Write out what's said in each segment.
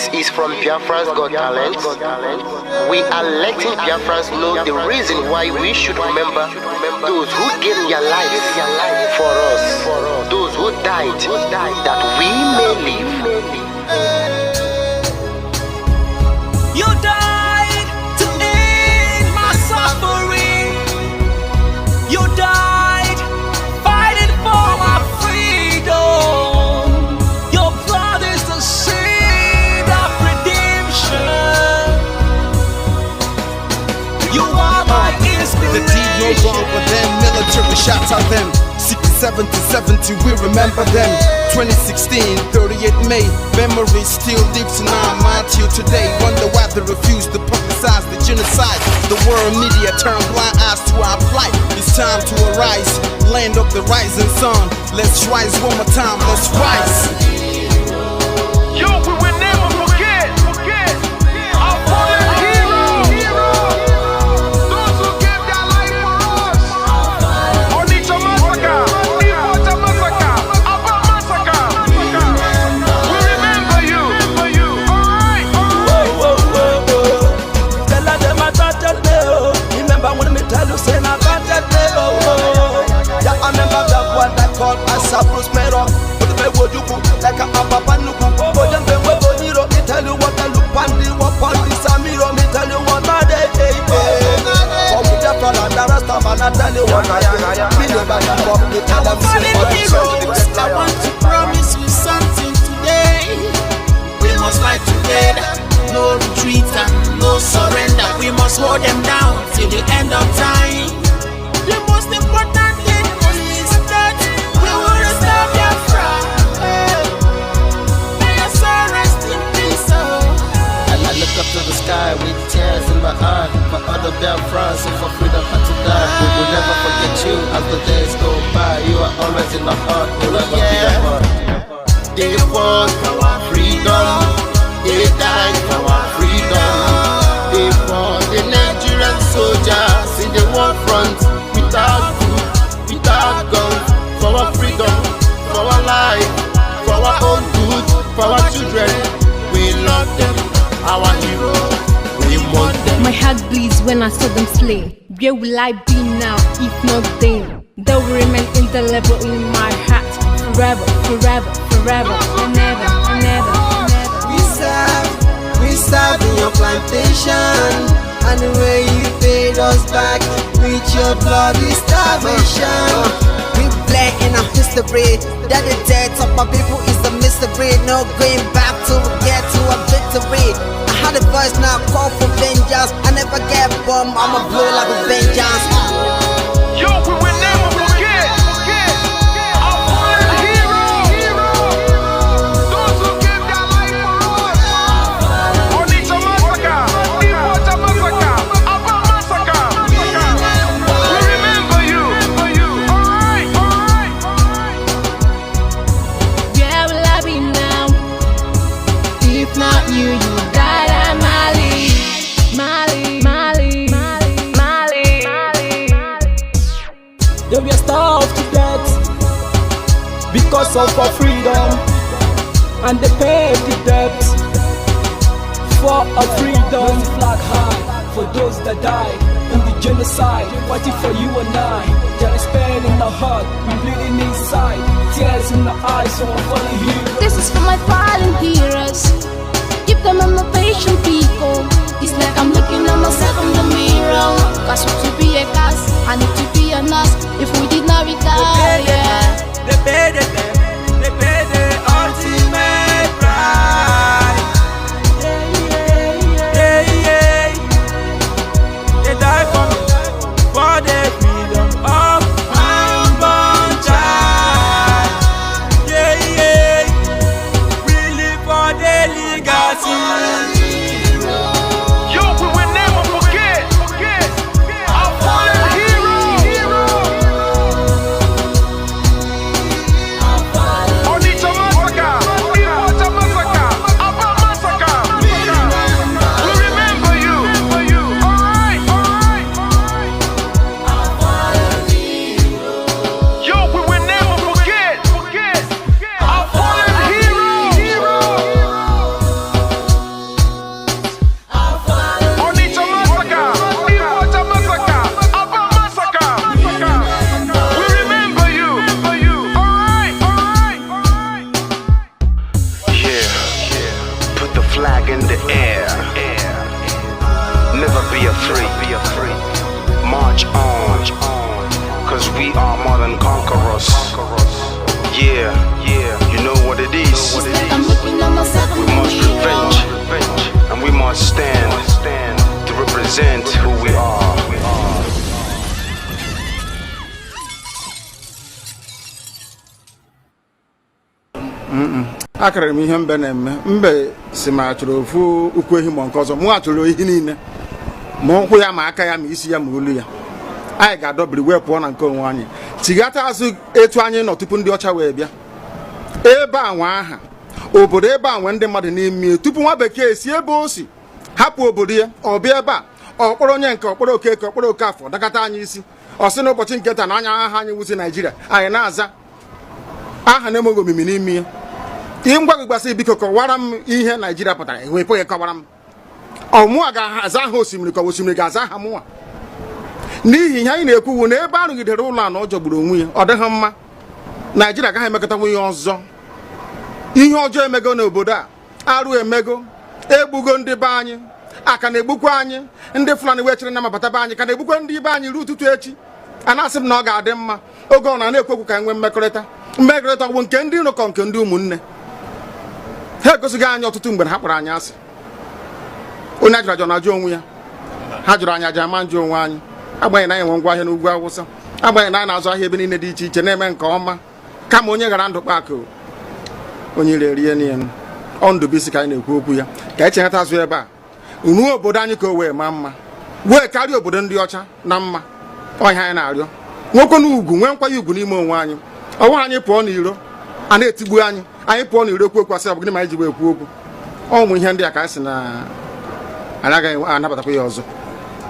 This is from Biafra's Got Talent. We are letting Biafrans know the reason why we should remember those who gave their lives for us, those who died that we may live. You died to end my suffering. You died fighting for my freedom. Your blood is the seed of redemption. You are my inspiration. The deed no wrong with them, military shots at them. 67 to 70, we remember them. 2016, 38 May, memories still lives in our mind till today. Wonder why they refuse to publicize the genocide. The world media turn blind eyes to our plight. It's time to arise, land of the rising sun. Let's rise one more time, let's rise. Yo, we will never forget our fallen heroes. Those who gave their life for us. Onitsha massacre, Iwata massacre, Aba massacre. We remember you. Alright. Tell them I got that day. Remember when me tell you say I got that day. Yeah, I remember that one that called us a Bruce Mero. But the way you cook like a papa nuku. But then when we go me tell you what I look and the what on this Amiro. Me tell you what I day. Come with the plan and the rest of man I tell you what I am. Me never give up. Me tell them say I want to promise you something today. We must fight together, no retreat and no surrender. We must hold them down till the end of time. The most important thing is that we will restore Biafra. May your soul rest in peace. And I look up to the sky with tears in my eye. For other Biafrans who for freedom had to die. We will never forget you as the days go by. You are always in my heart, forever be a part. They fought for our freedom. They died for our freedom. They fought the Nigerian soldiers in the war front. Without food, without guns. For our freedom, for our life, for our own good, for our children. We love them, our heroes. We want them. My heart bleeds when I saw them slain. Where will I be now, if not then? They will remain indelible in my heart. Forever, forever, forever, and never, and never, and never. We serve in your plantation, and the way you paid us back with your bloody starvation. We bled in our history, that the death of our people is a mystery. No going back to get to a victory. I had a voice now call for vengeance. I never get bummed, I'ma blow like a vengeance. Yo, we will never forget our fallen heroes. Those who gave their life for us. Onitsha massacre, Iwata massacre, Aba massacre. We remember you. Alright. Where will I be now? If not you, you died at Mali. They were starved to death because of our freedom, and they paid the debt for our freedom. Flag high for those that died in the genocide, fighting for you and I. There is pain in the heart, we bleeding inside, tears in the eyes of our fallen heroes. This is for my fallen heroes. Give them a motivation, people. It's like I'm looking at myself in the mirror. Cause to be a cast, I need to be a nurse. If we did not retire, They paid the ultimate price. They died for me, for the freedom of my unborn child. We live for the legacy. Yo, we will never forget our fallen heroes. the air. Never be afraid. March on, cause we are more than conquerors. Yeah, you know what it is. We must revenge, and we must stand to represent who we are. Akara m ihe mbe na-eme mbe si ma chọrọ ofu ukwu ehi ma nke ọzọ mụ achọrọ ihe niile ma ụkwụ ya ma aka ya ma isi ya ma olu ya anyị ga-adọbiri wee pụọ na nke onwe anyị tighata azụ etu anyị nọ tupu ndị ọcha wee bịa ebe a nwa aha obodo ebe a nwe ndị mmadụ n'ime tupu nwa bekee si ebe o si hapụ obodo ya ọ bịa ebe a ọkpọrọ onye nke ọkpọrọ okeke ọkpọrọ okafọ dakata anyị isi ọ sị n'ụbọchị nke taa na anya aha anyị wuzi Naijiria anyị na-aza aha na-emeghị omimi n'ime ya ngwa gị gbasị biko kọwara m ihe Naijiria pụtara ewepụghị kọwara m ọmụa ga-aza aha osimiri ka osimiri ga-aza aha mụnwa n'ihi ihe anyị na-ekwuwu na ebe a rụgidere ụlọ a na ọ jọgburu onwe ya ọ dịghị mma Naijiria agaghị emekọtanwu ihe ọzọ ihe ọjọọ emego n'obodo a arụ emego egbugo ndị be anyị aka na-egbukwa anyị ndị Fulani wee chere na mabata be anyị ka na-egbukwa ndị be anyị ruo ụtụtụ echi a na-asị m na ọ ga-adị mma oge ọ na-ekwekwu ka nwee mmekọrịta bụ nke ndị nrụkọ nke ndị ụmụnne ha egosighị anyị ọtụtụ mgbe ha kpọrọ anyị asị onye ajụrụ ajụ na-ajụ onwe ya ha jụrụ anyị aja ama njụ onwe anyị agbanyeghị na anyị nwe ngwa ahịa n'ugwu Awụsa agbanyeghị na anyị na-azụ ahịa ebe niile dị iche iche na-eme nke ọma kama onye gara ndụ kpakụ onye rie niile ọ Ndụbụisi ka anyị na-ekwu okwu ya ka anyị cheghata azụ ebe a ruo obodo anyị ka o wee maa mma wee karịa obodo ndị ọcha na mma ọhịa anyị na-arịọ nwekwe n'ugwu nwee nkwanye ugwu n'ime onwe anyị ọnwa anyị pụọ n'iro a na-etigbu anyị pụọ n'iro ekwu okwu asị ọ bụ gịnị ma anyị ji wee ekwu okwu ọmụ ihe ndị a ka anyị si na anyị agaghị anabatakwa ya ọzọ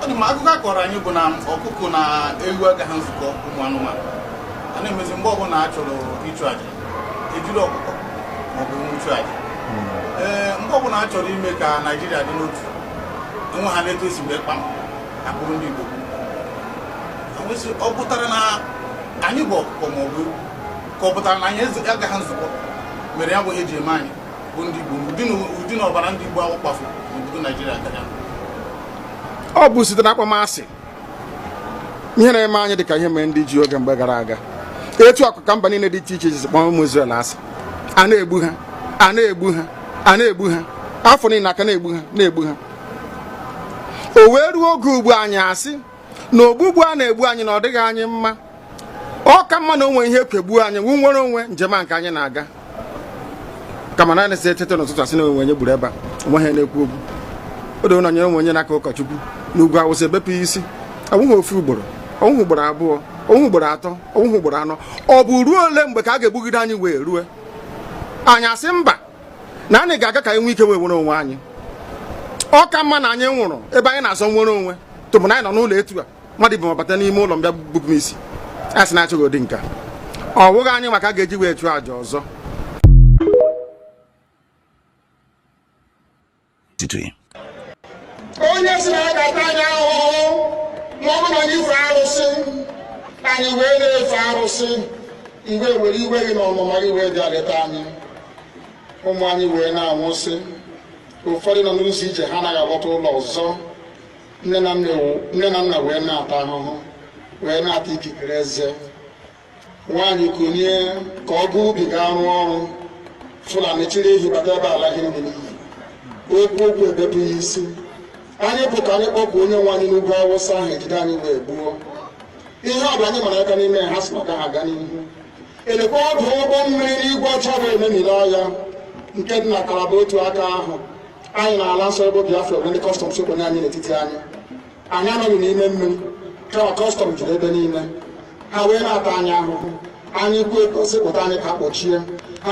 akụkọ akọrọ anyị bụ na ọkụkọ na ewu agaghị nzukọ ụmụ anụmanụ a na-emezi mgbe ọbụla a chọrọ ịchụ aja ejiri ọkụkọ maọbụ ewu chụ aja mgbe ọbụla a chọrọ ime ka Naijiria dị n'otu enwe ha na-eto esi wee kpam akpụrụ ndị Igbo ọ pụtara na anyị bụ ọkụkọ maọbụ ka ọ pụtara na anyị agaghị nzukọ mere ya bụ ihe eji eme anyị bụ ndị Igbo ụdị na ọbara ndị Igbo awụkpafu n'obodo Naijiria gaja ọ bụ site na akpọmasị ihe na-eme anyị dị ka ihe mere ndị ji oge mgbe gara aga etu ọkụka mba niile dị iche iche ji kpọọ ụmụ Izrel asị a na-egbu ha afọ niile aka na-egbu ha o wee ruo oge ugbu anyị asị na ogbugbu a na-egbu anyị na ọ dịghị anyị mma ọ ka mma na onwe ihe kegbuo anyị nwere onwe njem a nke anyị na-aga kama na na-esi etete n'ụtụtụ asị na onwe onye gburu ebe a onwe ha na-ekwu okwu odo na nyere onwe onye n'aka ụkọchukwu n'ugwu Awụsa ebepụ isi ọnwụghị ofu ugboro ọnwụghị ugboro abụọ ọnwụghị ugboro atọ ọnwụghị ugboro anọ ọ bụ ruo ole mgbe ka a ga-egbugide anyị wee rue anyị asị mba na anyị ga-aga ka anyị nwee ike wee nwere onwe anyị ọ ka mma na anyị nwụrụ ebe anyị na-azọ nwere onwe tụbụ na anyị nọ n'ụlọ etu a mmadụ ibe mabata n'ime ụlọ mbịa bupụ m isi a sị na-achọghị ụdị nka ọ bụghị anyị maka a ga-eji wee chụọ àjà ọzọ onye si na ya ga-ata anyị ahụhụ ma ọ bụ na anyị ife arụsị anyị wee na-efe arụsị mgbe were iwe gị na ọmụma gị wee bịa leta anyị ụmụ anyị wee na-anwụsị ụfọdụ nọ n'ụzọ ije ha anaghị alọta ụlọ ọzọ nne na nna wee na-ata ahụhụ wee na-ata ikikere eze nwaanyị konye ka ọ gaa ubi gaa rụọ ọrụ Fulani chiri ehi bata ebe ala ihe niile n'iyi okwu ebepụ ya isi anyị bụ ka anyị kpọpụ onye nwe anyị n'ugwu Awụsa ahụ ejide anyị wee gbuo ihe ọ bụ anyị mara aka n'ime ha si maka ha aga n'ihu elekwa ọdụ ụgbọ mmiri n'igwe ọcha bụ ememiri ọya nke dị na Kalaba otu aka ahụ anyị na-ala nsọ ebe Biafra ebe ndị kọstọm sokonye anyị n'etiti anyị anọghị n'ime mmiri kama kọstọm jiri ebe niile ha wee na-ata anyị ahụhụ anyị kwuo ekosịpụta anyị ka kpọchie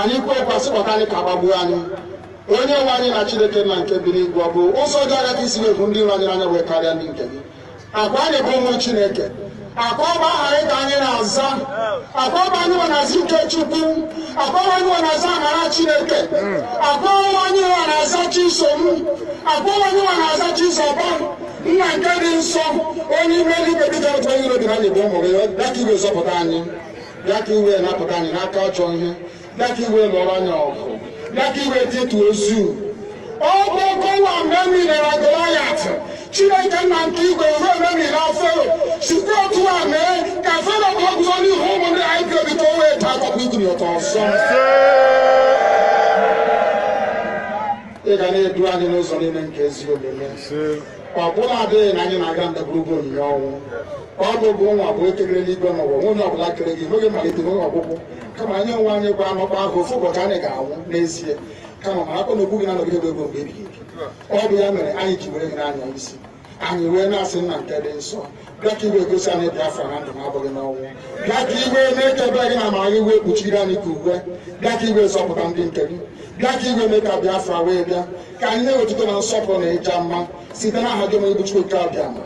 anyị kwuo ekwasịpụta anyị ka gbagbuo anyị onye nwe anyị na Chineke na nke bi n'igwe ọ bụ ụzọ dị aga ka isi na-ekwu ndị iro anyị n'anya wee karịa ndị nke gị akwa anyị bụ ụmụ Chineke akwa ọba aha anyị ka anyị na-aza akwa ọba anyị nwe na-aza ike Chukwu akwa ọba anyị nwe na-aza amara Chineke akwa ọba anyị nwe na-aza Chisom akwa ọba anyị nwe na-aza Chizọba nna nke dị nsọ onye ime eluigwe dịka otu onye iro dị na anyị bụ ụmụ gị bịa ka iwe zọpụta anyị bịa ka iwe napụta anyị n'aka ajọ ihe bịa ka iwe lụọrọ anyị ọgụ bịa ka iwe dịtụ ozu ọgbọgọ wa mmemi nara Goliath Chineke nna nke igwe ruo mmemi na Fero sikwa otu a mee ka Fero gbagbuo n'ihu ụmụ ndị anyị ga-ebi ka o wee taa akọkọ igiri ọtọ ọsọ ị ga na-edu anyị n'ụzọ niile nke ezi omume ọ bụla adịghị na anyị na-aga ndagwurugwu onyinye ọnwụ ọ bụbụ nwa bụ ekele n'igwe n'ụwa onye ọbụla kere gị n'oge malite n'oge ọgwụgwụ kama anyị onwe anyị gwa amakpa ahụ ofu ụbọchị anyị ga-anwụ n'ezie kama ma akpọ na okwu gị na-anọgide ego mgbe ebighị ebi ọ bụ ya mere anyị ji were gị n'anya isi anyị wee na-asị nna nke dị nsọ bịa ka iwe gosi anyị Biafra na ndụ na-abụghị n'ọnwụ bịa ka iwe na-ekebe gị na amara gị wee kpuchiri anyị ka uwe bịa ka iwe zọpụta ndị nke gị bịa ka iwe mee ka Biafra wee bịa ka anyị na-ewetụta na nsọpụrụ na ịja mma site n'aha gị onye bụ Chukwu nke abịa ma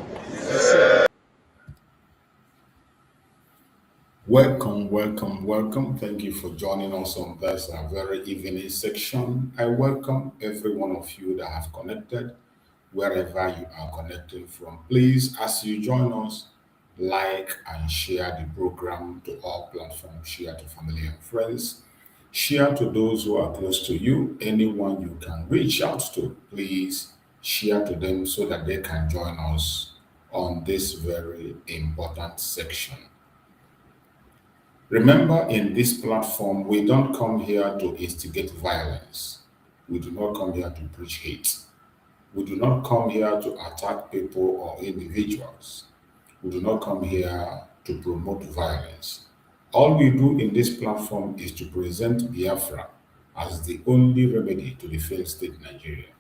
Welcome, welcome, welcome. Thank you for joining us on this very evening section. I welcome every one of you that have connected, wherever you are connecting from. Please, as you join us, like and share the program to all platforms. Share to family and friends. Share to those who are close to you. Anyone you can reach out to, please share to them so that they can join us on this very important section. Remember, in this platform, we don't come here to instigate violence. We do not come here to preach hate. We do not come here to attack people or individuals. We do not come here to promote violence. All we do in this platform is to present Biafra as the only remedy to the failed state Nigeria.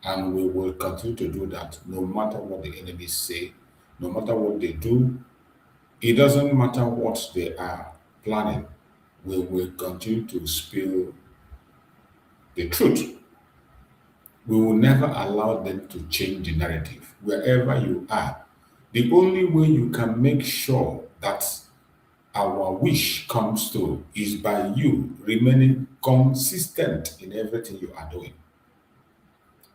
And we will continue to do that no matter what the enemies say, no matter what they do. It doesn't matter what they are planning, we will continue to spill the truth. We will never allow them to change the narrative. Wherever you are, the only way you can make sure that our wish comes through is by you remaining consistent in everything you are doing.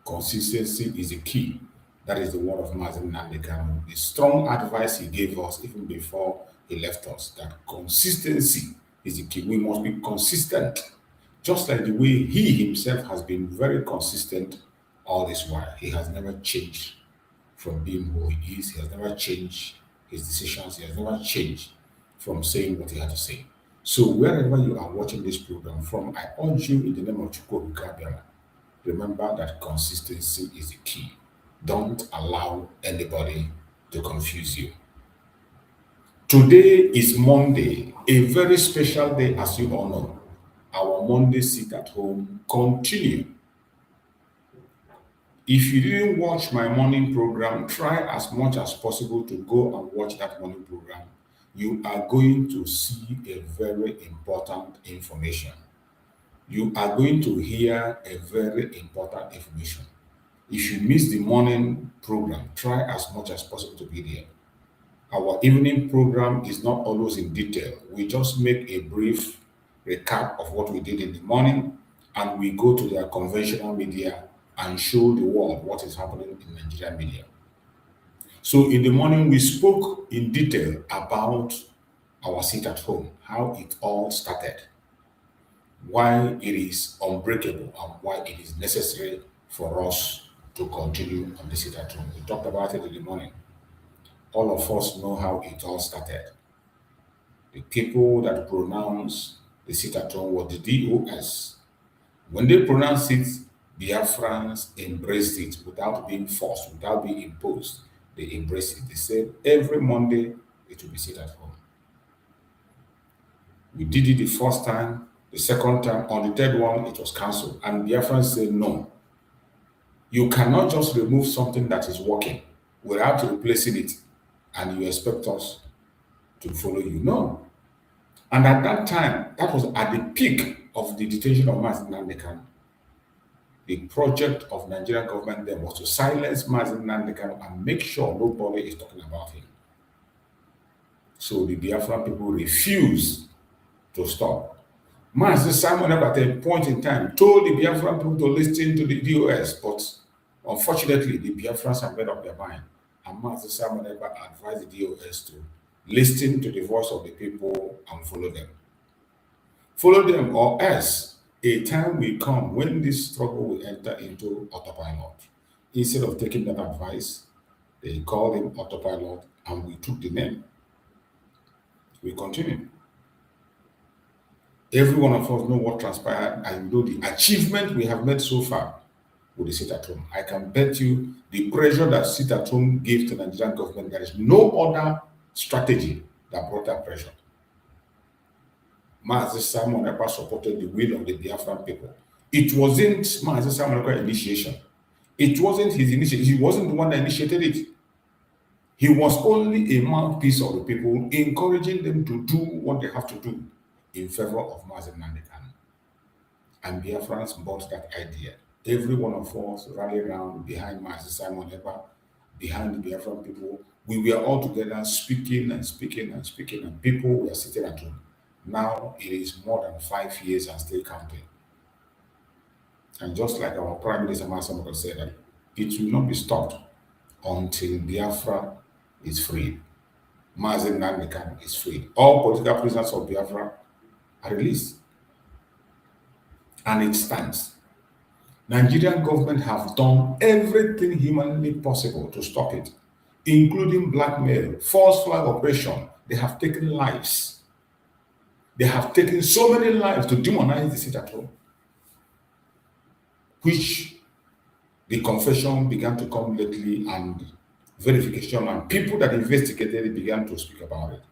Consistency is the key. That is the word of Mazen Nandekano. The strong advice he gave us even before he left us, that consistency is the key. We must be consistent, just like the way he himself has been very consistent all this while. He has never changed from being who he is. He has never changed his decisions. He has never changed from saying what he had to say. So wherever you are watching this program from, I urge you in the name of Chukwu Kabiara, remember that consistency is the key. Don't allow anybody to confuse you. Today is Monday, a very special day, as you all know. Our Monday sit at home continue. If you didn't watch my morning program, try as much as possible to go and watch that morning program. You are going to see a very important information. You are going to hear a very important information. If you miss the morning program, try as much as possible to be there. Our evening program is not always in detail. We just make a brief recap of what we did in the morning, and we go to their conventional media and show the world what is happening in Nigerian media. So in the morning, we spoke in detail about our sit at home, how it all started, why it is unbreakable, and why it is necessary for us to continue on the sit at home. We talked about it in the morning. All of us know how it all started. The people that pronounced the sit at home were the DOS. When they pronounced it, Biafrans embraced it without being forced, without being imposed. They embraced it. They said every Monday it will be sit at home. We did it the first time, the second time, on the third one it was cancelled. And Biafrans said no. You cannot just remove something that is working without replacing it, and you expect us to follow you. No. And at that time, that was at the peak of the detention of Mazen Nandekano. The project of Nigerian government then was to silence Mazen Nandekano and make sure nobody is talking about him. So the Biafran people refused to stop. Mazen Simon at a point in time told the Biafran people to listen to the DOS, but unfortunately, the Biafrans have made up their mind. And Mazen Simon advised the DOS to listen to the voice of the people and follow them. Follow them, or else A time will come when this struggle will enter into autopilot. Instead of taking that advice, they called him autopilot and we took the name. We continue. Every one of us know what transpired and know the achievement we have made so far with the sit at home. I can bet you the pressure that sit at home gave to the Nigerian government, there is no other strategy that brought that pressure. Mazi Simon Ekpa supported the will of the Biafran people. It wasn't Mazi Simon Ekpa's initiation. It wasn't his initiation. He wasn't the one that initiated it. He was only a mouthpiece of the people, encouraging them to do what they have to do in favor of Mazi Nnamdi Kanu. And Biafrans bought that idea. Every one of us rallied around behind Mazi Simon Ekpa, behind the Biafran people. We were all together speaking and speaking and speaking, and people were sitting at home. Now it is more than 5 years and still counting. And just like our Prime Minister Masamoko said, that it will not be stopped until Biafra is freed. Mazi Nnamdi Kanu is freed. All political prisoners of Biafra are released. And it stands. Nigerian government have done everything humanly possible to stop it, including blackmail, false flag operation. They have taken lives. They have taken so many lives to demonize the sit at home, which the confession began to come lately and verification, and people that investigated it began to speak about it.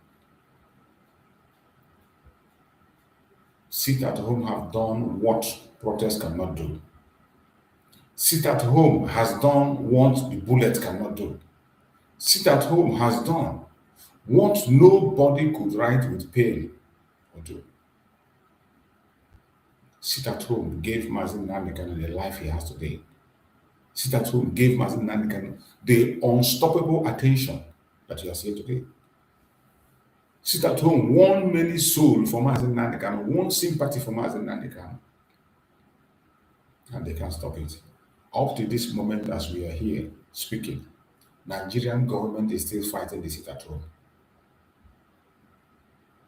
Sit at home have done what protest cannot do. Sit at home has done what the bullet cannot do. Sit at home has done what nobody could write with pain or do. Sit at home gave Mazi Nnamdi Kanu the life he has today. Sit at home gave Mazi Nnamdi Kanu the unstoppable attention that he has here today. Sit at home won many souls for Mazi Nnamdi Kanu, won sympathy for Mazi Nnamdi Kanu, and they can't stop it. Up to this moment, as we are here speaking, Nigerian government is still fighting the sit at home.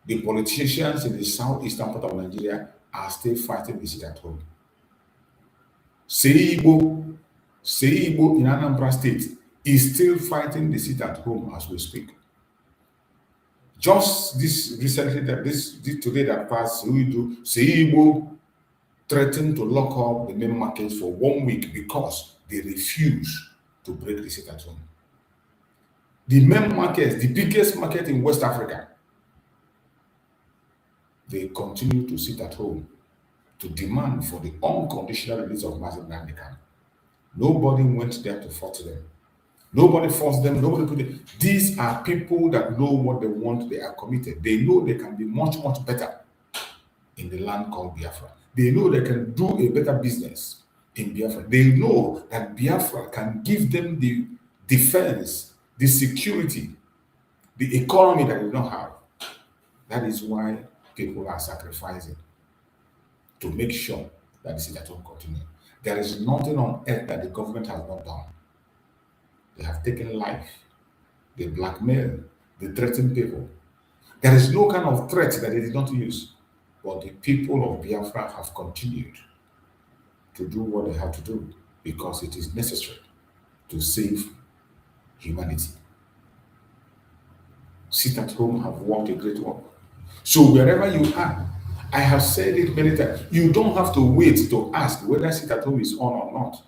The politicians in the southeastern part of Nigeria are still fighting the sit at home. Seibo in Anambra State is still fighting the sit at home as we speak. Just this recently, today that passed, Seibo threatened to lock up the main markets for 1 week because they refuse to break the sit at home. The main markets, the biggest market in West Africa, they continue to sit at home to demand for the unconditional release of Mazi Nnamdi Kanu. Nobody went there to force them. Nobody forced them. Nobody put it. These are people that know what they want. They are committed. They know they can be much, much better in the land called Biafra. They know they can do a better business in Biafra. They know that Biafra can give them the defense, the security, the economy that they don't have. That is why people are sacrificing to make sure that the sit at home continue. There is nothing on earth that the government has not done. They have taken life, they blackmail, they threaten people. There is no kind of threat that they did not use. But the people of Biafra have continued to do what they have to do because it is necessary to save humanity. Sit at home have worked a great work. So wherever you are, I have said it many times, you don't have to wait to ask whether sit at home is on or not.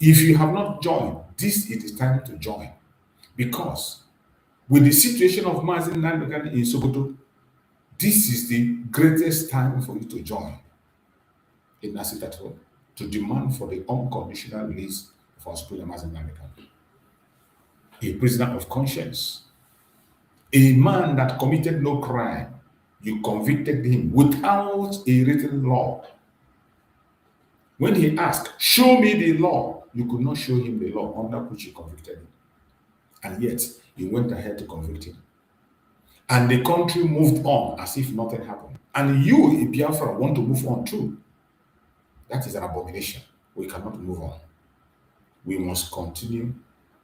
If you have not joined, this is the time to join. Because with the situation of Mazi Nnamdi Kanu in Sokoto, this is the greatest time for you to join in that sit at home, to demand for the unconditional release of our Supreme Mazi Nnamdi Kanu. A prisoner of conscience, a man that committed no crime, you convicted him without a written law. When he asked, show me the law, you could not show him the law under which you convicted him. And yet, you went ahead to convict him. And the country moved on as if nothing happened. And you, in Biafra, want to move on too. That is an abomination. We cannot move on. We must continue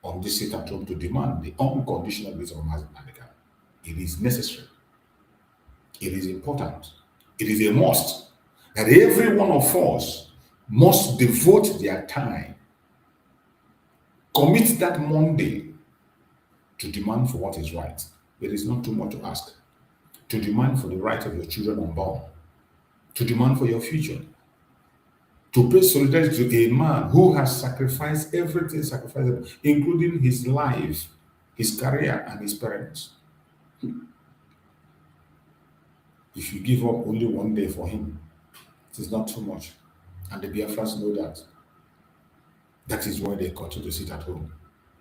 on this sit at home to demand the unconditional release of Mazi Nnamdi Kanu. It is necessary. It is important. It is a must that every one of us must devote their time, commit that Monday to demand for what is right. It is not too much to ask. To demand for the right of your children unborn, to demand for your future, to pay solidarity to a man who has sacrificed everything, including his life, his career, and his parents. If you give up only one day for him, it is not too much. And the Biafrans know that. That is why they continue to sit at home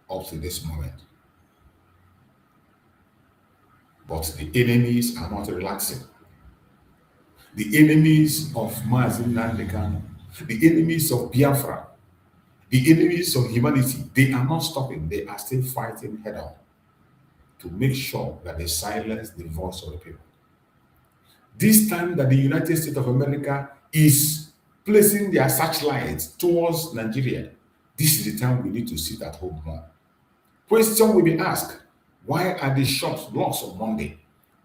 up to this moment. But the enemies are not relaxing. The enemies of Mazin Nandekano, the enemies of Biafra, the enemies of humanity, they are not stopping. They are still fighting head on to make sure that they silence the voice of the people. This time that the United States of America is placing their searchlights towards Nigeria, this is the time we need to sit at home more. Question will be asked, why are the shops locked on Monday?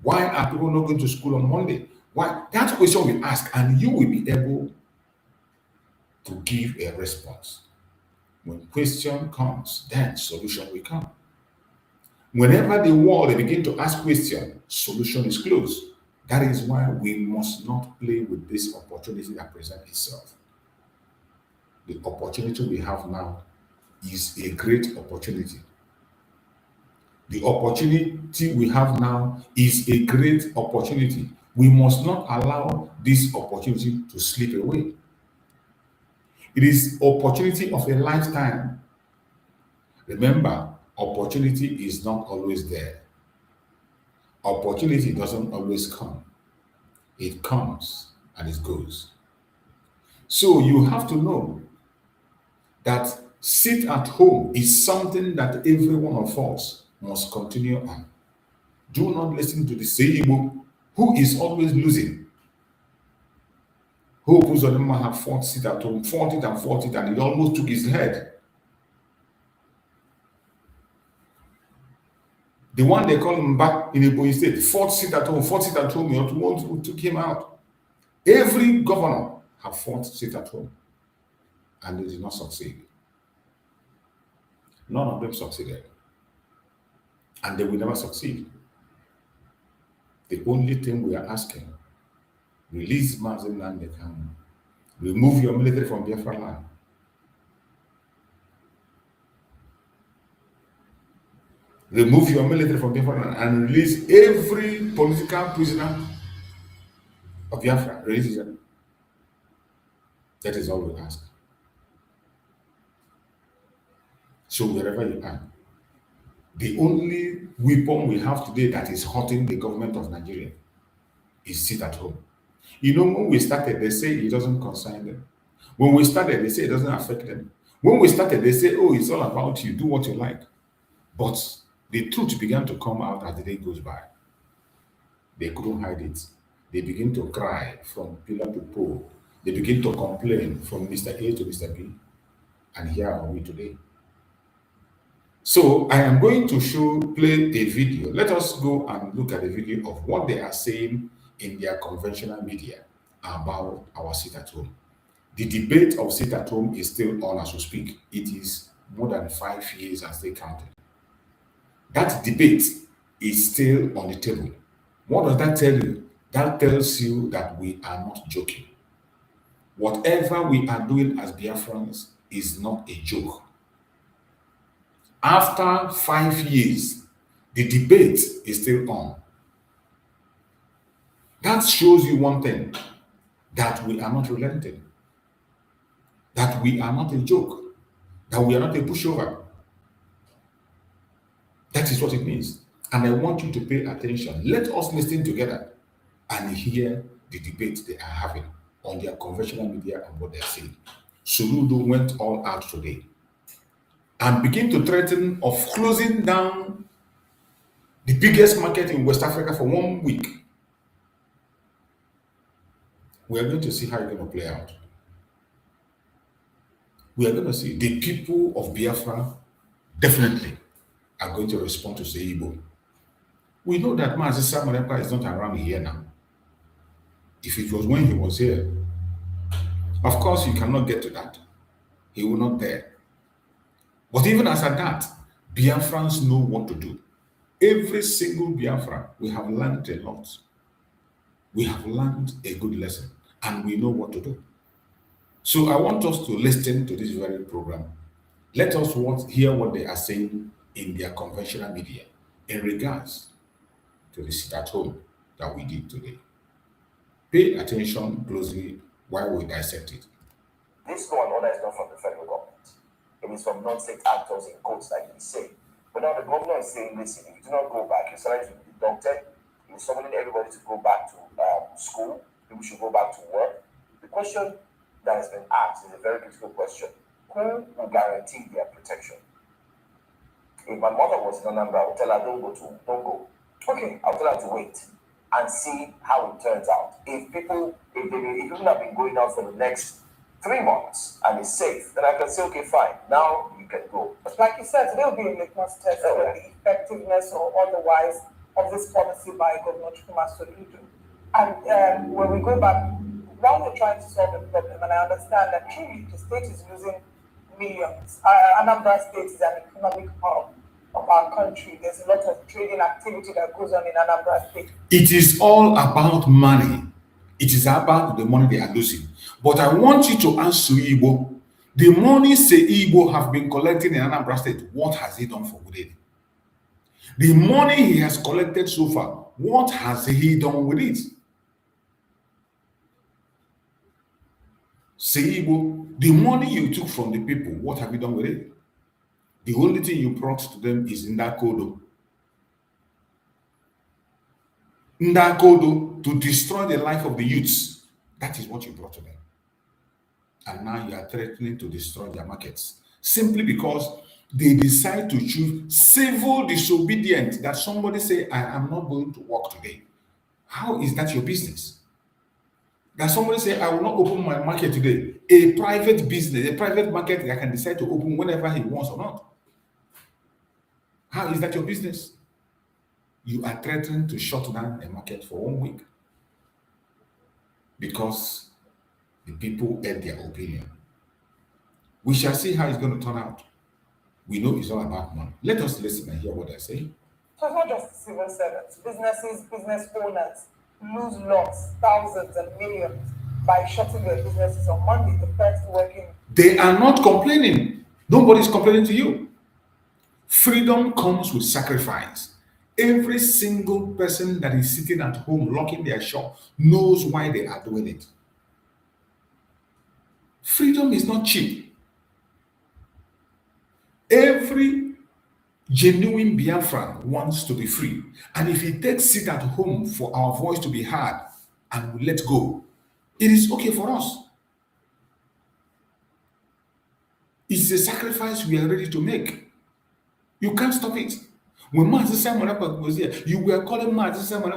Why are people not going to school on Monday? Why? That question will be asked, and you will be able to give a response. When question comes, then solution will come. Whenever the world begin to ask questions, solution is closed. That is why we must not play with this opportunity that presents itself. The opportunity we have now is a great opportunity. The opportunity we have now is a great opportunity. We must not allow this opportunity to slip away. It is opportunity of a lifetime. Remember, opportunity is not always there. Opportunity doesn't always come. It comes and it goes. So you have to know that sit at home is something that every one of us must continue on. Do not listen to the Seibo who is always losing. Hope Uzodema have fought sit at home, fought it, and he almost took his head. The one they call him back in Ebonyi State, fought sit at home, you took him out. Every governor have fought sit at home, and they did not succeed. None of them succeeded. And they will never succeed. The only thing we are asking, release Mazin Nandekano, remove your military from Biafra land. Remove your military from Biafra land and release every political prisoner of Biafra. Release them. That is all we ask. So wherever you are, the only weapon we have today that is hurting the government of Nigeria is sit at home. You know, when we started, they say it doesn't concern them. When we started, they say it doesn't affect them. When we started, they say, oh, it's all about you, do what you like. But the truth began to come out as the day goes by. They couldn't hide it. They begin to cry from pillar to pole. They begin to complain from Mr. A to Mr. B. And here are we today. So I am going to play a video. Let us go and look at the video of what they are saying in their conventional media about our sit at home. The debate of sit at home is still on as we speak. It is more than 5 years and still counting. That debate is still on the table. What does that tell you? That tells you that we are not joking. Whatever we are doing as Biafrans is not a joke. After 5 years, the debate is still on. That shows you one thing, that we are not relenting, that we are not a joke, that we are not a pushover. That is what it means. And I want you to pay attention. Let us listen together and hear the debate they are having on their conventional media and what they are saying. Soludo went all out today and begin to threaten of closing down the biggest market in West Africa for 1 week. We are going to see how it's going to play out. We are going to see the people of Biafra definitely are going to respond to Seibo. We know that Mazi Samarepa is not around here now. If it was when he was here, Of course, you cannot get to that. He will not dare. But even as at that, Biafrans know what to do. Every single Biafra, we have learned a lot. We have learned a good lesson, and we know what to do. So I want us to listen to this very program. Let us hear what they are saying in their conventional media in regards to the sit at home that we did today. Pay attention closely while we dissect it. This law and order is not from the federal government. It is from non-state actors in courts, like he say. But now the governor is saying, listen, if you do not go back, your salary will be deducted. He is summoning everybody to go back to school. People should go back to work. The question that has been asked is a very critical question. Who will guarantee their protection? If my mother was in Anambra, I would tell her, don't go. Okay, I'll tell her to wait and see how it turns out. If people have been going out for the next 3 months and it's safe, then I can say, okay, fine, now you can go. But like you said, there will be a litmus test for the effectiveness or otherwise of this policy by Governor Chukuma Soludo. And when we go back, while we're trying to solve the problem, and I understand that truly the state is losing millions. Anambra State is an economic hub of our country. There's a lot of trading activity that goes on in Anambra State. It is all about money. It is about the money they are losing. But I want you to answer Igbo. The money say Igbo have been collecting in Anambra State, what has he done for it? The money he has collected so far, what has he done with it? Say Igbo, the money you took from the people, what have you done with it? The only thing you brought to them is Ndakodo. Ndakodo, to destroy the life of the youths. That is what you brought to them. And now you are threatening to destroy their markets simply because they decide to choose civil disobedience, that somebody say, I am not going to work today. How is that your business? That somebody say, I will not open my market today. A private business, a private market that can decide to open whenever he wants or not. How is that your business? You are threatening to shut down a market for 1 week because the people had their opinion. We shall see how it's going to turn out. We know it's all about money. Let us listen and hear what they're saying. So it's not just civil servants. Businesses, business owners lose lots, thousands and millions by shutting their businesses on Monday, the first working. They are not complaining. Nobody is complaining to you. Freedom comes with sacrifice. Every single person that is sitting at home locking their shop knows why they are doing it. Freedom is not cheap. Every genuine Biafran wants to be free. And if it takes sit at home for our voice to be heard and we let go, it is okay for us. It's a sacrifice we are ready to make. You can't stop it. When Mazi Simon was here, you were calling Mazi Simon.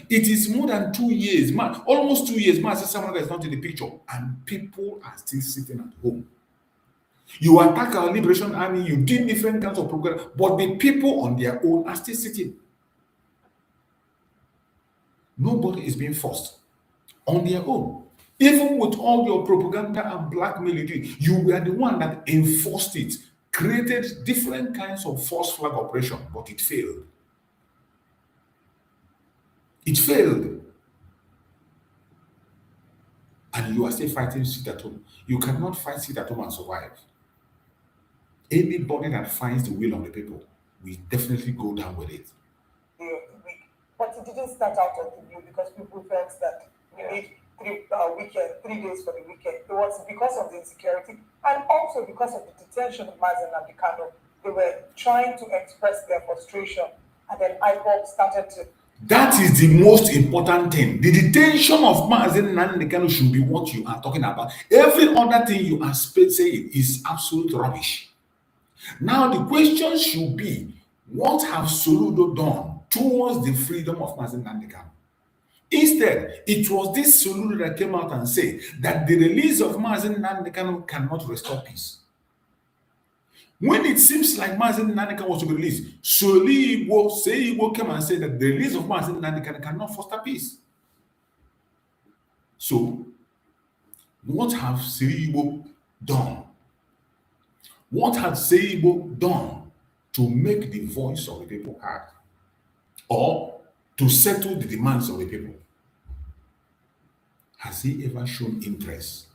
It is more than 2 years, almost 2 years. Mazi Simon is not in the picture, and people are still sitting at home. You attack our liberation army, you did different kinds of programs, but the people on their own are still sitting. Nobody is being forced on their own. Even with all your propaganda and blackmail, you were the one that enforced it, created different kinds of false flag operation, but it failed. It failed. And you are still fighting sit at home. You cannot fight sit at home and survive. Anybody that finds the will of the people will definitely go down with it. But it didn't start out of the blue because people felt that we need 3 days for the weekend. It was because of the insecurity and also because of the detention of Mazi Nnamdi Kanu. They were trying to express their frustration, and then IPOB started to. That is the most important thing. The detention of Mazi Nnamdi Kanu should be what you are talking about. Every other thing you are saying is absolute rubbish. Now the question should be, what have Soludo done towards the freedom of Mazi Nnamdi Kanu? Instead, it was this Soludo that came out and said that the release of Mazi Nnamdi Kanu cannot restore peace. When it seems like Mazi Nnamdi Kanu was to be released, Igbo came and said that the release of Mazi Nnamdi Kanu cannot foster peace. So, What have Seibo done? What had Seibo done to make the voice of the people heard or to settle the demands of the people? Has he ever shown interest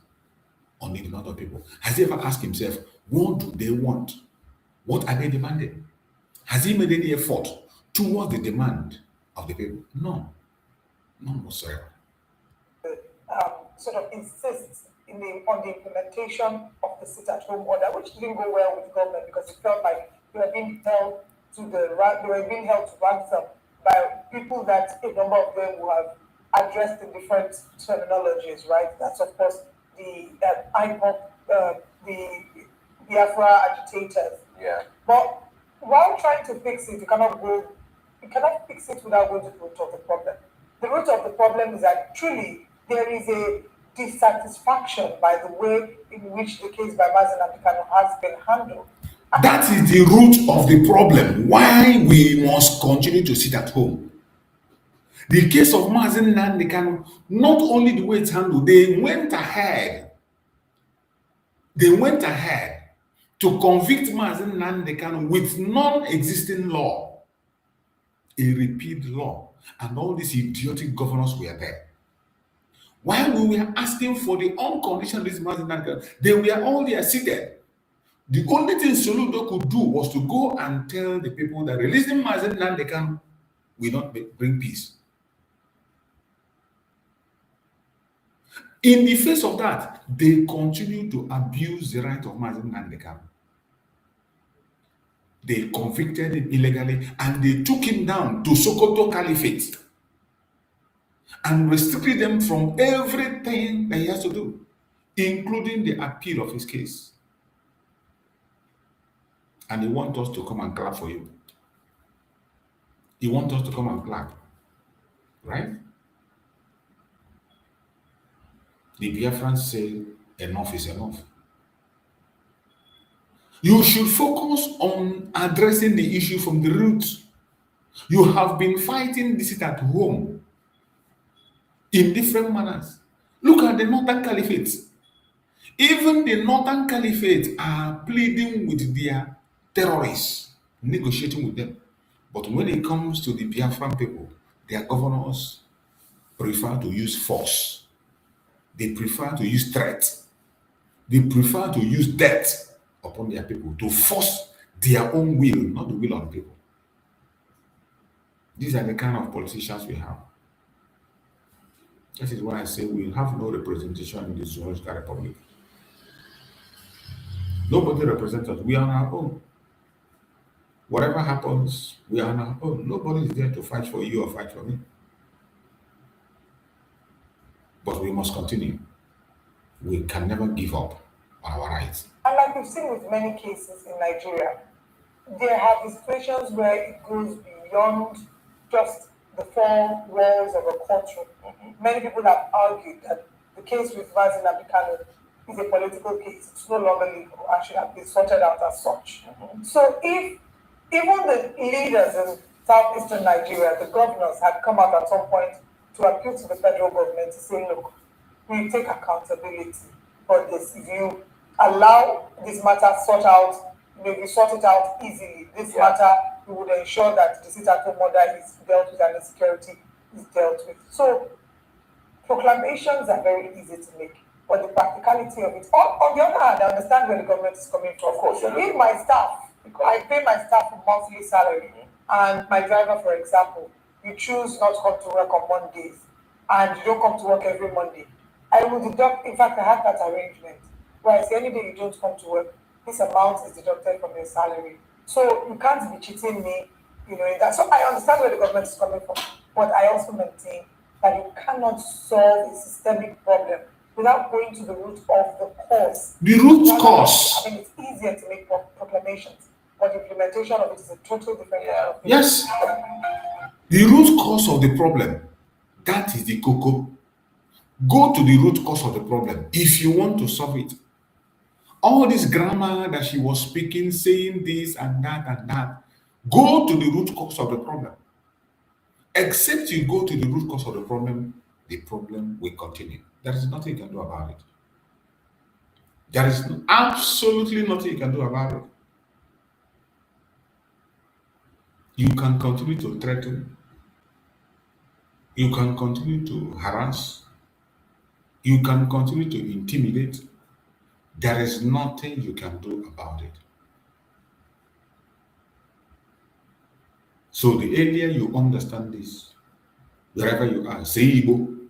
on the demand of people? Has he ever asked himself, what do they want? What are they demanding? Has he made any effort towards the demand of the people? No, none whatsoever. Sort of insists on the implementation of the sit-at-home order, which didn't go well with the government because it felt like they were being held to ransom by people that a number of them will have addressed in different terminologies, right? That's of course the IPOP, the Biafra agitators. Yeah. But while trying to fix it, you cannot fix it without going to the root of the problem. The root of the problem is that truly there is a dissatisfaction by the way in which the case by Mazen Abdikano has been handled. That is the root of the problem. Why we must continue to sit at home. The case of Mazen Nandekano, not only the way it's handled, they went ahead to convict Mazen Nandekano with non-existing law, a repealed law, and all these idiotic governors were there. While we were asking for the unconditional release of Mazen Nandekano, they were all there seated. The only thing Soludo could do was to go and tell the people that releasing Mazen Nandekano will not bring peace. In the face of that, they continue to abuse the right of Mazen Nandekano. They convicted him illegally and they took him down to Sokoto Caliphate and restricted them from everything that he has to do, including the appeal of his case. And he wants us to come and clap for you. He wants us to come and clap, right? The Biafrans say enough is enough. You should focus on addressing the issue from the roots. You have been fighting this at home in different manners. Look at the Northern Caliphate. Even the Northern Caliphate are pleading with their terrorists, negotiating with them. But when it comes to the Biafran people, their governors prefer to use force. They prefer to use threat. They prefer to use death upon their people to force their own will, not the will of the people. These are the kind of politicians we have. That is why I say we have no representation in the Zoological Republic. Nobody represents us. We are on our own. Whatever happens, we are on our own. Nobody is there to fight for you or fight for me. But we must continue. We can never give up on our rights. And like we've seen with many cases in Nigeria, there have been situations where it goes beyond just the four walls of a courtroom. Many people have argued that the case with Mazen Abdikano is a political case. It's no longer legal and should have been sorted out as such. So if even the leaders in southeastern Nigeria, the governors, had come out at some point to appeal to the federal government to say, look, we take accountability for this. If you allow this matter sort out, maybe sort it out easily, this matter, we would ensure that the sit-at-home order is dealt with and the security is dealt with. So proclamations are very easy to make, but the practicality of it. On the other hand, I understand where the government is coming from. Of course, if my staff, I pay my staff a monthly salary, and my driver, for example, you choose not to come to work on Mondays, and you don't come to work every Monday, I will deduct. In fact, I have that arrangement where I say any day you don't come to work, this amount is deducted from your salary. So you can't be cheating me, in that. So I understand where the government is coming from, but I also maintain that you cannot solve a systemic problem without going to the root of the cause. The root cause. I mean, it's easier to make proclamations, but implementation of it is a totally different kind of thing. Yes. The root cause of the problem, that is the cocoa. Go to the root cause of the problem if you want to solve it. All this grammar that she was speaking, saying this and that, go to the root cause of the problem. Except you go to the root cause of the problem will continue. There is nothing you can do about it. There is absolutely nothing you can do about it. You can continue to threaten, you can continue to harass, you can continue to intimidate. There is nothing you can do about it. So the earlier you understand this, wherever you are, say Igbo,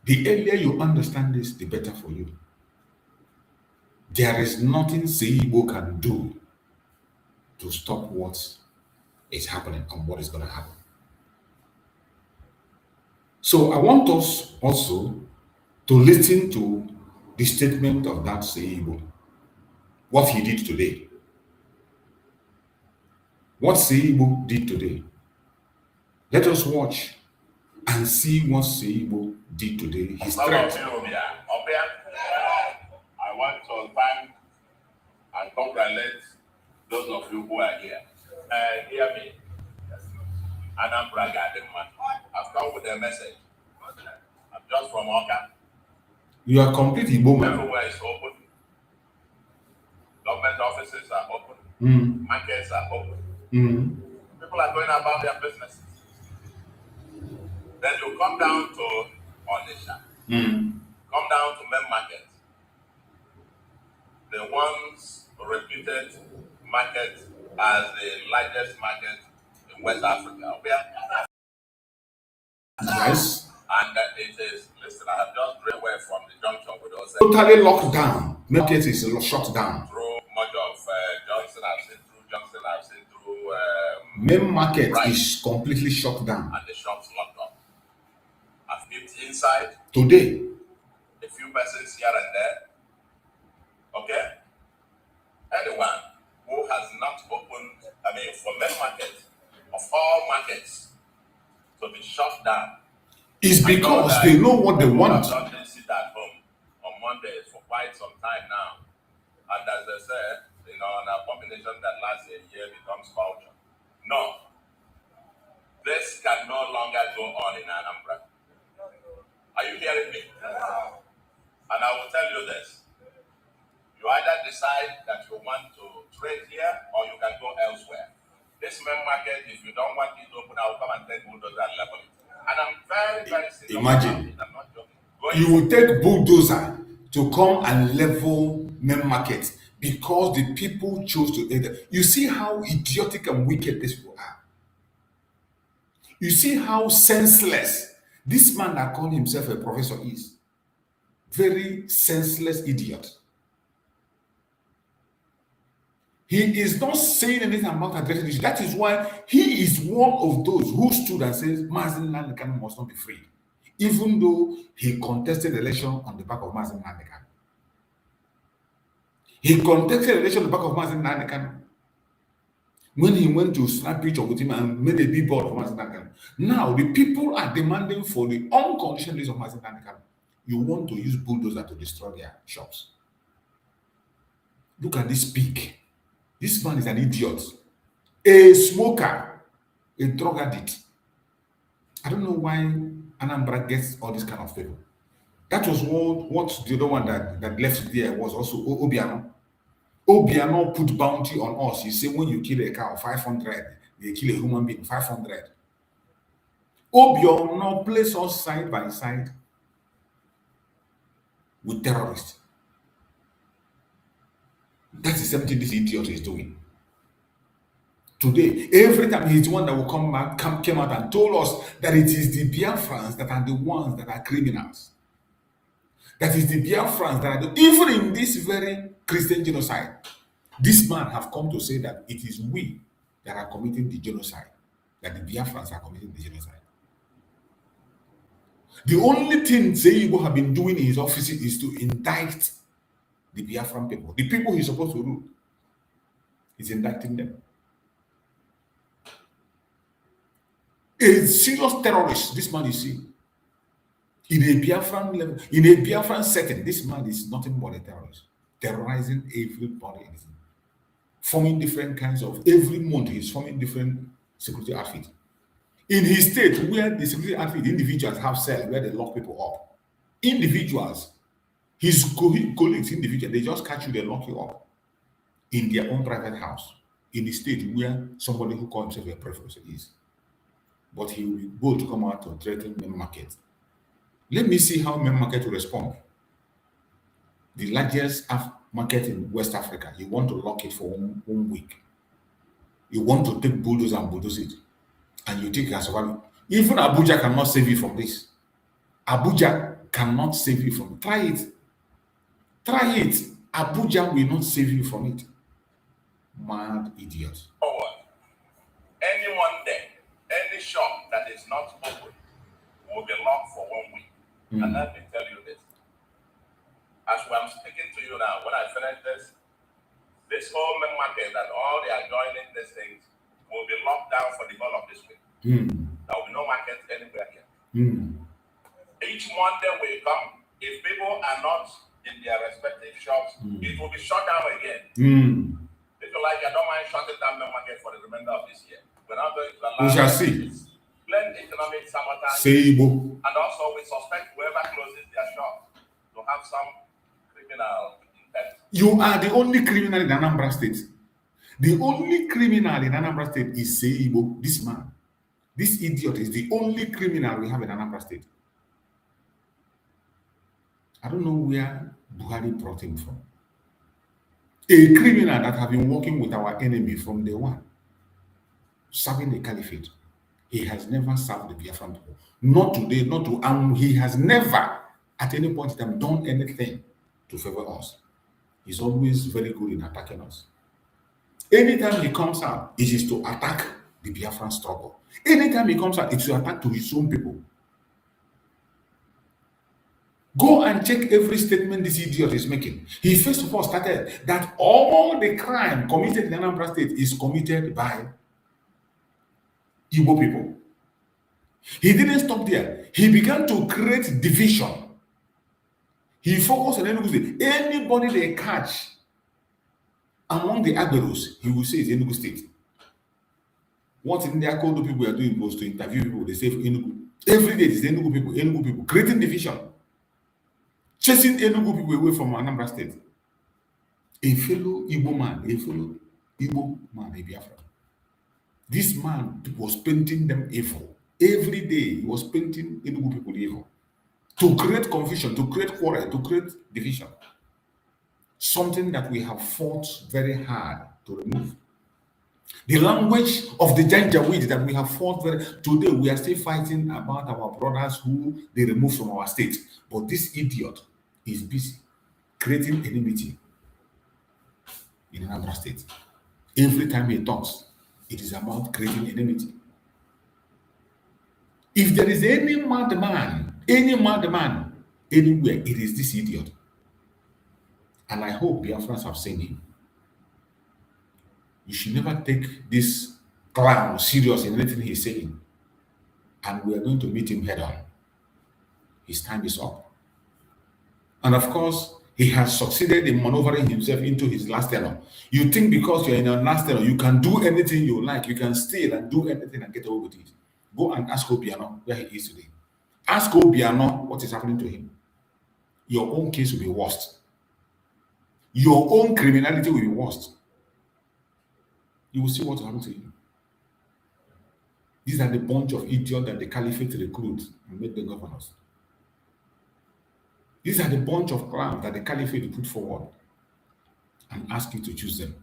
the earlier you understand this, the better for you. There is nothing Seibo can do to stop what is happening and what is going to happen. So I want us also to listen to the statement of that Seibo, what he did today. What Seibo did today. Let us watch and see what Seibo did today. His threat. I want to thank and congratulate those of you who are here. Hear me. Anambra Garden man. I've come with a message. I'm just from Oka. You are completely Igbo man. Everywhere is open. Government offices are open. Markets are open. People are going about their businesses. Then you come down to Onisha. Come down to main market. The once reputed market as the largest market in West Africa. Yes. And it is, listen, I have just driven away from the junction with those. Totally locked down. Market is shut down. Through much of Johnson, I've seen through Johnson, I've seen through. Main market is completely shut down. And the shops locked up. I've peeped inside. Today. A few persons here and there. Okay? Anyone who has not opened, for main market, of all markets, to be shut down. It's because they know what they want. I've not been sit at home on Mondays for quite some time now. And as they say, an abomination that lasts a year becomes culture. No. This can no longer go on in Anambra. Are you hearing me? And I will tell you this. You either decide that you want to trade here or you can go elsewhere. This main market, if you don't want it open, I will come and take bulldozer and level it. And I'm very, very serious. Imagine. I'm not joking. You will take bulldozer to come and level main market because the people chose to enter. You see how idiotic and wicked these people are. You see how senseless this man that called himself a professor is. Very senseless idiot. He is not saying anything about addressing the issue. That is why he is one of those who stood and says Mazin Nandekan must not be freed, even though he contested the election on the back of Mazin Nandekan. He contested the election on the back of Mazin Nandekan when he went to snap picture with him and made a billboard for Mazin Nandekan. Now the people are demanding for the unconditional release of Mazin Nandekan. You want to use bulldozer to destroy their shops. Look at this pig. This man is an idiot, a smoker, a drug addict. I don't know why Anambra gets all this kind of people. That was what the other one that left there was also Obiano. Obiano put bounty on us. He said when you kill a cow, 500, they kill a human being, 500. Obiano placed us side by side with terrorists. That's the same thing this idiot is doing. Today, every time he's the one that will came out and told us that it is the Biafrans that are the ones that are criminals. That is the Biafrans that are even in this very Christian genocide. This man have come to say that it is we that are committing the genocide, that the Biafrans are committing the genocide. The only thing Zeibo have been doing in his office is to indict the Biafran people, the people he's supposed to rule. He's indicting them. A serious terrorist, this man you see. In a Biafran level, in a Biafran setting, this man is nothing but a terrorist, terrorizing everybody, forming different kinds of, every month he's forming different security outfits. In his state, where the security outfit, individuals have cells where they lock people up. Individuals. His colleagues in the future, they just catch you, they lock you up in their own private house, in the state where somebody who calls himself a professor is. But he will be bold to come out to threaten main market. Let me see how main market will respond. The largest market in West Africa, you want to lock it for one week. You want to take bulldoze and bulldoze it, and you think you can survive. Even Abuja cannot save you from this. Abuja cannot save you from it. Try it. Try it. Abuja will not save you from it. Mad idiot. Forward. Any Monday, any shop that is not open will be locked for 1 week. And let me tell you this. As I'm speaking to you now, when I finish this whole main market and all the adjoining these things will be locked down for the whole of this week. There will be no market anywhere here. Each Monday will come. If people are not in their respective shops, it will be shut down again. If you like, I don't mind shutting down the market for the remainder of this year. We're not going to allow we shall see. Plain economic sabotage. Seibo. And also we suspect whoever closes their shop to have some criminal intent. You are the only criminal in Anambra State. The only criminal in Anambra State is Seibo, this man. This idiot is the only criminal we have in Anambra State. I don't know where Buhari brought him from. A criminal that have been working with our enemy from day one, serving the Caliphate. He has never served the Biafran people. Not today, not to, and he has never, at any point in time, done anything to favor us. He's always very good in attacking us. Anytime he comes out, it is to attack the Biafran struggle. Anytime he comes out, it's to attack to his own people. Go and check every statement this idiot is making. He first of all started that all the crime committed in Anambra State is committed by Igbo people. He didn't stop there. He began to create division. He focused on Enugu State. Anybody they catch among the Agberos, he will say it's Enugu State. What in their Kondo people are doing was to interview people. They say Enugu. Every day it's Enugu people, creating division. Chasing Enugu people away from Anambra State. A fellow Igbo man, a Biafra. This man was painting them evil. Every day he was painting Enugu people evil. To create confusion, to create quarrel, to create division. Something that we have fought very hard to remove. The language of the Janjaweed that we have fought today, we are still fighting about our brothers who they removed from our state. But this idiot is busy creating enmity in another state. Every time he talks, it is about creating enmity. If there is any madman anywhere, it is this idiot. And I hope Biafrans have seen him. You should never take this clown serious in anything he's saying. And we are going to meet him head on. His time is up. And of course, he has succeeded in maneuvering himself into his last tenure. You think because you're in your last tenure, you can do anything you like. You can steal and do anything and get away with it. Go and ask Obiano where he is today. Ask Obiano what is happening to him. Your own case will be worst. Your own criminality will be worst. You will see what happens to you. These are the bunch of idiots that the Caliphate recruit and make the governors. These are the bunch of clowns that the Caliphate put forward and ask you to choose them,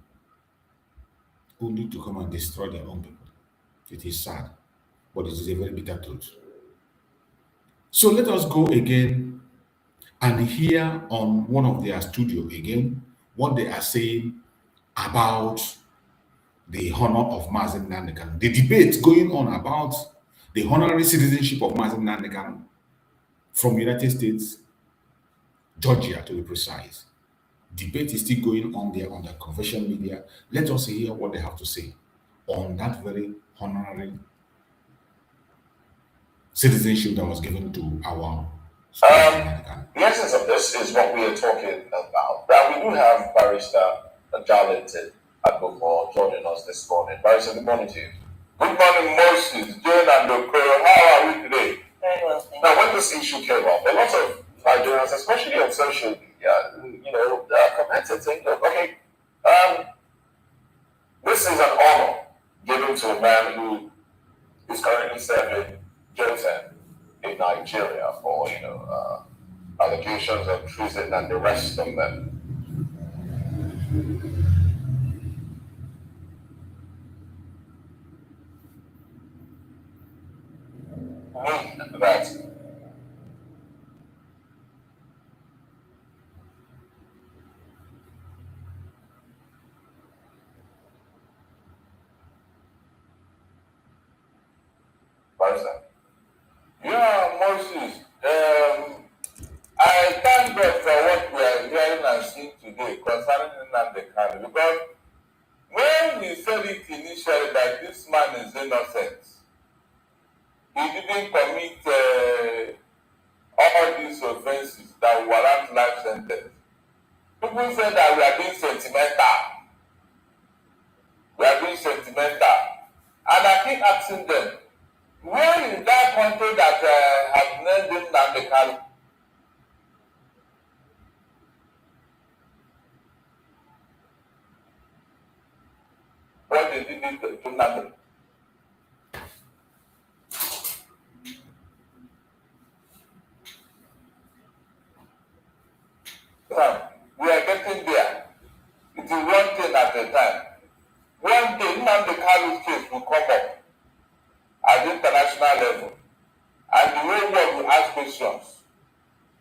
only to come and destroy their own people. It is sad, but it is a very bitter truth. So let us go again and hear on one of their studio again what they are saying about the honor of Mazen Nnamdi Kanu. The debate going on about the honorary citizenship of Mazen Nnamdi Kanu from United States, Georgia to be precise. Debate is still going on there on the conventional media. Let us hear what they have to say on that very honorary citizenship that was given to our the essence of this is what we are talking about. Now, we do have Barrister Jalente Agboko joining us this morning. Barrister, good morning to you. Good morning, Moses, Jane, and Okoro. How are we today? Very well, Now, when this issue came up, a lot of Nigerians, especially on social media, commented saying, look, okay, this is an honor given to a man who is currently serving jail term in Nigeria for, allegations of treason and the rest of them. Mean that yeah, Moses. I thank God for what we are hearing and seeing today concerning Nnamdi Kanu, because when we said it initially that this man is innocent, he didn't commit all these offenses that warrant life sentence. People said that we are being sentimental. We are being sentimental. And I keep asking them, where is that country that has named Nnamdi Kanu? What they did to Nnamdi? We are getting there. It is one thing at a time. One day, Nnamdi Kanu's case will come up at the international level, and the whole world will ask questions.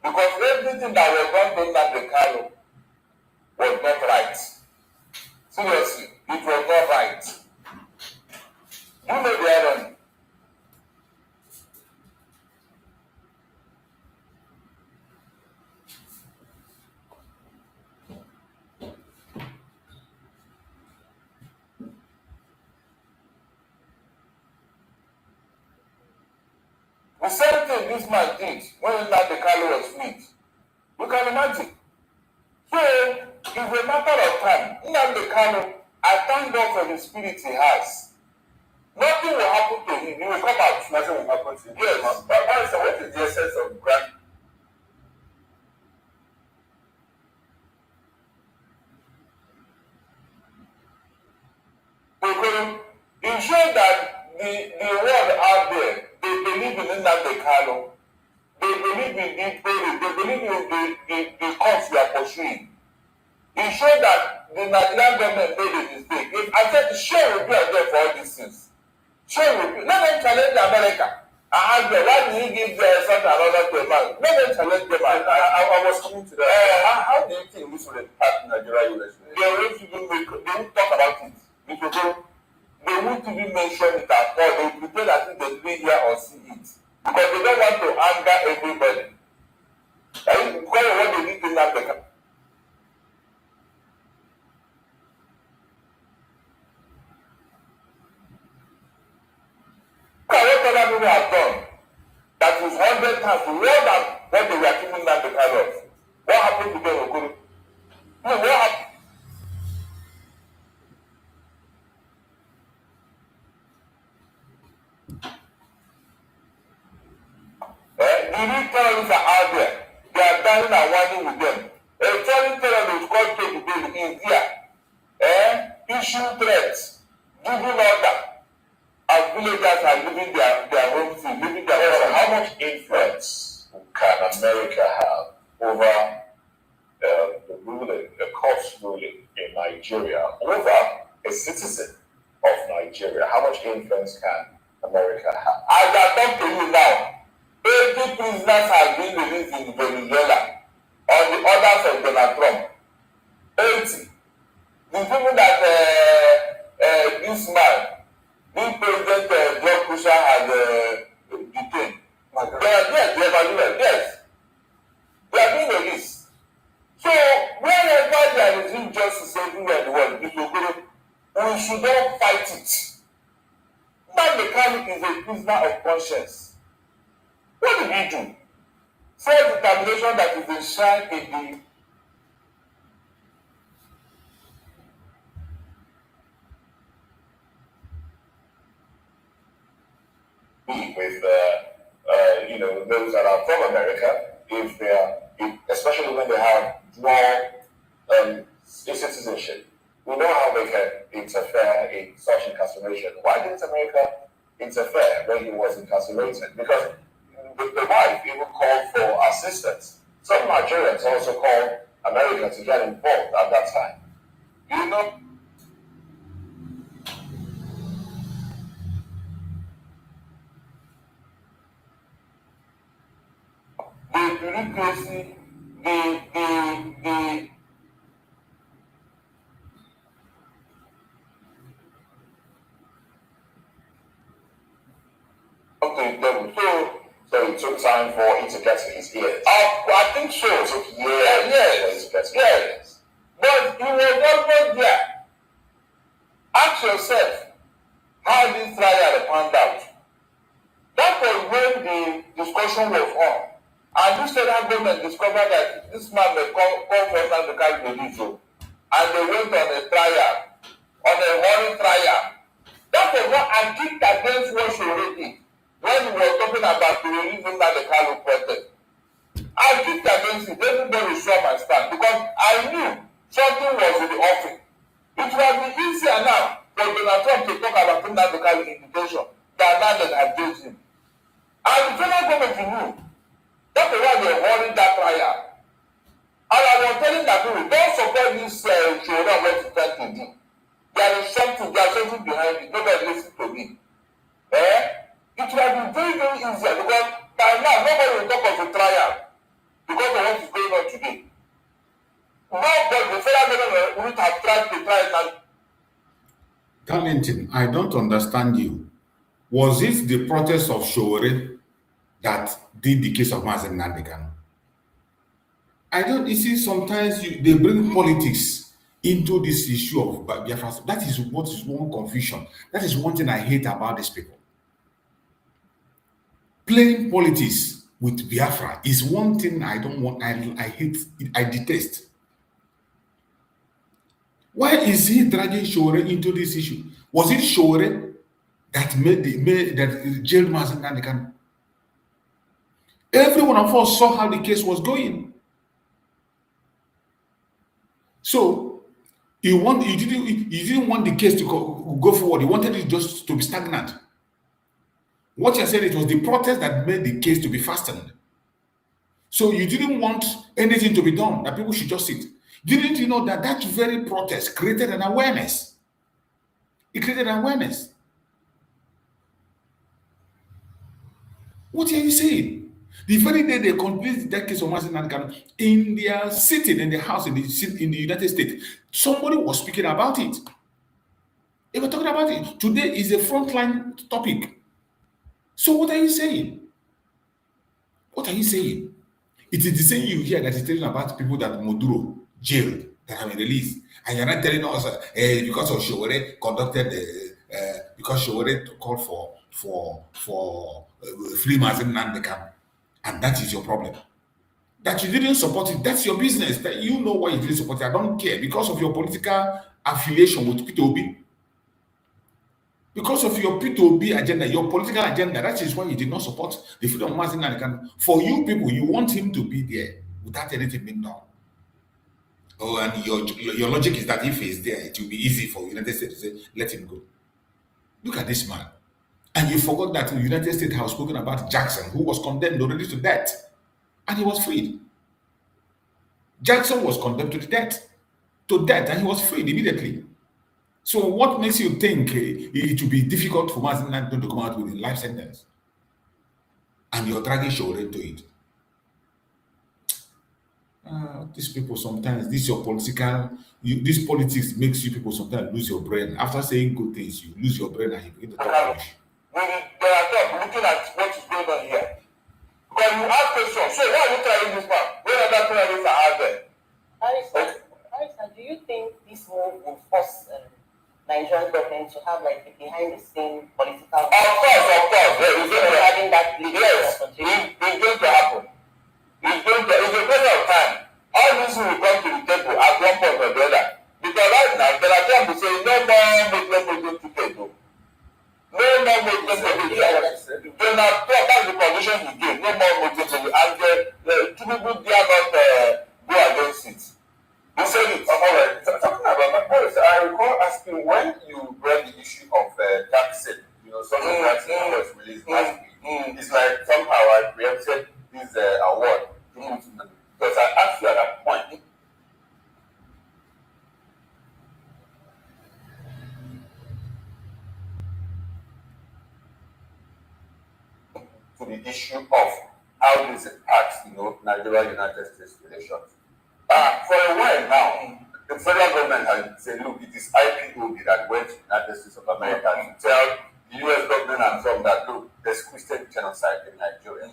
Because everything that was done to Nnamdi Kanu was not right. Seriously, it was not right. You know the irony. The same thing this man did when Nnamdi Kanu was freed. You can imagine. So, it's a matter of time. Nnamdi Kanu, I thank God for the spirit he has. Nothing will happen to him. He will come out. Nothing will happen to him. Yes. But what is the essence of grant? Because it shows that the world out there, they believe in Nnamdi Kanu. They believe in the spirit. They believe in the cause we are pursuing. It shows that the Nigerian government made a mistake. If I said, share will be there for all these things. Share will be. Let them challenge America. I ask them, why did you give something another to a man? Let them challenge them. I was coming to that. How do you think this will impact Nigeria relations? They won't talk about it. Because they won't even mention it at all. They will pretend as if they didn't hear or see it. Because they don't want to anger everybody. Because of what they did in Africa. What other people have done that is 100 times more than what they were giving them the kind of. What happened to them, Okoro? No, what happened? The real terrorists are out there. They are dying and whining with them. A foreign terrorist called today in India. Issue threats, giving order. As villagers are living their home food, living their home. How much influence can America have over the ruling, the court's ruling in Nigeria, over a citizen of Nigeria? How much influence can America have? As I talk to you now, 80 prisoners have been released in Venezuela on the orders of Donald Trump. 80. The people that this man, this president drug pusher has detained. Yes, yes. They are being released. So wherever there is injustice everywhere in the world, we should not fight it. Nnamdi Kanu is a prisoner of conscience. What did he do? Self-determination that is enshrined in with those that are from America especially when they have dual citizenship, we know how they can interfere in such incarceration. Why didn't America interfere when he was incarcerated? Because the wife even called for assistance. Some Nigerians also called America to get involved at that time. You know, the bureaucracy, the so it took time for it to get to his ears. I think so. It took years for it to get to his ears. But you were not there. Ask yourself, how this trial panned out? That was when the discussion was on. And this federal government discovered that this man may come from the Caliphate, and they went on a trial, on a horrid trial. That was what I kicked against what she already did when we were talking about the release of the Caliphate. I kicked against it. Everybody saw my stand because I knew something was in the offing. It would be easier now for Donald Trump to talk about the Caliphate invitation than now that I did him. And the federal government knew. That is why they were holding that trial. And I was telling that people, don't support this children what you try to do. There is something behind it. Nobody listens to me. It would have been very, very easier because by now nobody will talk of the trial because of what is going on today. Nobody, the federal government would have tried to try it now. Darlington, I don't understand you. Was it the protest of Shore that did the case of Mazen Nandekan? I don't, you see, sometimes they bring politics into this issue of Biafra. That is what is one confusion. That is one thing I hate about these people. Playing politics with Biafra is one thing I don't want, I hate, I detest. Why is he dragging Shore into this issue? Was it Shore that that jailed Mazen Nandekan? Every one of us saw how the case was going. So you didn't want the case to go forward. You wanted it just to be stagnant. What you're saying, it was the protest that made the case to be fastened. So you didn't want anything to be done, that people should just sit. Didn't you know that that very protest created an awareness? It created an awareness. What are you saying? The very day they completed that case of Mazen Nandekan, in their sitting in the house in the United States, somebody was speaking about it. They were talking about it. Today is a frontline topic. So what are you saying? What are you saying? It is the same you hear that is telling about people that Maduro jailed, that have been released. And you're not telling us because of Shore conducted because Shore called for free Mazen Nandekan. And that is your problem. That you didn't support it, that's your business. That you know why you didn't support it. I don't care. Because of your political affiliation with P2B. Because of your P2B agenda, your political agenda, that is why you did not support the freedom of Mazen Nandekan. For you people, you want him to be there without anything being done. Oh, and your logic is that if he's there, it will be easy for the United States to say, let him go. Look at this man. And you forgot that the United States has spoken about Jackson, who was condemned already to death, and he was freed. Jackson was condemned to death, and he was freed immediately. So what makes you think it will be difficult for Mazen Nandekan to come out with a life sentence? And you're dragging Shore into it. These people sometimes, this politics makes you people sometimes lose your brain. After saying good things, you lose your brain and you begin to talk rubbish. They are looking at what is going on here. Because you ask questions, so why are you trying this man? When other terrorists are out there? Arisa, do you think this move will force Nigerian government to have like a behind-the-scene political? Of course. Having that yes, it's going to happen. It's a matter of time. All this will come to the table at one point or the other. Because right now, there are people saying no more Muslim to table. No more Muslim to table. Donald Trump, that's the condition he gave. No more Muslim to table. And ask you, when you brought the issue of Jackson, you know, something Jackson was released last week, it's like somehow I preempted this award because I asked you at that point. To the issue of how this impacts, you know, Nigeria-United States relations. For a while now, the federal government has said, look, it is IPOB that went to the United States of America to tell the US government and some that, look, there's Christian genocide in Nigeria.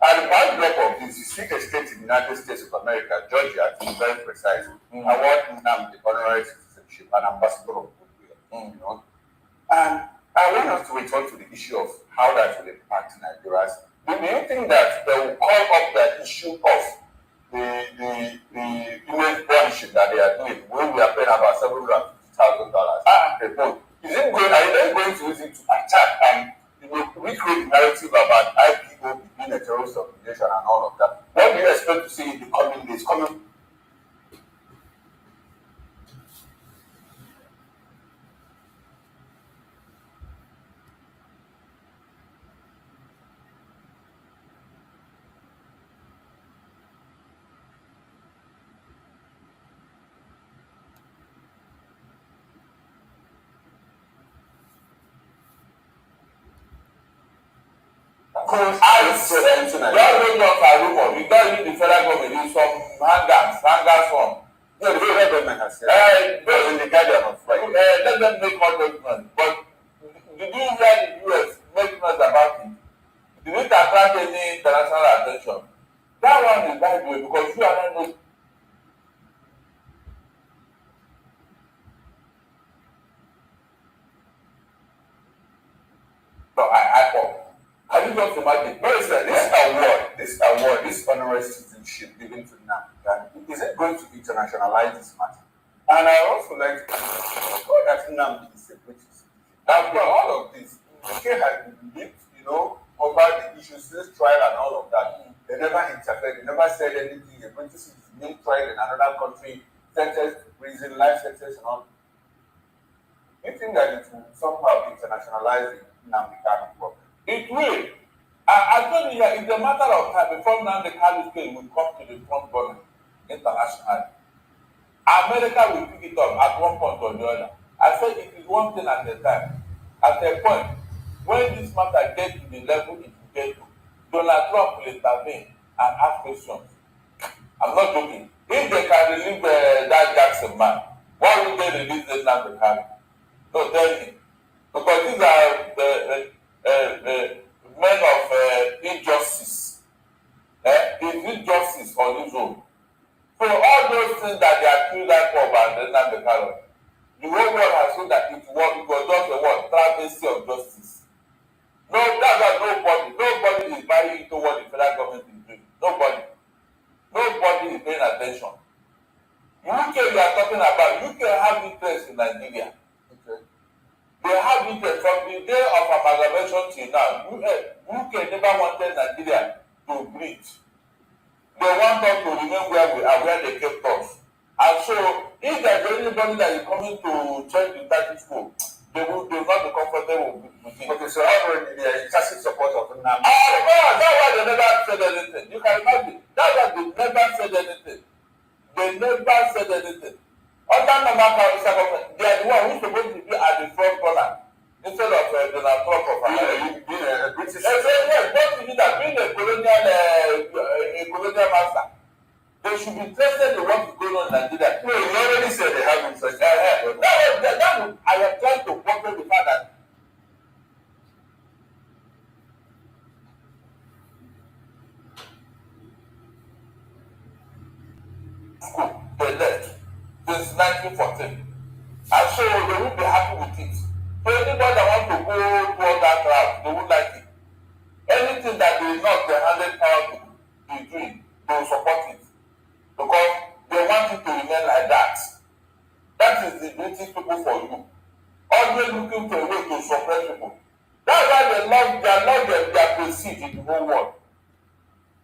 And the backdrop of this, you see a state in the United States of America, Georgia, to be very precise, award Nnamdi honorary citizenship and ambassador of goodwill. You know? And I want us to return to the issue of how that will impact Nigerians. Do you think that they will call up the issue of the image punishing that they are doing when we are paying about $750,000 a month? Is it going? Are they going to use it to attack and, you know, recreate the narrative about IPO being a terrorist organization and all of that? What do you expect to see in the coming days? I said, you don't know a rumor. You don't need the federal government. Use some hangers on. No, the federal government has said. But in the Guardian on Friday. Let them make more judgment. But did you hear the US make noise about it? Did it attract any international attention? That one is bad way because you are not. No, I thought. Can you just imagine? No, this award, this honorary citizenship given to Nnamdi, is it going to internationalize this matter? And I also like to know that Nnamdi is a British citizen. After all of this, the case has been linked, you know, over the issues since trial and all of that. They never interfered, they never said anything. A British citizen being tried in another country, sentenced to prison, life sentence and all. You think that it will somehow internationalize the Nnamdi problem? It will. I told you, it's a matter of time before now the Caliphate will come to the front burner internationally. America will pick it up at one point or the other. I said it is one thing at a time. At a point, when this matter gets to the level it will get to, Donald Trump will intervene and ask questions. I'm not joking. If they can release that Jackson man, why would they release the Nnamdi Kanu? No, tell me. Because these are men of injustice. Is injustice on his own. So all those things that they accuse that of and Nnamdi Kanu, the whole world has shown that it was just a what? Travesty of justice. No, that's why nobody is buying into what the federal government is doing. Nobody is paying attention. UK we are talking about, UK have interest in Nigeria. Okay. They have interest from the day of amalgamation till now. UK never wanted Nigeria to breathe. They want us to remain where we are, where they kept us. And so, if there's anybody that is coming to change the status quo, they will not be comfortable with it. Okay, so already they are tacit support of Nnamdi. Oh, no, that's why they never said anything. You can imagine. That's why they never said anything. They never said anything. Under normal council government, they are the one who's supposed to be at the front corner instead of Donald Trump of being a British. Yes, what is it that being a colonial master? They should be interested in what is going on in Nigeria. No, you already said they have interest. I am trying to portray the fact that school they left since 1914, and so they won't be happy with it. So anybody that wants to go toward that route, they won't like it. Anything that they not the handed power to be doing, they will support it because they want it to remain like that. That is the British people for you. Always looking for a way to suppress people. That's why they lost their prestige in the whole world.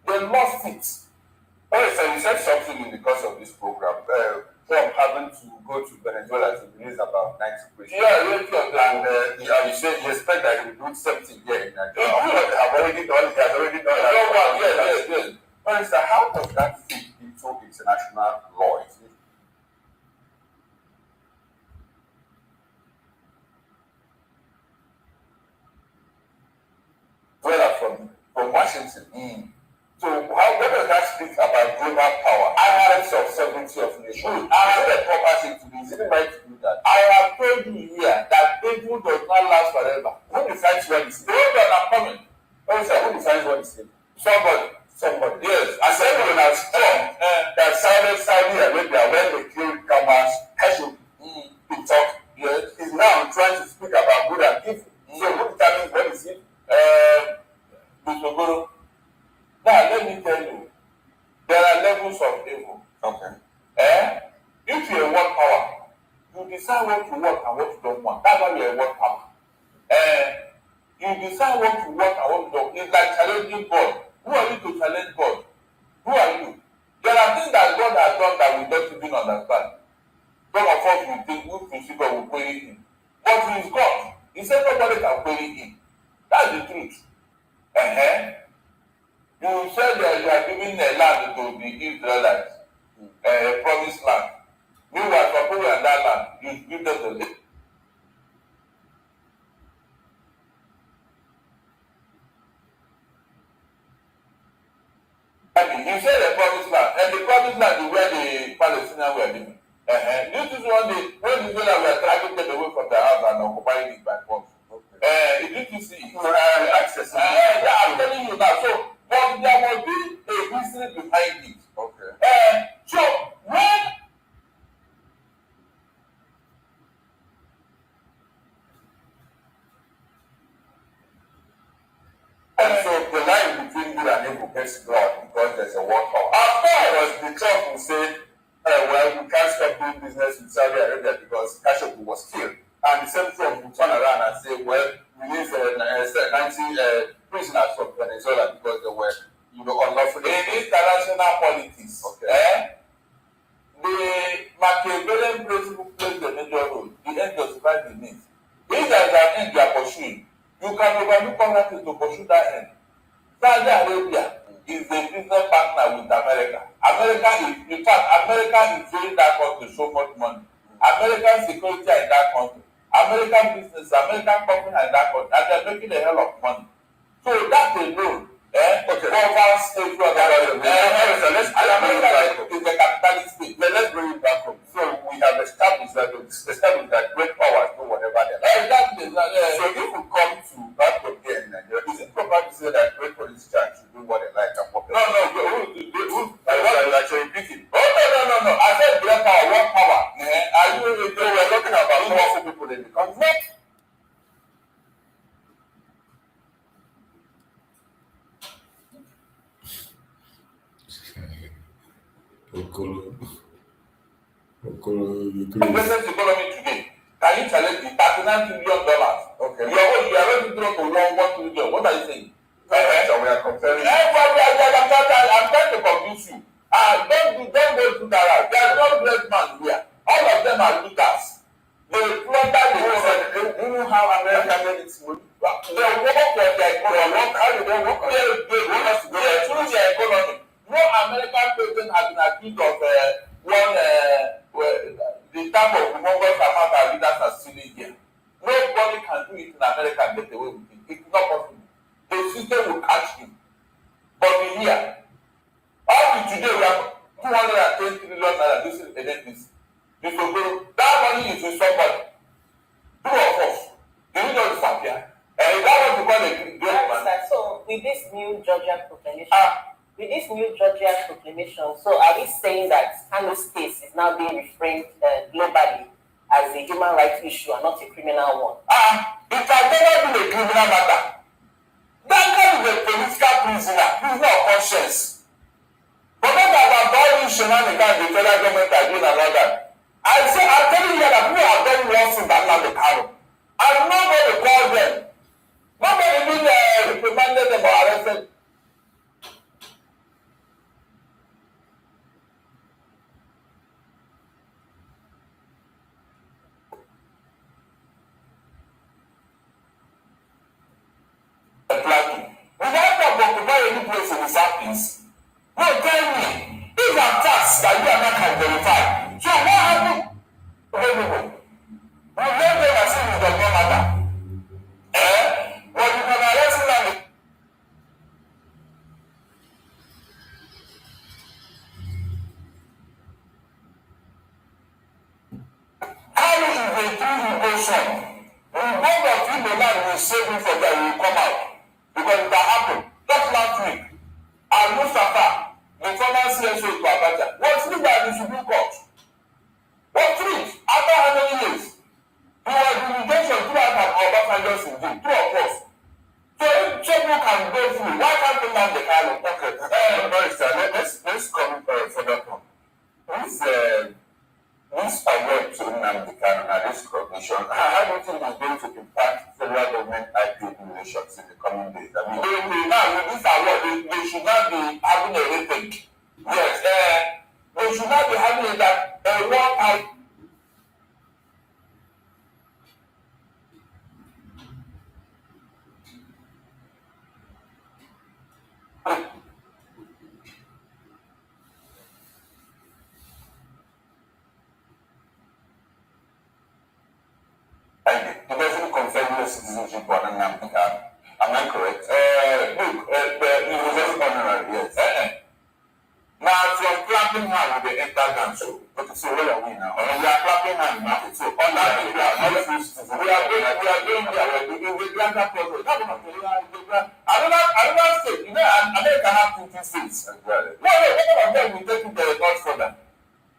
They lost it. Oh, so you said something in the course of this program. from having to go to Venezuela to release about 90 questions. Yeah, and you said you expect that he will do something here in Nigeria. Have already done. He has already done that. Yes. But it's how does that fit into international law? Well, from Washington. So what does that speak about global power? Islands of sovereignty of nations. I have a proper thing to do. Is it right to do that? I have told you here that evil does not last forever. Who decides what is evil? Hold on, I'm coming. Who decides what is evil? Somebody. Yes. I said when I was strong, that Saudi Arabia, when they killed Kamas, Khashoggi, talk, yes, is now trying to speak about good and evil. So who determines what is evil? Mr. Guru. Now, let me tell you, there are levels of evil. Okay. If you're a world power, you decide what you want and what you don't want. That's why you're a world power. You decide what you want and what you don't. It's like challenging God. Who are you to challenge God? Who are you? There are things that God has done that we don't even understand. Some of us will think, we see God will query him. But he is God. He said nobody can query him. That's the truth. You said that you are giving a land to the Israelites, a promised land. Meanwhile, for people in that land, you give them the land. You said a promised land, and the promised land is where the Palestinians were living. This is one day when the Israelites were dragging them away from their house and occupying it by force. Did you see access? I'm telling you that. So, but there must be a history behind it. Okay. So when so the line between good and evil gets blurred because there's a war power. Of course, the Trump will say, well, we can't stop doing business with Saudi Arabia because Khashoggi was killed. And the same Trump will turn around and say, well, release 90 prisoners from Venezuela because they were, unlawfully. In international politics, the Machiavellian principle plays a major role. The end justifies the means. If there is an end you are pursuing, you can overlook everything to pursue that end. Saudi Arabia is a business partner with America. America is doing that country so much money. American security are in that country. American business, American company are in that country, and they're making a hell of money. So that alone, covers every other. America is a capitalist state. Let's bring it back home. So we have established that great powers do whatever they like. Exactly. So if we come to that again, is it proper to say that great politicians should do what they like and what they like? No. Like you're repeating. No. I said great power, what power? We're talking about powerful people in the country. Business economy today. Can you challenge the $39 trillion? Okay. You are ready to drop to $1 trillion. What are you saying? So we are comparing. I'm trying to convince you. Don't go through that. There is no great man here. All of them are looters. They plunder the you know how America made its money? They work for their economy. How do they work? They choose their economy. No American president has been accused of the type of humongous amount of leaders are stealing here. Nobody can do it in America and get away with it. It's not possible. The system will catch you. But in here, up to today, we have 210 trillion naira. This is this. That money is with somebody. Two of us. They will not disappear. And that was the one they do. So, with this new Georgian proclamation, so are we saying that Kano's case is now being reframed globally as a human rights issue and not a criminal one? It has never been a criminal matter. That guy is a political prisoner of conscience. Forget about all these shenanigans the federal government are doing and all that. I'm telling you that people have done worse than the Kano. I'm not going to call them. Nobody been reprimanded them or arrested. place in the Southeast. No, tell me. These are tasks that you and I can verify. So what happened? We let them assume it does not matter. But you can arrest them. How is the thing you go from? When God of people land will save you from that, you will come out. Because it can happen. Just last week, and Mustafa, the former CSO to Abacha, was free by the Supreme Court. Was free after how many years? He was in detention throughout Obasanjo's regime, two of us. So if people can go through, why can't they land the Kano? Okay, Barrister, let's come for that one. This award to Nnamdi Kanu and this recognition, how do you think it's going to impact federal government IP relations in the coming days? I mean, now with this award, they should not be having a rethink. Yes, they should not be having it that one out. It doesn't confirm your citizenship on Nnamdi Kanu. Am I correct? Look, it was just honorary, yes. Now, from clapping hand, we enter dance. Okay, so where are we now? We are clapping hand now. So, on that, we are doing the granted process. Another state, you know, America have 50 states. What of them will take it not further?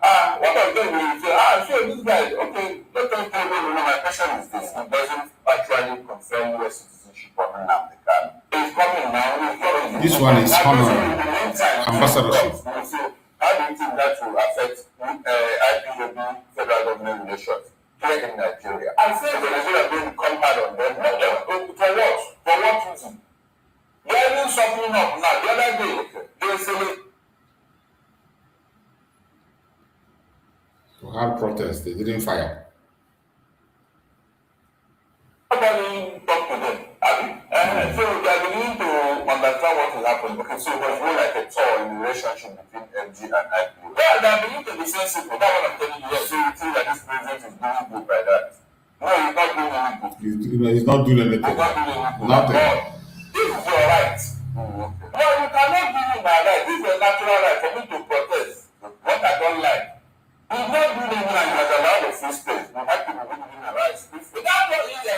What of them will say, sure, this guy, okay, let us go. No, my question is this. It doesn't actually confirm your citizenship on Nnamdi Kanu. It's coming now. This one is honorary ambassadorship. So, how do you think that will affect IPOB federal government relations here in Nigeria? I say the Nigeria going to come hard on them. For what? For what reason? They are even suffering up now. The other day, they say, to have protests, they didn't fire. nobody talk to them. So they are beginning to understand what is happening. Okay, so it was more like a tour in the relationship between MG and IPO. Yeah, they are beginning to be sensible. That's what I'm telling you. So you think that this president is doing good by that? No, he's not doing anything. He's not doing anything. He's not doing anything. Nothing. This is your right. No, you cannot give me my right. This is a natural right for me to protest what I don't like. He's not doing anything and he has allowed a free space. We have to be giving my rights. Without what he is there.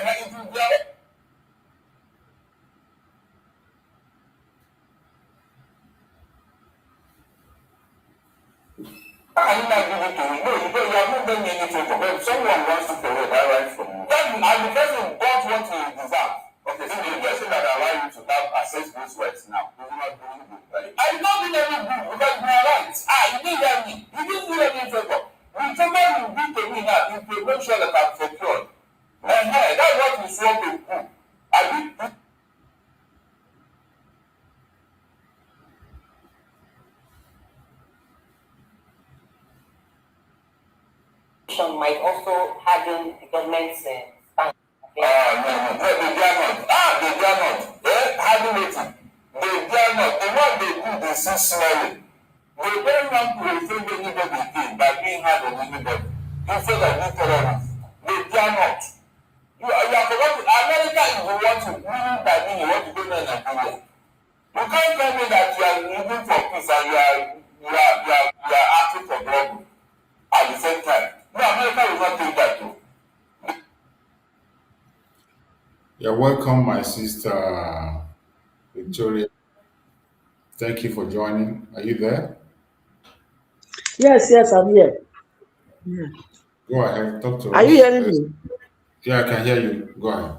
How can you not give it to me? No, you have not done anything for me. Someone wants to collect that right from you. Then, and the person got what he deserves. Okay, so the person that allow you to have access those rights now, is not doing good, right? I did not do any good because you are right. You didn't hear me. You didn't do any favor. Whichever you do to me now, you will make sure that I'm secured. That's what we swore to do. I did. Might also having the government's stance. No, they are not. They are not. Having it. They are not. The one they do, they see smelling. They don't want to refrain anybody again by being hard on anybody. Instead of being terrorists. They are not. You are forgotten. America is the one to meaning by meaning what you do in Nigeria. You can't tell me that you are living for peace and you are asking for trouble at the same time. No, America will not take that too. You're welcome, my sister Victoria. Thank you for joining. Are you there? Yes, I'm here. Yeah. Go ahead, talk to us. Are you hearing me? Yeah, I can hear you. Go ahead.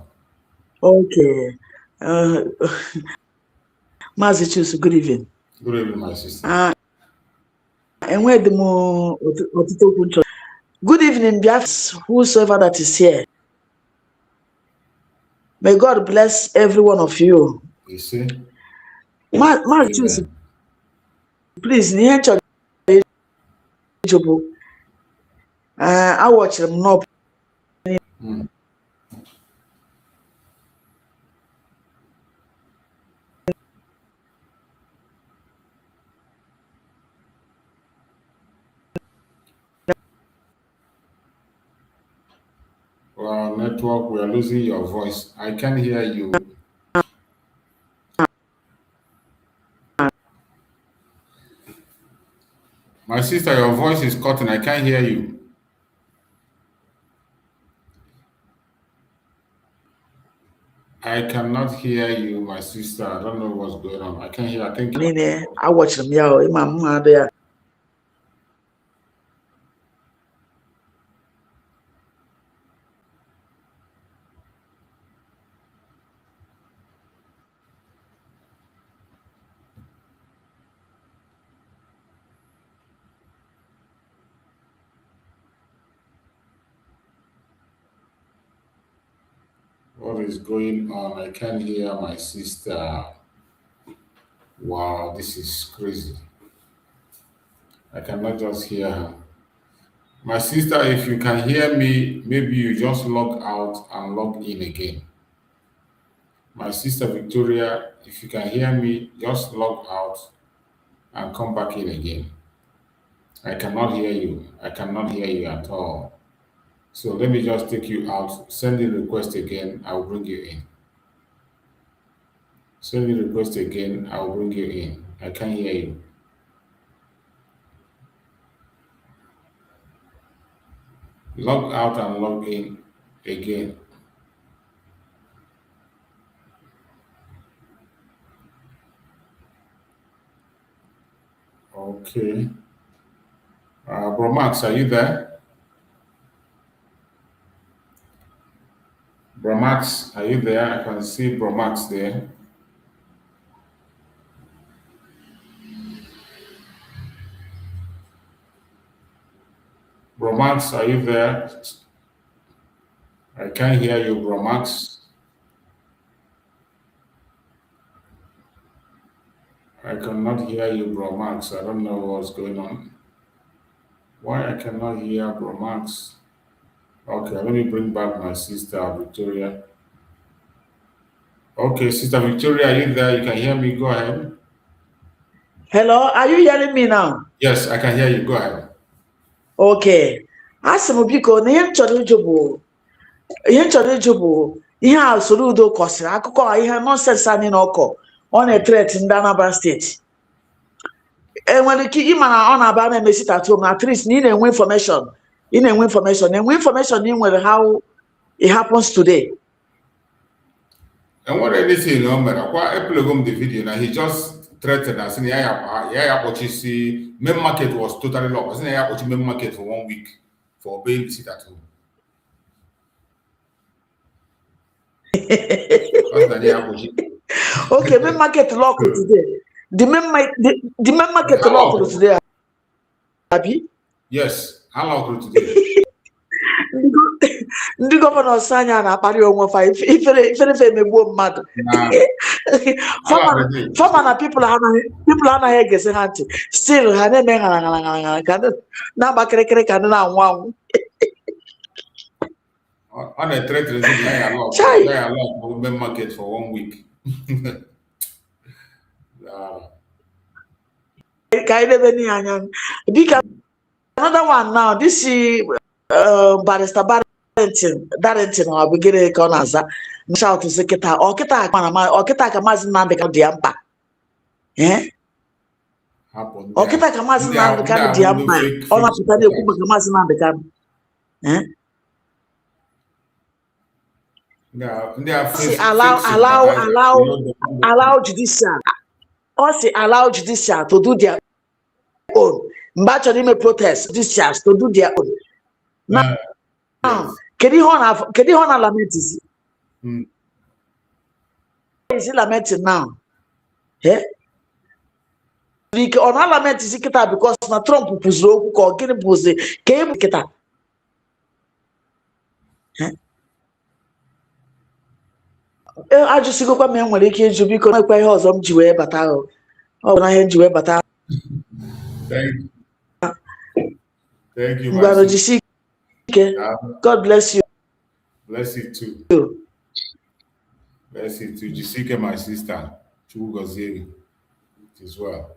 Okay. Massachusetts, good evening. Good evening, my sister. And where the more good evening, Biafra, whosoever that is here. May God bless every one of you. You see? Massachusetts, please, I watch them no. Network, we are losing your voice. I can't hear you. My sister, your voice is cutting. I can't hear you. I cannot hear you, my sister. I don't know what's going on. I can't hear. I think I watch them. Yeah, there. what is going on. I can't hear my sister. Wow, this is crazy. I cannot just hear her. My sister, if you can hear me, maybe you just log out and log in again. My sister Victoria, if you can hear me, just log out and come back in again. I cannot hear you. I cannot hear you at all. So let me just take you out. Send the request again. I will bring you in. Send the request again. I will bring you in. I can't hear you. Log out and log in again. Okay. Bro Max, are you there? Bro Max, are you there? I can see Bro Max there. Bro Max, are you there? I can't hear you, Bro Max. I cannot hear you, Bro Max. I don't know what's going on. Why I cannot hear Bro Max? Okay, let me bring back my sister Victoria. Okay, Sister Victoria, are you there? You can hear me? Go ahead. Hello, are you hearing me now? Yes, I can hear you. Go ahead. Okay. Asị biko na ihe m chọrọ ịjụ bụ ihe a Soludo kọsịrị akụkọ ihe nọnsens anyị na ọkọ ọ na-etret ndị Anambra steeti enwere ike ịma na ọ na-aba na-emesi tatom at least na ị na-enwe information na-enwe information ị nwere how it happens today. And what anything no matter what epilogue the video now he just threatened us in the main market was totally locked. I was in the main market for 1 week for being sit at home. Okay, main market locked today. The main market locked today. Happy? Yes, how locked today? Ndị gọvanọ anya na-akparị onwe fa ife emegbuo mmadụ fama na people anaghị egesi ha ntị still ha na-eme ngara ka na-agba kịrịkịrị ka ndị na-anwụ anwụ On a threat main market for 1 week. Ka anyị debe n'ihe anya bika another one now this barrister Darrenton ọ bụ gịnị ka ọ na-aza shout sị kịta ọkịta ka Maazị Nnamdi Kanu dị ya mkpa ọkịta ka Maazị Nnamdi Kanu dị ya mkpa ọ na-apụta na-ekwu maka Maazị Nnamdi Kanu allow judicial ọ sị allow judicial to do their own mgbe a chọrọ ime protest judicial to do their own now kedu ihe ọ na-lament isi is he lamenting now ike ọ na-lament isi kịta because na Trump kwuziri okwu ka ọ gịnị bụzi ka ebu kịta ajụsigokwa m enwere ike ịjụ biko nwekwa ihe ọzọ m ji wee bata ahụ ọ bụ na ihe m ji wee bata Thank you, my sister. God bless you. Bless you too. Bless you too. Jessica, my sister. Chugozeri as well.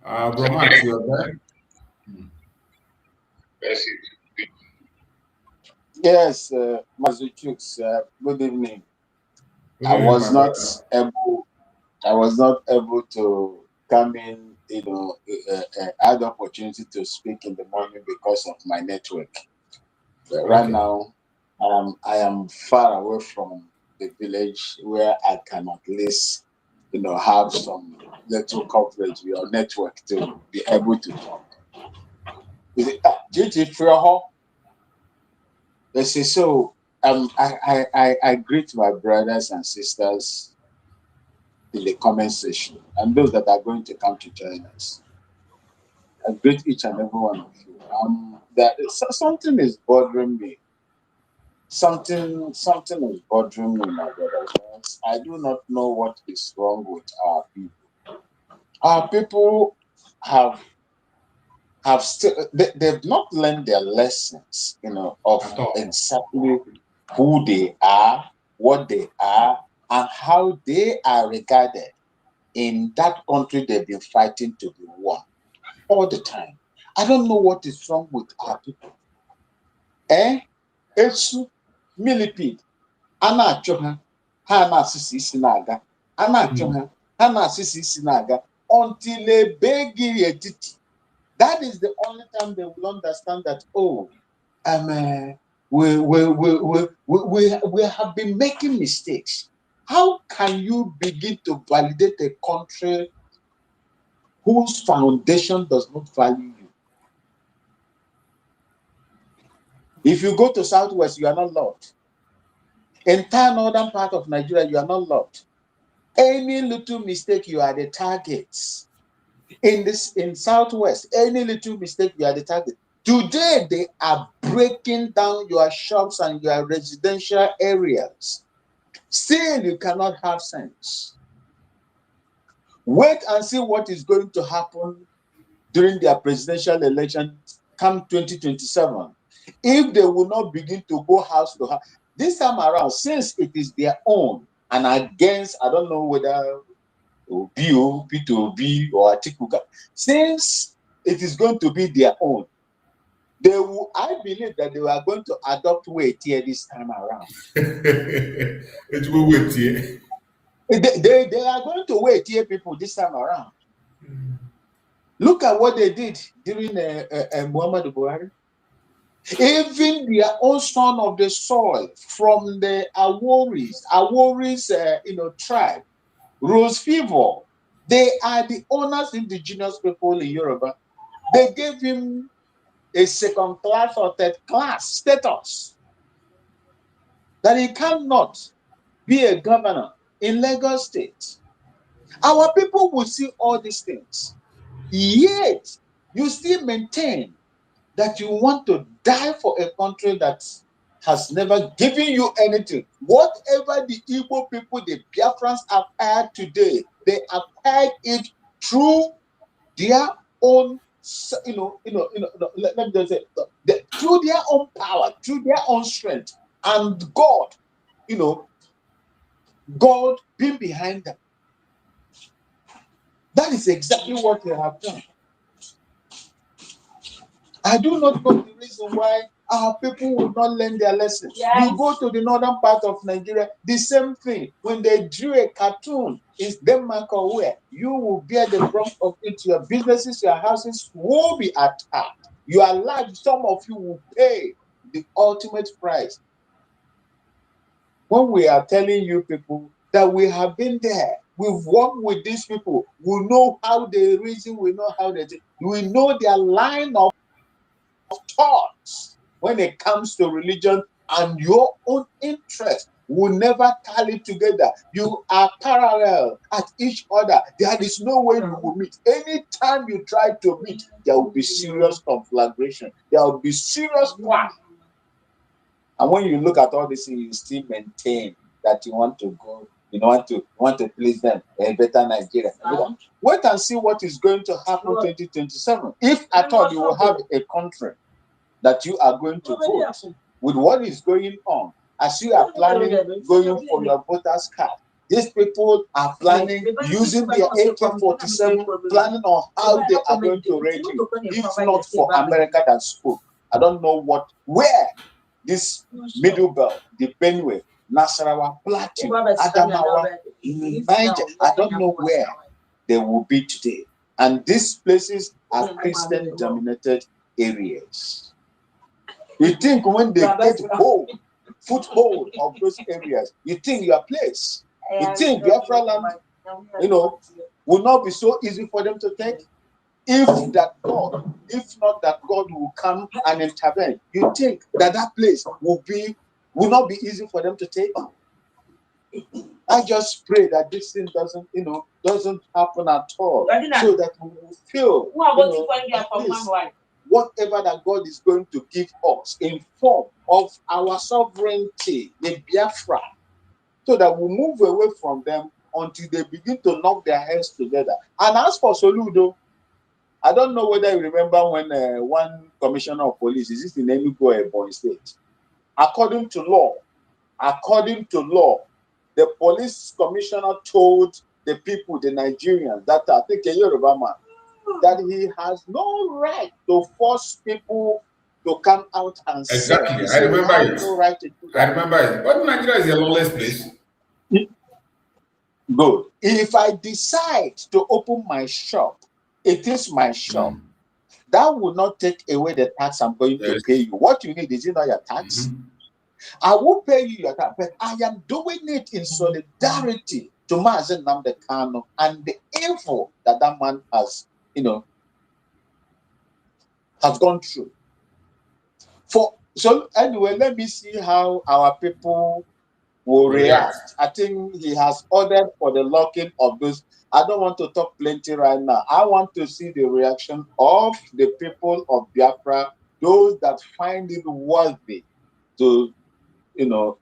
Bro Max, you're there? Bless you. Yes, Mazuchuk's, good evening. I my was not brother. able. I was not able to come in. Had the opportunity to speak in the morning because of my network. But right Okay. now, I am far away from the village where I can at least, have some little coverage with your network to be able to talk. Is it Gigi Freho? They say so. I greet my brothers and sisters in the comment section and those that are going to come to join us. I greet each and every one of you. Something is bothering me. Something is bothering me, my brothers. I do not know what is wrong with our people. Our people have still they've not learned their lessons, of exactly who they are, what they are, and how they are regarded in that country they've been fighting to be won all the time. I don't know what is wrong with our people. Esu millipede, a na-achụ ha, ha na-asịsị isi na-aga, a na-achụ ha, ha na-asịsị isi na-aga, until a beg etiti. That is the only time they will understand that, we have been making mistakes. How can you begin to validate a country whose foundation does not value you? If you go to Southwest, you are not loved. Entire northern part of Nigeria, you are not loved. Any little mistake, you are the target. In Southwest, any little mistake, you are the target. Today, they are breaking down your shops and your residential areas. Still, you cannot have sense. Wait and see what is going to happen during their presidential election come 2027. If they will not begin to go house to house, this time around, since it is their own and against, I don't know whether P2 P or Atiku, since it is going to be their own, I believe that they were going to adopt weight here this time around. It will wait here. They are going to wait here, people, this time around. Look at what they did during Muhammadu Buhari. Even their own son of the soil from the Aworis tribe, Rose Fever, they are the owners, indigenous people in Yoruba. They gave him a second class or third class status that he cannot be a governor in Lagos State. Our people will see all these things, yet you still maintain that you want to die for a country that has never given you anything. Whatever the Igbo people, the Biafrans acquired today, they acquired it through their own, let me just say, through their own power, through their own strength, and God, God being behind them. That is exactly what they have done. I do not know the reason why our people will not learn their lessons. Yes. You go to the northern part of Nigeria, the same thing. When they drew a cartoon in Denmark or where, you will bear the brunt of it. Your businesses, your houses will be attacked. Your life, some of you will pay the ultimate price. When we are telling you people that we have been there, we've worked with these people, we know how they reason, we know how they think, we know their line of thoughts when it comes to religion, and your own interest will never tally together. You are parallel at each other. There is no way you will meet. Anytime you try to meet, there will be serious conflagration. There will be serious clash. And when you look at all this, you still maintain that you want to go, you want to please them, a better Nigeria. Wait and see what is going to happen 2027. If at all you will have a country that you are going to vote with what is going on, as you are planning going for your voters card. These people are planning using their AK-47, planning on how they are going to raid you. If not for America that spoke, I don't know where this middle belt, the Benue, Nasarawa, Plateau, Adamawa, Niger. I don't know where they will be today. And these places are Christian-dominated areas. You think when they get foothold of those areas, you think your place, you think Biafra land, will not be so easy for them to take? If not that God will come and intervene, you think that place will not be easy for them to take? I just pray that this thing doesn't happen at all, so that we will feel whatever that God is going to give us in form of our sovereignty, the Biafra, so that we move away from them until they begin to knock their heads together. And as for Soludo, I don't know whether you remember when one commissioner of police, is this in Enugu or Ebonyi State? According to law, the police commissioner told the people, the Nigerians, that I think a Yoruba man, that he has no right to force people to come out and sing. Exactly, I remember it. No right to do that. I remember it. But Nigeria is a lawless place. Good. If I decide to open my shop, it is my shop. That will not take away the tax I'm going to pay you. What you need is not your tax. I will pay you your tax, but I am doing it in solidarity to Mazen Nnamdi Kanu and the evil that man has, has gone through. So anyway, let me see how our people will react. I think he has ordered for the locking of those. I don't want to talk plenty right now. I want to see the reaction of the people of Biafra, those that find it worthy to, to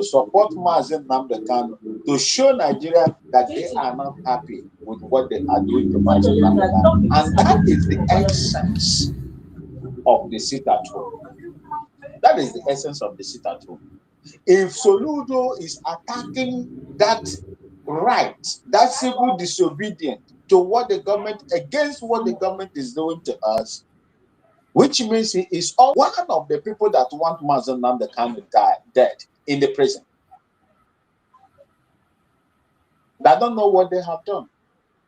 support Mazen Nnamdi Kanu, to show Nigeria that they are not happy with what they are doing to Mazen Nnamdi Kanu. And that is the essence of the sit at home. That is the essence of the sit at home. If Soludo is attacking that right, that civil disobedience to what the government, against what the government is doing to us, which means he is one of the people that want Mazen Nnamdi Kanu dead in the prison. I don't know what they have done.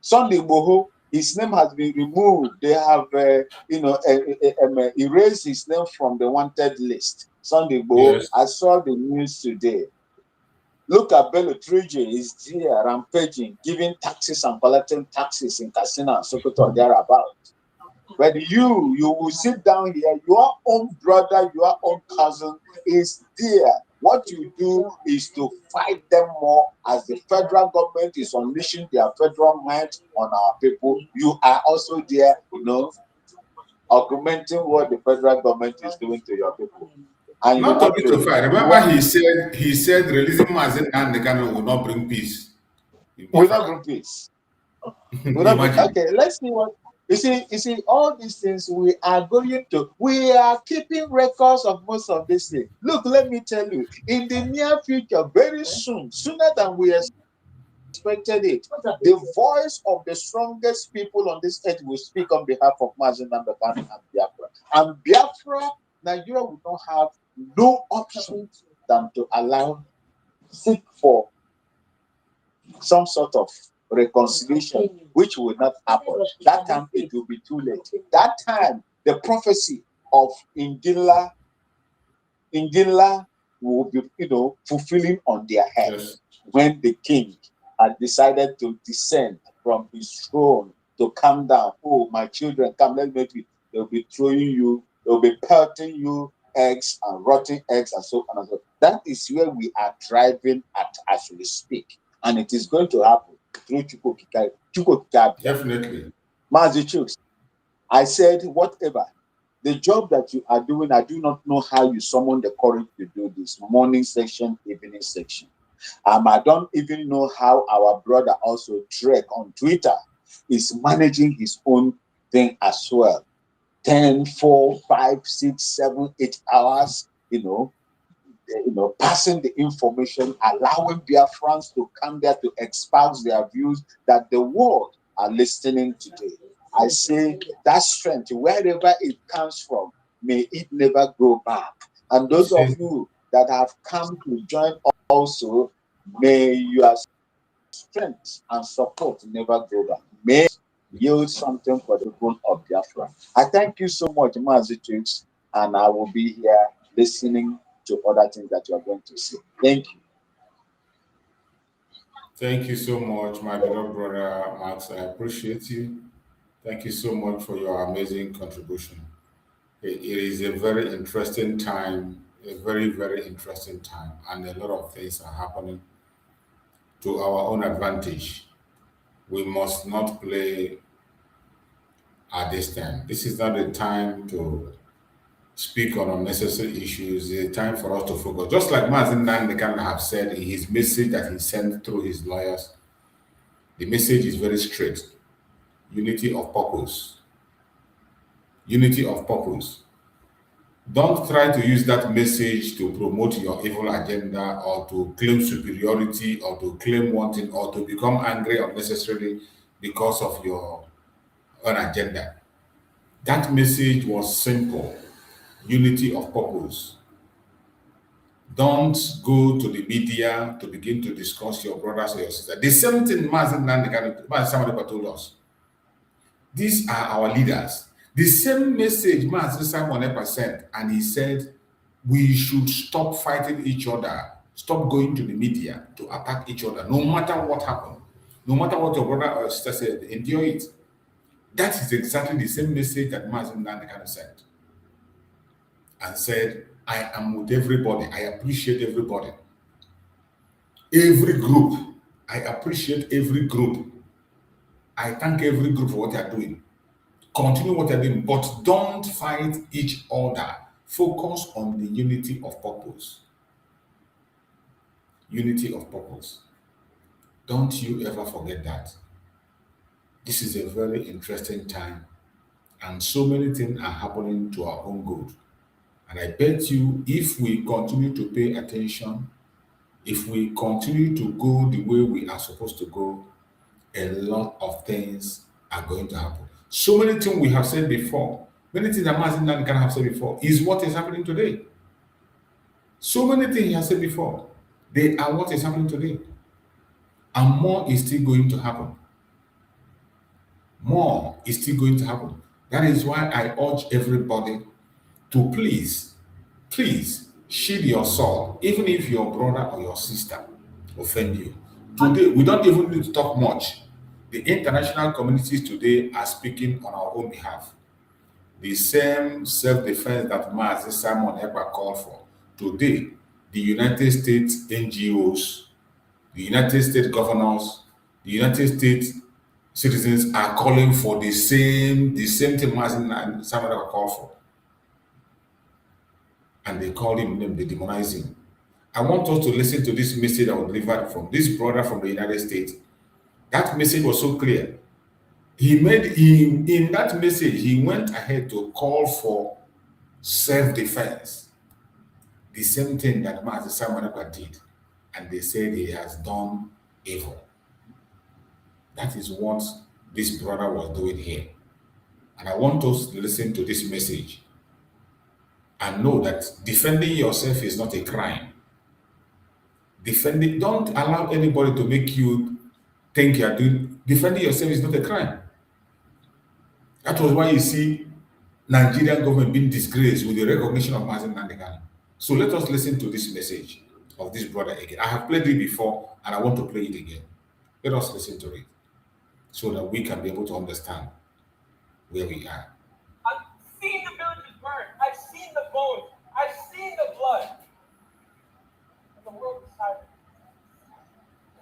Sunday Igboho, his name has been removed. They have, erased his name from the wanted list. Sunday Igboho, yes. I saw the news today. Look at Bello Truje, he's there rampaging, giving taxes and collecting taxes in Katsina and Sokoto thereabout. But you will sit down here, your own brother, your own cousin is there. What you do is to fight them more as the federal government is unleashing their federal might on our people. You are also there, augmenting what the federal government is doing to your people. And not only to fight. Remember, he said releasing Mazen Nnamdi Kanu will not bring peace. Will not bring peace. Okay, let's see what. You see, all these things we are keeping records of most of these things. Look, let me tell you, in the near future, very soon, sooner than we expected it, the voice of the strongest people on this earth will speak on behalf of Mazen Nnamdi Kanu and Biafra. And Biafra, Nigeria will not have no option than to seek for some sort of reconciliation, which will not happen. That time it will be too late. That time the prophecy of Ingila will be, fulfilling on their head. Yes. When the king had decided to descend from his throne to come down. Oh, my children, come, they'll be throwing you, they'll be pelting you eggs and rotten eggs and so on and so on. That is where we are driving at as we speak. And it is going to happen through Chukwuka. Definitely. Mazi Chuks, I said, whatever. The job that you are doing, I do not know how you summon the courage to do this. Morning section, evening section. I don't even know how our brother also Drake on Twitter is managing his own thing as well. 10, 4, 5, 6, 7, 8 hours, passing the information, allowing Biafrans to come there to espouse their views that the world are listening today. I say that strength, wherever it comes from, may it never go back. And those of you that have come to join also, may your strength and support never go back. May yield something for the people of Biafra. I thank you so much, Mazi Twix, and I will be here listening to other things that you are going to say. Thank you. Thank you so much, my beloved brother Max. I appreciate you. Thank you so much for your amazing contribution. It is a very interesting time, a very, very interesting time, and a lot of things are happening to our own advantage. We must not play at this time. This is not the time to speak on unnecessary issues. It's a time for us to focus. Just like Mazin Nandekan have said in his message that he sent through his lawyers, the message is very straight. Unity of purpose. Unity of purpose. Don't try to use that message to promote your evil agenda or to claim superiority or to claim one thing or to become angry unnecessarily because of your own agenda. That message was simple. Unity of purpose. Don't go to the media to begin to discuss your brothers or your sisters. The same thing Mazen Nandekano told us. These are our leaders. The same message Mazen Simon Epa sent, and he said, we should stop fighting each other, stop going to the media to attack each other, no matter what happened, no matter what your brother or sister said, endure it. That is exactly the same message that Mazen Nandekano sent. And said, I am with everybody. I appreciate everybody. Every group. I appreciate every group. I thank every group for what they are doing. Continue what they are doing, but don't fight each other. Focus on the unity of purpose. Unity of purpose. Don't you ever forget that. This is a very interesting time, and so many things are happening to our own good. And I bet you, if we continue to pay attention, if we continue to go the way we are supposed to go, a lot of things are going to happen. So many things we have said before, many things that Mazin can have said before, is what is happening today. So many things he has said before, they are what is happening today. And more is still going to happen. More is still going to happen. That is why I urge everybody to please shield your soul, even if your brother or your sister offend you. Today, we don't even need to talk much. The international communities today are speaking on our own behalf. The same self-defense that Mazi Simon Ekpa called for. Today, the United States NGOs, the United States governors, the United States citizens are calling for the same thing Mazi Simon Ekpa called for. And they call him, they demonize him. I want us to listen to this message that was delivered from this brother from the United States. That message was so clear. In that message, he went ahead to call for self-defense. The same thing that Mazi Simon Ekpa did. And they said he has done evil. That is what this brother was doing here. And I want us to listen to this message and know that defending yourself is not a crime. Don't allow anybody to make you think you are doing. Defending yourself is not a crime. That was why you see Nigerian government being disgraced with the recognition of Mazi Nandekano. So let us listen to this message of this brother again. I have played it before and I want to play it again. Let us listen to it so that we can be able to understand where we are. I've seen the villages burn. I've seen the bones. I've seen the blood. And the world is silent.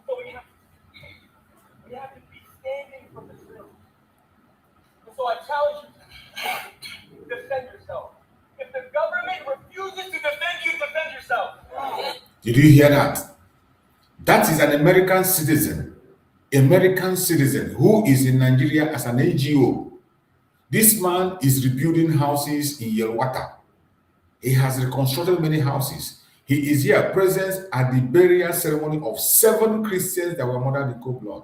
So we have to be standing for the truth. And so I challenge you to defend yourself. If the government refuses to defend you, defend yourself. Did you hear that? That is an American citizen who is in Nigeria as an NGO. This man is rebuilding houses in Yelwata. He has reconstructed many houses. He is here present at the burial ceremony of 7 Christians that were murdered in cold blood.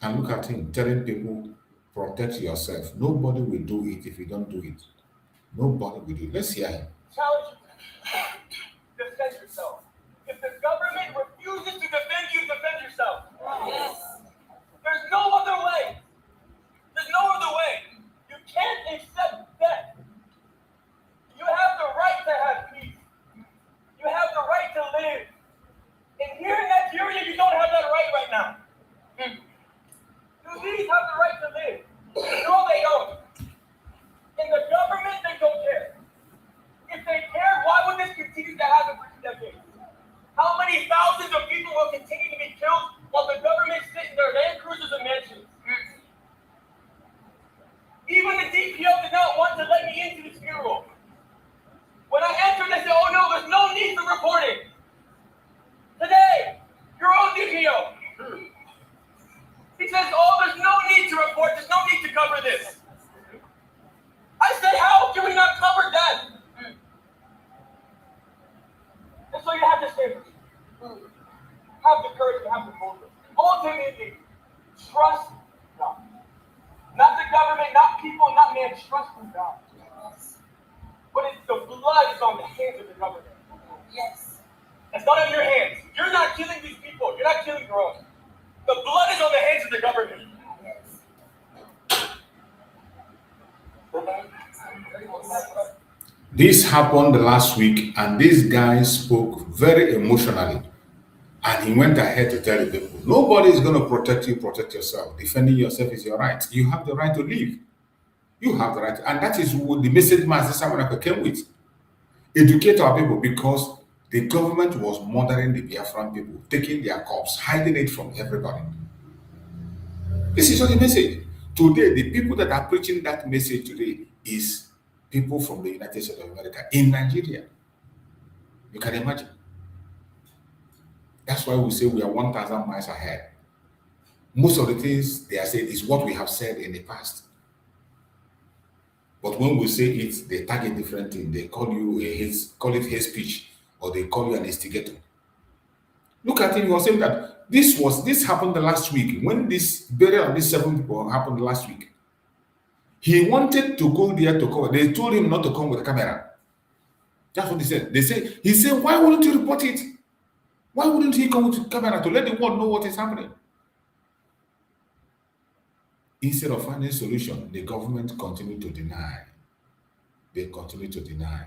And look at him telling people protect yourself. Nobody will do it if you don't do it. Nobody will do it. Let's hear him. Challenge you. Defend yourself. If the government refuses to defend you, defend yourself. Yes. There's no other way. There's no other way. You can't accept death. You have the right to have peace. You have the right to live. And here in Nigeria, you don't have that right now. These have the right to live. No, they don't. In the government, they don't care. If they cared, why would this continue to happen for decades? How many thousands of people will continue to be killed while the government sit in their Land Cruisers and mansions? Even the DPO did not want to let me into this funeral. When I entered, they said, oh no, there's no need for reporting. Today, your own DPO. He says, oh, there's no need to report, there's no need to cover this. I said, how can we not cover that? And so you have to stay. Have the courage to have the boldness. Ultimately, trust God. Not the government, not people, not man, trust in God. But it's the blood is on the hands of the government. Yes. It's not in your hands. You're not killing these people. You're not killing your own. The blood is on the hands of the government. This happened last week, and this guy spoke very emotionally. And he went ahead to tell the people, nobody is going to protect you, protect yourself. Defending yourself is your right. You have the right to live. You have the right. And that is what the message Master Samuel came with. Educate our people, because the government was murdering the Biafran people, taking their corpse, hiding it from everybody. This is not the message. Today, the people that are preaching that message today is people from the United States of America in Nigeria. You can imagine. That's why we say we are 1,000 miles ahead. Most of the things they are saying is what we have said in the past. But when we say it, they target different things. They call you call it hate speech, or they call you an instigator. Look at it. He was saying that this happened the last week. When this burial of these 7 people happened last week, he wanted to go there to cover. They told him not to come with a camera. That's what they said. He said, why wouldn't you report it? Why wouldn't he come with a camera to let the world know what is happening? Instead of finding a solution, the government continued to deny. They continue to deny.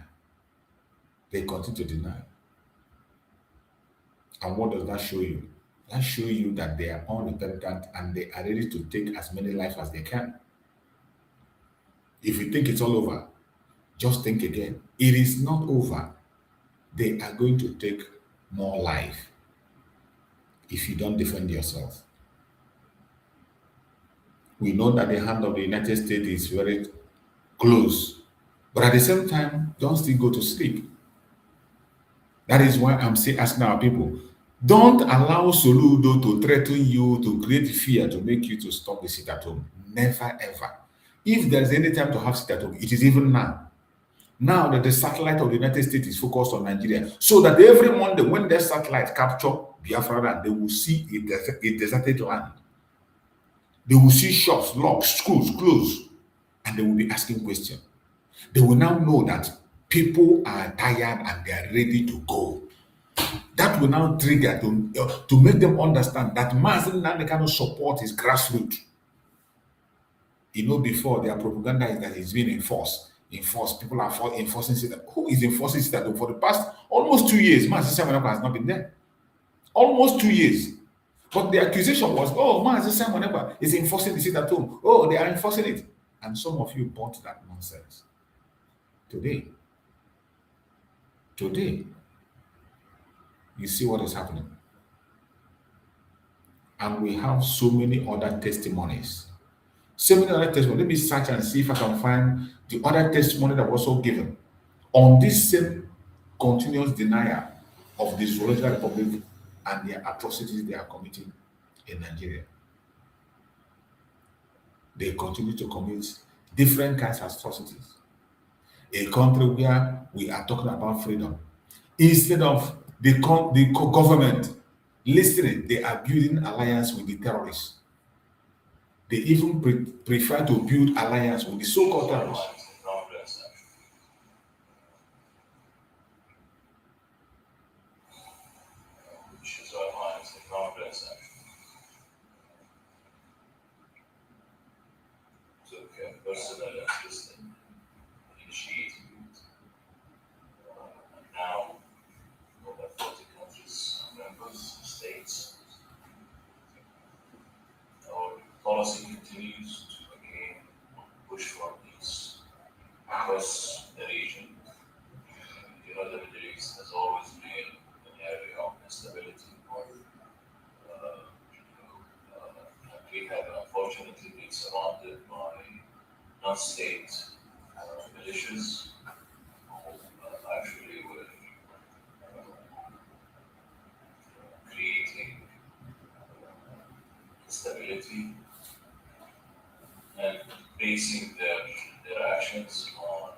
They continue to deny. And what does that show you? That shows you that they are unrepentant and they are ready to take as many lives as they can. If you think it's all over, just think again. It is not over. They are going to take more life if you don't defend yourself. We know that the hand of the United States is very close, but at the same time, don't still go to sleep. That is why I'm still asking our people, don't allow Soludo to threaten you, to create fear, to make you to stop the sit at home. Never ever. If there's any time to have sit at home, it is even now. Now that the satellite of the United States is focused on Nigeria, so that every Monday when their satellite capture Biafra land, they will see a deserted land. They will see shops locked, schools closed, and they will be asking questions. They will now know that people are tired and they are ready to go. That will now trigger to make them understand that Mazen Nande cannot support his grassroots. You know, before their propaganda is that it's being enforced. People are enforcing it. Who is enforcing it? For the past almost 2 years, Mazen Samuel has not been there. Almost 2 years. But the accusation was, oh, Mazen Samuel is enforcing the sit at home. Oh, they are enforcing it. And some of you bought that nonsense. Today, you see what is happening. And we have so many other testimonies. So many other testimonies. Let me search and see if I can find the other testimony that was also given on this same continuous denial of the Zoological Republic and the atrocities they are committing in Nigeria. They continue to commit different kinds of atrocities. A country where we are talking about freedom. Instead of the government listening, they are building alliance with the terrorists. They even prefer to build alliance with the so-called terrorists. Now, over 40 countries, members, states. Our policy continues to again push for peace across the region. You know, the Middle East has always been an area of instability. We have unfortunately been surrounded by non-state militias who actually were creating instability and basing their actions on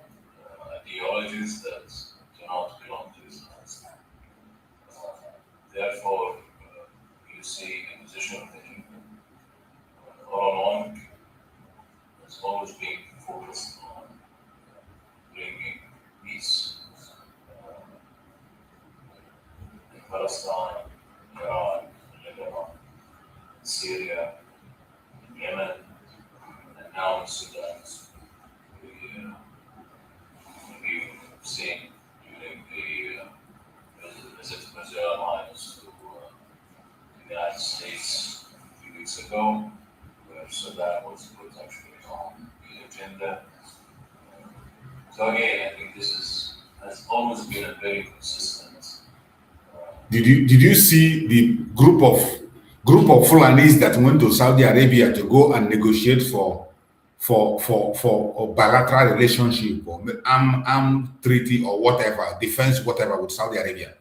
ideologies that do not belong to Islam. Therefore, you see the position of the kingdom all along has always been focused on bringing peace in Palestine, Iran, Lebanon, Syria, Yemen, and now in Sudan. We've seen during the visit of President Alliance to the United States a few weeks ago, where Sudan was put actually on the agenda. So again, I think this has always been a very consistent. Did you see the group of Fulanis that went to Saudi Arabia to go and negotiate for a bilateral relationship or armed treaty or whatever, defense whatever with Saudi Arabia?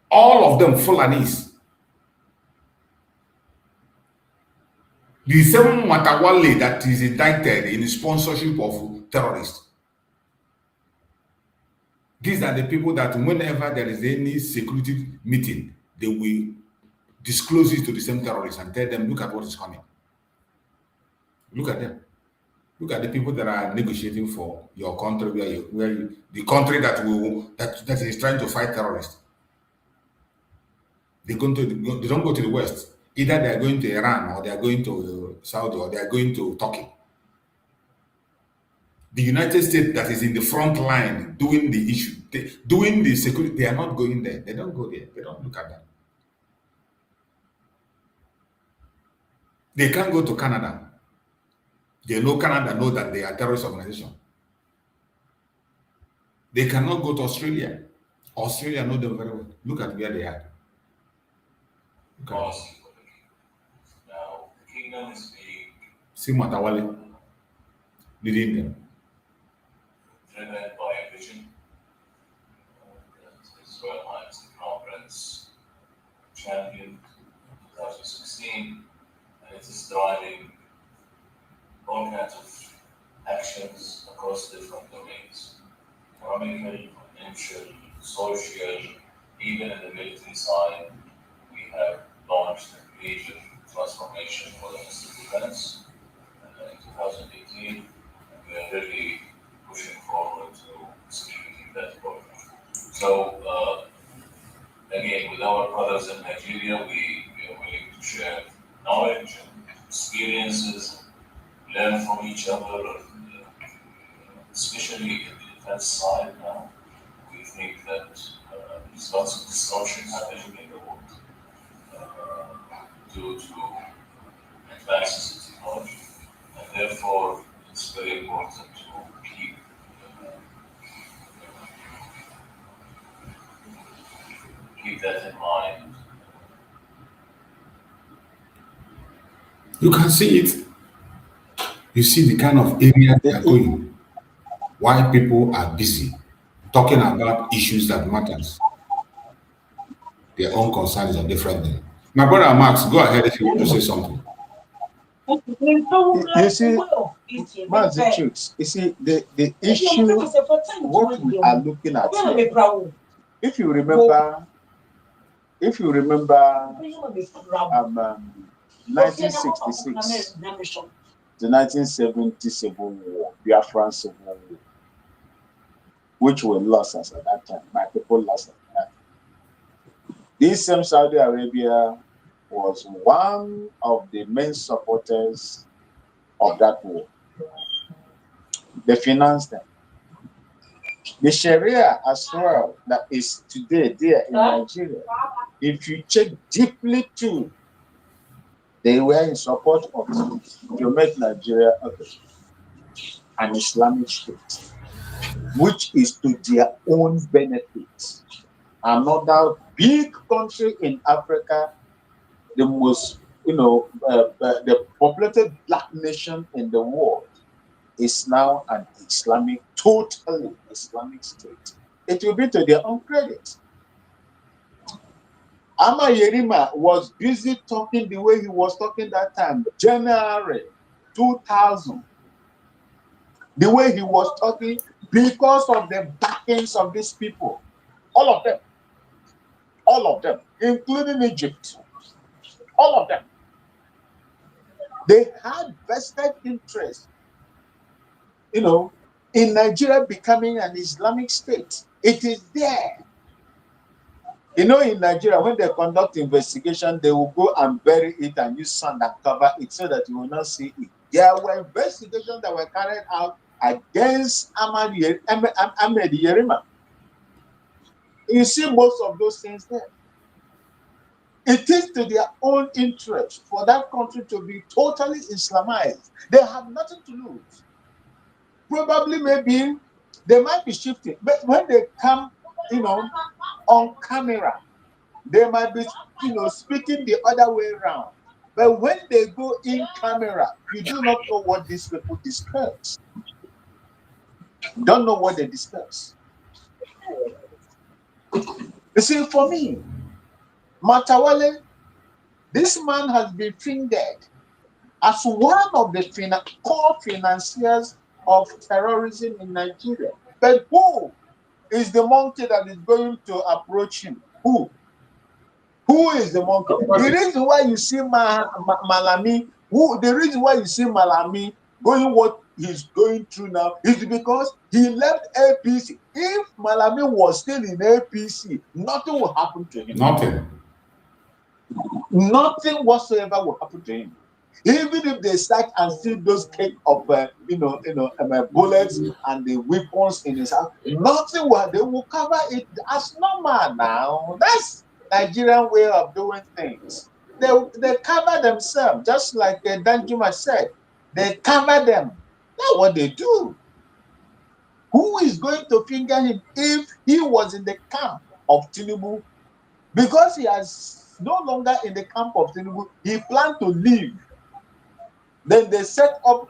All of them Fulanis. The same Matawale that is indicted in sponsorship of terrorists. These are the people that whenever there is any security meeting, they will disclose it to the same terrorists and tell them, look at what is coming. Look at them. Look at the people that are negotiating for your country, the country that is trying to fight terrorists. They don't go to the West. Either they are going to Iran, or they are going to Saudi, or they are going to Turkey. The United States that is in the front line doing the issue, doing the security, they are not going there. They don't go there. They don't look at that. They can't go to Canada. They know Canada know that they are a terrorist organization. They cannot go to Australia. Australia know them very well. Look at where they are. Now, the kingdom is being See Matawale leading them. driven by a vision. His Royal Highness the Crown Prince championed in 2016, and it is driving all kinds of actions across different domains: economical, financial, social, even in the military side. We have launched a major transformation for the Ministry of Defense in 2018, and we are really pushing forward to executing that program. So, again, with our brothers in Nigeria, we are willing to share knowledge and experiences, learn from each other, especially in the defense side now. We think that there's lots of distortion happening in the world due to advances in technology, and therefore it's very important to keep that in mind. You can see it. You see the kind of area they are going. Why people are busy talking about issues that matters. Their own concerns are different thing. My brother Max, go ahead if you want to say something. You see, Massachusetts, you see, the issue, what we are looking at here, if you remember, 1966 to 1970 Civil War, Biafran Civil War, which were lost as at that time. My people lost at that time. This same Saudi Arabia was one of the main supporters of that war. They financed them. The Sharia as well that is today there in Nigeria, if you check deeply too, they were in support of to make Nigeria an Islamic state, which is to their own benefit. Another big country in Africa, the most, the populated black nation in the world, is now an Islamic, totally Islamic state. It will be to their own credit. Ama Yerima was busy talking the way he was talking that time, January 2000. The way he was talking, because of the backings of these people, all of them, including Egypt, all of them, they had vested interest, in Nigeria becoming an Islamic state. It is there. In Nigeria, when they conduct investigation, they will go and bury it and use sand and cover it so that you will not see it. There were investigations that were carried out against Ahmed Yerima. You see most of those things there. It is to their own interest for that country to be totally Islamized. They have nothing to lose. Probably, maybe, they might be shifting. But when they come, on camera, they might be, speaking the other way around. But when they go in camera, you do not know what these people discuss. You don't know what they discuss. You see, for me, Matawale, this man has been fingered as one of the core financiers of terrorism in Nigeria. But who is the monkey that is going to approach him? Who? Who is the monkey? The reason why you see Malami, the reason why you see Malami going what he's going through now is because he left APC. If Malami was still in APC, nothing will happen to him. Nothing whatsoever will happen to him. Even if they start and steal those cake of bullets and the weapons in his house, nothing will. They will cover it as normal now. That's Nigerian way of doing things. They cover themselves, just like Danjuma said. They cover them. That's what they do. Who is going to finger him if he was in the camp of Tinubu? Because he is no longer in the camp of Tinubu, he planned to leave. Then they set up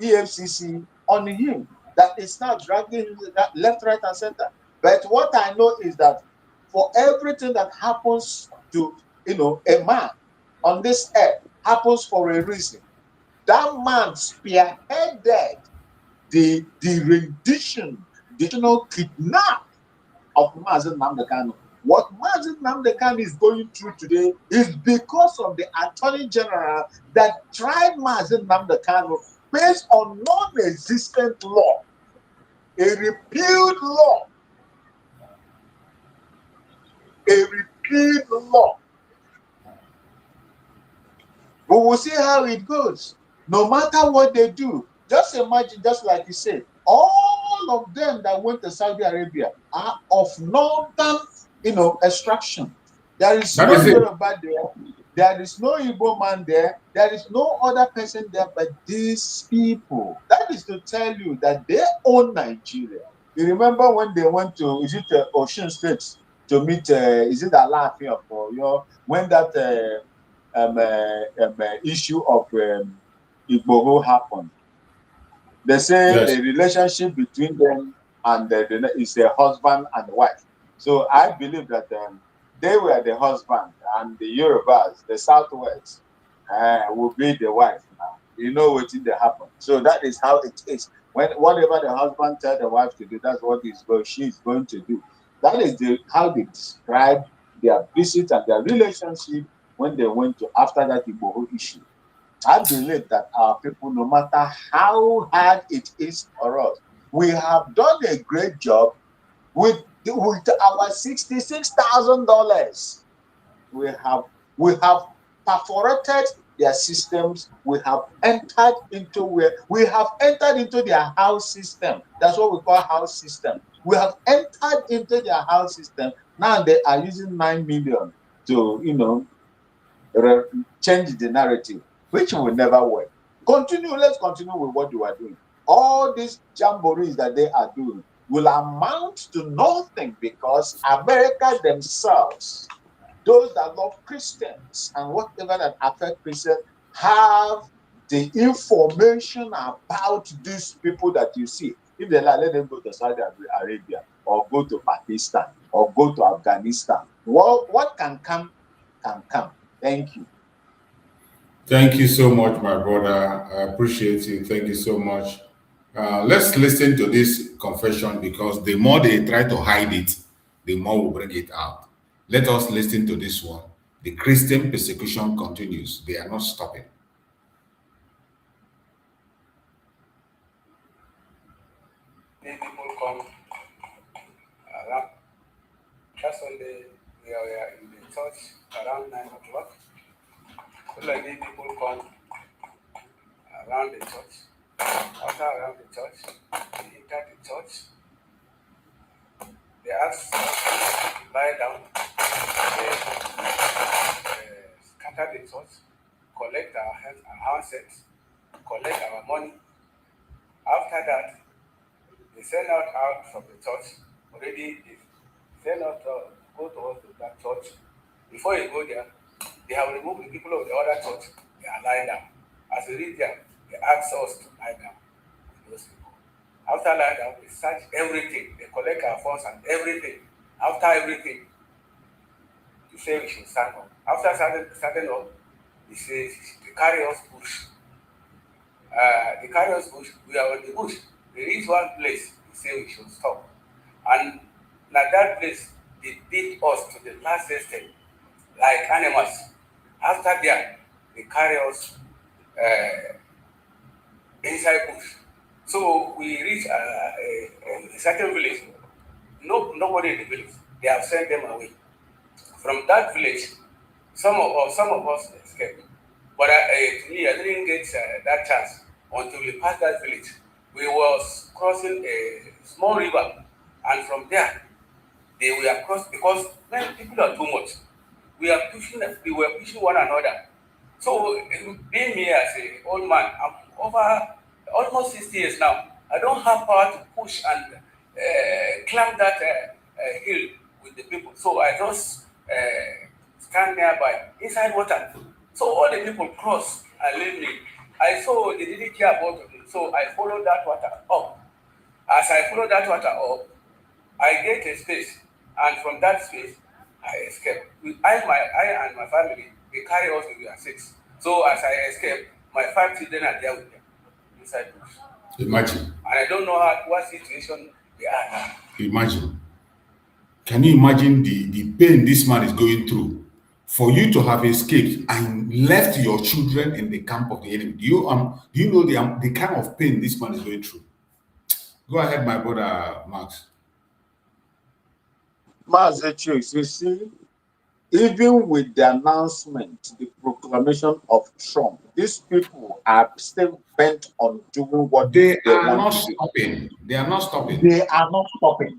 EFCC on him that is now dragging him left, right, and center. But what I know is that for everything that happens to a man on this earth happens for a reason. That man spearheaded the rendition, the kidnap of Mazen Namdekano. What Mazen Namdekano is going through today is because of the Attorney General that tried Mazen Namdekano based on non-existent law, a repealed law, We will see how it goes. No matter what they do, just imagine, just like you said, all of them that went to Saudi Arabia are of northern, extraction. There is no Yoruba there. There is no Igbo man there. There is no other person there but these people. That is to tell you that they own Nigeria. You remember when they went to, is it Ocean State to meet, is it Alaafin of Oyo, when that issue of Igboho happened? They say the relationship between them and is a husband and wife. So I believe that they were the husband and the Yorubas, the Southwest, will be the wife now. You know what did happen. So that is how it is. When whatever the husband tells the wife to do, that's what she's going to do. That is how they describe their visit and their relationship when they went to after that Igbo issue. I believe that our people, no matter how hard it is for us, we have done a great job with our $66,000. We have perforated their systems. We have entered into their house system. That's what we call house system. We have entered into their house system. Now they are using 9 million to change the narrative, which will never work. Let's continue with what you are doing. All these jamborees that they are doing will amount to nothing because America themselves, those that love Christians and whatever that affect Christians, have the information about these people that you see. If they like, let them go to Saudi Arabia or go to Pakistan or go to Afghanistan. What can come can come. Thank you. Thank you so much, my brother. I appreciate you. Thank you so much. Let's listen to this confession because the more they try to hide it, the more we bring it out. Let us listen to this one. The Christian persecution continues. They are not stopping. People come around. Just Sunday, we are in the church around 9 o'clock. So like people come around the church. After around the church, they enter the church. They ask us to lie down. They scatter the church, collect our handsets, collect our money. After that, they send out from the church. Already, they send out go towards that church. Before you go there, they have removed the people of the other church. They are lying down. As we read there, they ask us to lie down with those people. After lying down, they search everything. They collect our phones and everything. After everything, they say we should stand up. After standing up, they say they carry us bush. They carry us bush. We are on the bush. They reach one place. They say we should stop. And at that place, they beat us to the last extent, like animals. After that, they carry us inside bush. So we reach a certain village. Nobody in the village. They have sent them away. From that village, some of us escaped. But to me, I didn't get that chance until we passed that village. We was crossing a small river, and from there, they were crossed because when people are too much. We were pushing one another. So being me as an old man, I'm over almost 60 years now. I don't have power to push and climb that hill with the people. So I just stand nearby, inside water. So all the people cross and leave me. I saw they didn't care about me. So I followed that water up. As I followed that water up, I get a space. And from that space, I escaped. I and my family, they carry us, we are 6. So as I escaped, my 5 children are there with them inside bush. Imagine. And I don't know what situation they are now. Imagine. Can you imagine the pain this man is going through? For you to have escaped and left your children in the camp of the enemy. Do you know the kind of pain this man is going through? Go ahead, my brother Max. Mazechius, you see, even with the announcement, the proclamation of Trump, these people are still bent on doing what they are want not to stopping. do. They are not stopping. They are not stopping.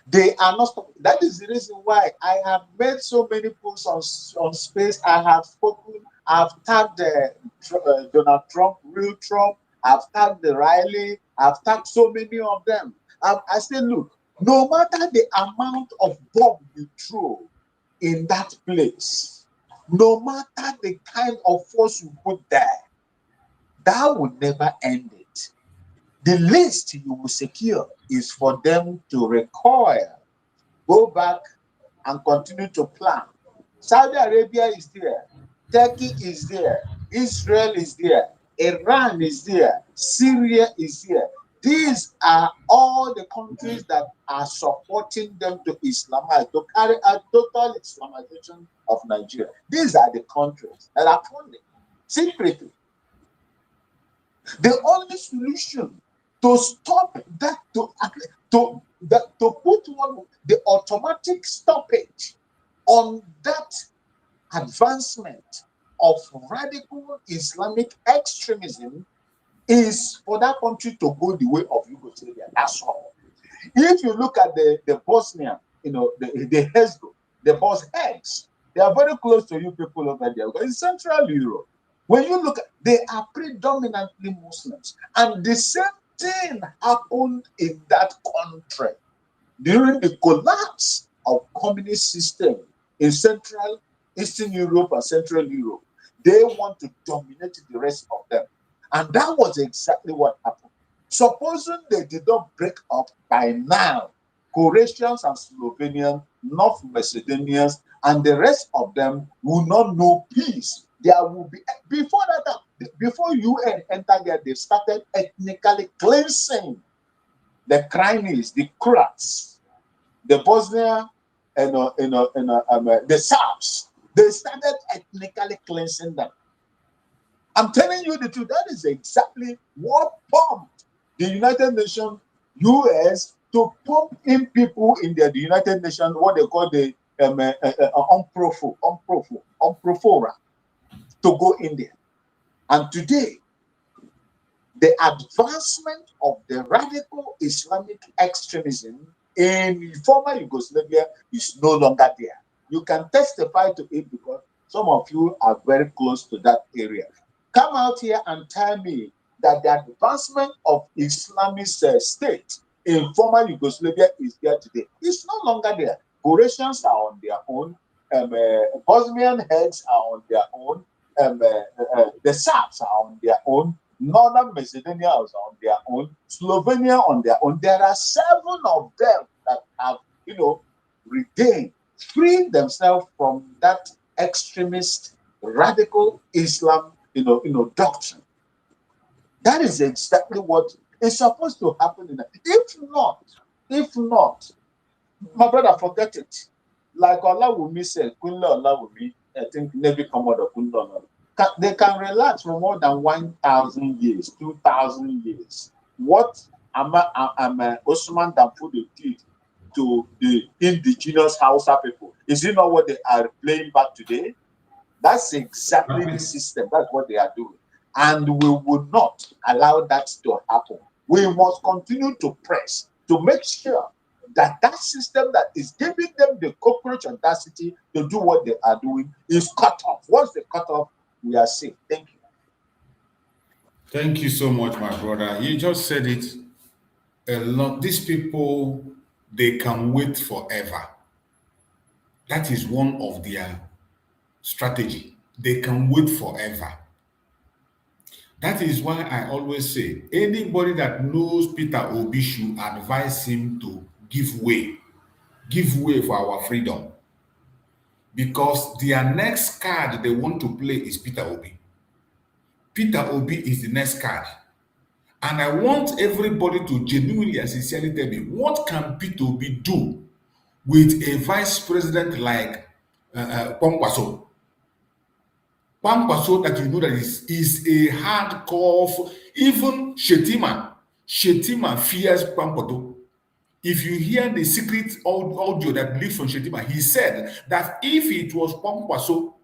They are not stopping. That is the reason why I have made so many posts on space. I have spoken. I've tagged Donald Trump, real Trump. I've tagged the Riley. I've tagged so many of them. I say, look, no matter the amount of bomb you throw in that place, no matter the kind of force you put there, that will never end it. The least you will secure is for them to recoil, go back and continue to plan. Saudi Arabia is there, Turkey is there, Israel is there, Iran is there, Syria is there. These are all the countries that are supporting them to Islamize, to carry out total Islamization of Nigeria. These are the countries that are funding secretly. The only solution to stop that, to put the automatic stoppage on that advancement of radical Islamic extremism is for that country to go the way of Yugoslavia. That's all. If you look at the Bosnian, the Hezbo, the Bosniaks, they are very close to you people over there. In Central Europe, when you look, they are predominantly Muslims. And the same thing happened in that country during the collapse of communist system in Central, Eastern Europe and Central Europe. They want to dominate the rest of them. And that was exactly what happened. Supposing they did not break up by now, Croatians and Slovenians, North Macedonians, and the rest of them will not know peace. There will be, before UN entered there, they started ethnically cleansing the Crimeans, the Croats, the Bosnia, and the Serbs. They started ethnically cleansing them. I'm telling you the truth. That is exactly what pumped the United Nations, US, to pump in people in the United Nations, what they call the unprofora, to go in there. And today, the advancement of the radical Islamic extremism in former Yugoslavia is no longer there. You can testify to it because some of you are very close to that area. Come out here and tell me that the advancement of Islamist state in former Yugoslavia is there today. It's no longer there. Croatians are on their own. Bosnian heads are on their own. The Serbs are on their own. Northern Macedonia is on their own. Slovenia on their own. There are 7 of them that have, regained, freed themselves from that extremist, radical Islam, doctrine. That is exactly what is supposed to happen in that. If not, my brother, forget it. Like Olawumi said, Kunle Olawumi, I think Navy Commodore Kunle Olawumi, they can relax for more than 1,000 years, 2,000 years. What Osman Danfodio did to the indigenous Hausa people, is it not what they are playing back today? That's exactly the system. That's what they are doing. And we will not allow that to happen. We must continue to press to make sure that that system that is giving them the cockroach audacity to do what they are doing is cut off. Once they cut off, we are safe. Thank you. Thank you so much, my brother. You just said it a lot. These people, they can wait forever. That is one of their strategy. They can wait forever. That is why I always say, anybody that knows Peter Obi should advise him to give way for our freedom. Because their next card they want to play is Peter Obi. Peter Obi is the next card. And I want everybody to genuinely and sincerely tell me, what can Peter Obi do with a vice president like Kwankwaso? Kwankwaso, that you know that is a hardcore, even Shetima fears Kwankwaso. If you hear the secret audio that leaked from Shetima, he said that if it was Kwankwaso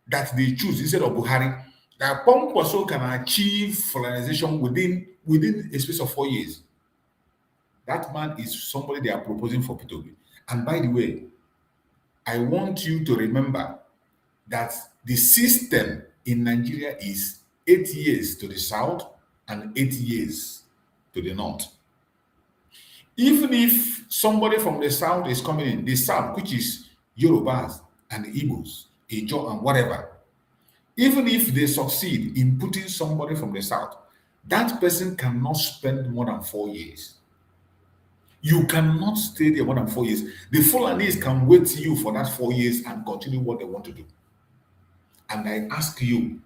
that they choose instead of Buhari, that Kwankwaso can achieve federalization within a space of 4 years. That man is somebody they are proposing for Peter Obi. And by the way, I want you to remember that the system in Nigeria is 8 years to the south and 8 years to the north. Even if somebody from the south is coming in, the south, which is Yorubas and Igbos, Ijo and whatever, even if they succeed in putting somebody from the south, that person cannot spend more than 4 years. You cannot stay there more than 4 years. The Fulanis can wait you for that 4 years and continue what they want to do. And I ask you,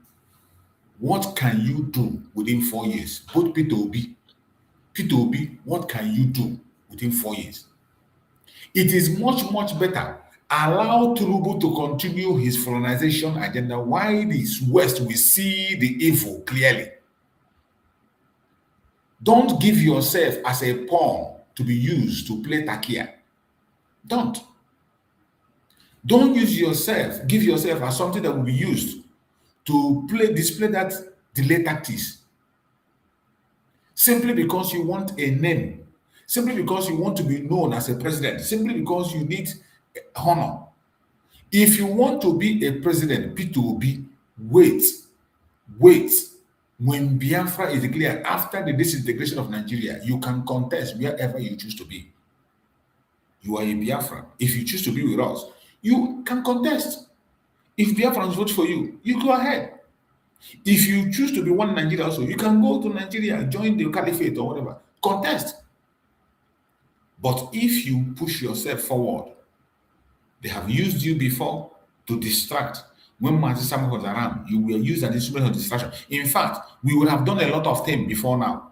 what can you do within 4 years? Both Peter Obi, what can you do within 4 years? It is much, much better Allow Tinubu to continue his colonization agenda while the West will see the evil clearly. Don't give yourself as a pawn to be used to play takia. Don't. Don't give yourself as something that will be used to display that delay tactics. Simply because you want a name, simply because you want to be known as a president, simply because you need honor. If you want to be a president, P2B, wait. When Biafra is declared after the disintegration of Nigeria, you can contest wherever you choose to be. You are a Biafra. If you choose to be with us, you can contest. If Biafrans vote for you, you go ahead. If you choose to be one Nigeria also, you can go to Nigeria, join the Caliphate or whatever, contest. But if you push yourself forward, they have used you before to distract. When Martin Samuel was around, you were used as an instrument of distraction. In fact, we would have done a lot of things before now.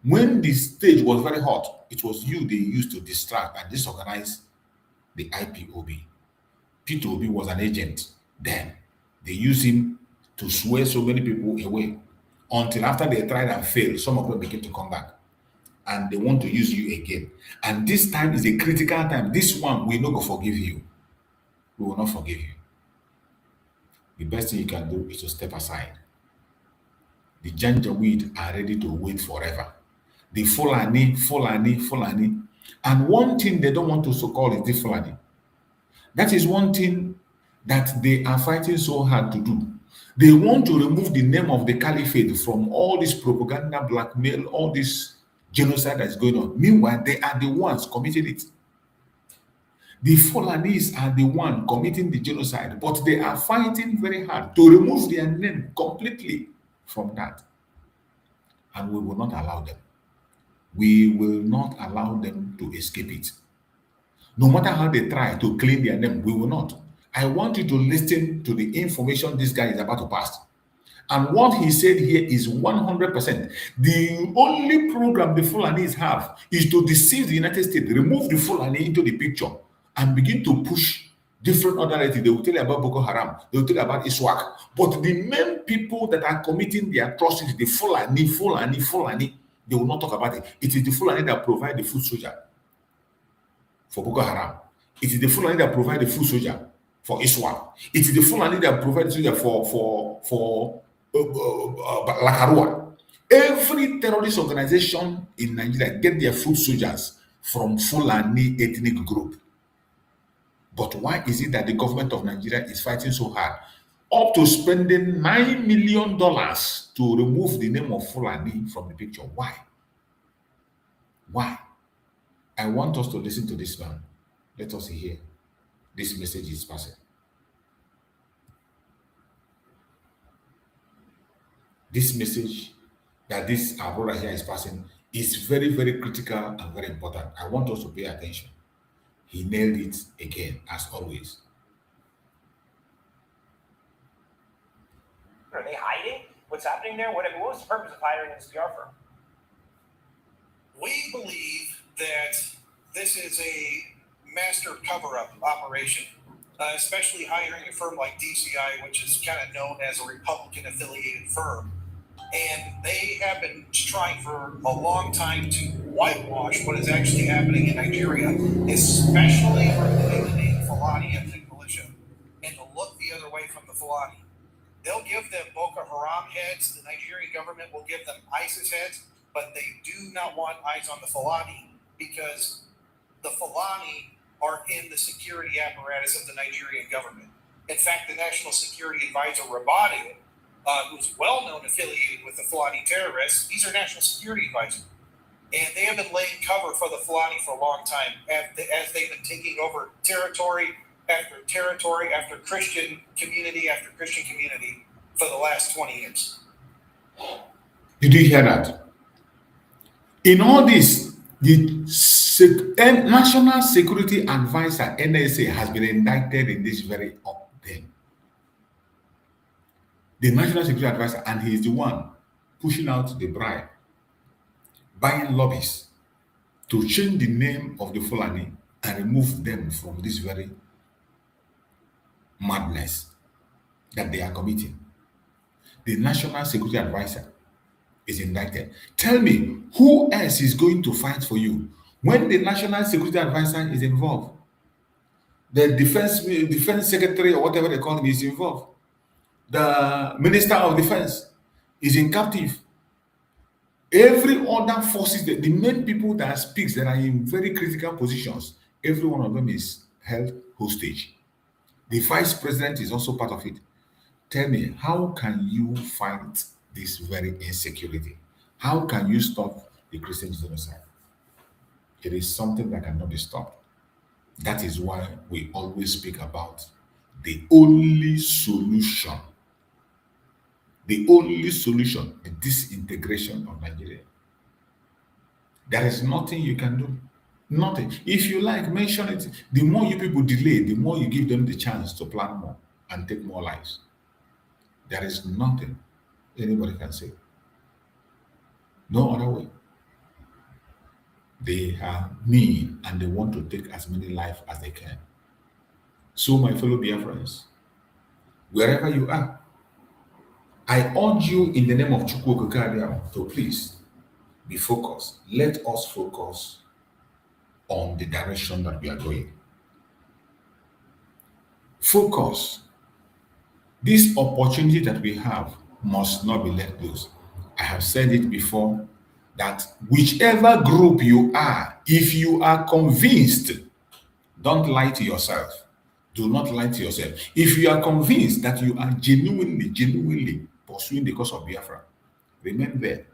When the stage was very hot, it was you they used to distract and disorganize the IPOB. P2B was an agent then. They used him to sway so many people away until after they tried and failed, some of them began to come back. And they want to use you again. And this time is a critical time. This one, we not going to forgive you. We will not forgive you. The best thing you can do is to step aside. The Janjaweed are ready to wait forever. The Fulani. And one thing they don't want to so-call is the Fulani. That is one thing that they are fighting so hard to do. They want to remove the name of the Caliphate from all this propaganda, blackmail, all this genocide that's going on. Meanwhile, they are the ones committing it. The Fulanis are the ones committing the genocide, but they are fighting very hard to remove their name completely from that. And we will not allow them. We will not allow them to escape it. No matter how they try to clean their name, we will not. I want you to listen to the information this guy is about to pass. And what he said here is 100%. The only program the Fulanis have is to deceive the United States, remove the Fulani into the picture, and begin to push different other narratives. They will tell you about Boko Haram, they will tell you about ISWAC. But the main people that are committing the atrocities, the Fulani, they will not talk about it. It is the Fulani that provide the food soldier for Boko Haram. It is the Fulani that provide the food soldier for ISWAP. It is the Fulani that provide the soldier for Lakarua. Every terrorist organization in Nigeria get their food soldiers from Fulani ethnic group. But why is it that the government of Nigeria is fighting so hard, up to spending $9 million to remove the name of Fulani from the picture? Why? Why? I want us to listen to this man. Let us hear this message is passing. This message that this our brother here is passing is very, very critical and very important. I want us to pay attention. He nailed it again, as always. Are they hiding? What's happening there? What was the purpose of hiring this Biafra? We believe that this is a master cover-up operation, especially hiring a firm like DCI, which is kind of known as a Republican-affiliated firm. And they have been trying for a long time to whitewash what is actually happening in Nigeria, especially removing the name Fulani ethnic militia and to look the other way from the Fulani. They'll give them Boko Haram heads, the Nigerian government will give them ISIS heads, but they do not want eyes on the Fulani because the Fulani are in the security apparatus of the Nigerian government. In fact, the National Security Advisor Rabadi, who's well-known affiliated with the Fulani terrorists, he's our national security advisor. And they have been laying cover for the Fulani for a long time as they've been taking over territory after Christian community after Christian community for the last 20 years. Did you hear that? In all this, the National Security Advisor, NSA, has been indicted in this very thing. The National Security Advisor, and he is the one pushing out the bribe, buying lobbies to change the name of the Fulani and remove them from this very madness that they are committing. The National Security Advisor is indicted. Tell me, who else is going to fight for you when the National Security Advisor is involved? The defense secretary or whatever they call him is involved. The Minister of Defense is in captive. Every other forces, the main people that speaks that are in very critical positions, every one of them is held hostage. The vice president is also part of it. Tell me, how can you fight this very insecurity? How can you stop the Christian genocide? It is something that cannot be stopped. That is why we always speak about the only solution. The only solution is disintegration of Nigeria. There is nothing you can do. Nothing. If you like, mention it. The more you people delay, the more you give them the chance to plan more and take more lives. There is nothing anybody can say. No other way. They are mean and they want to take as many lives as they can. So, my fellow Biafrans, wherever you are, I urge you in the name of Chukwu Okike to please be focused. Let us focus on the direction that we are going. Focus. This opportunity that we have must not be let loose. I have said it before that whichever group you are, if you are convinced, don't lie to yourself. Do not lie to yourself. If you are convinced that you are genuinely pursuing the cause of Biafra, remain there.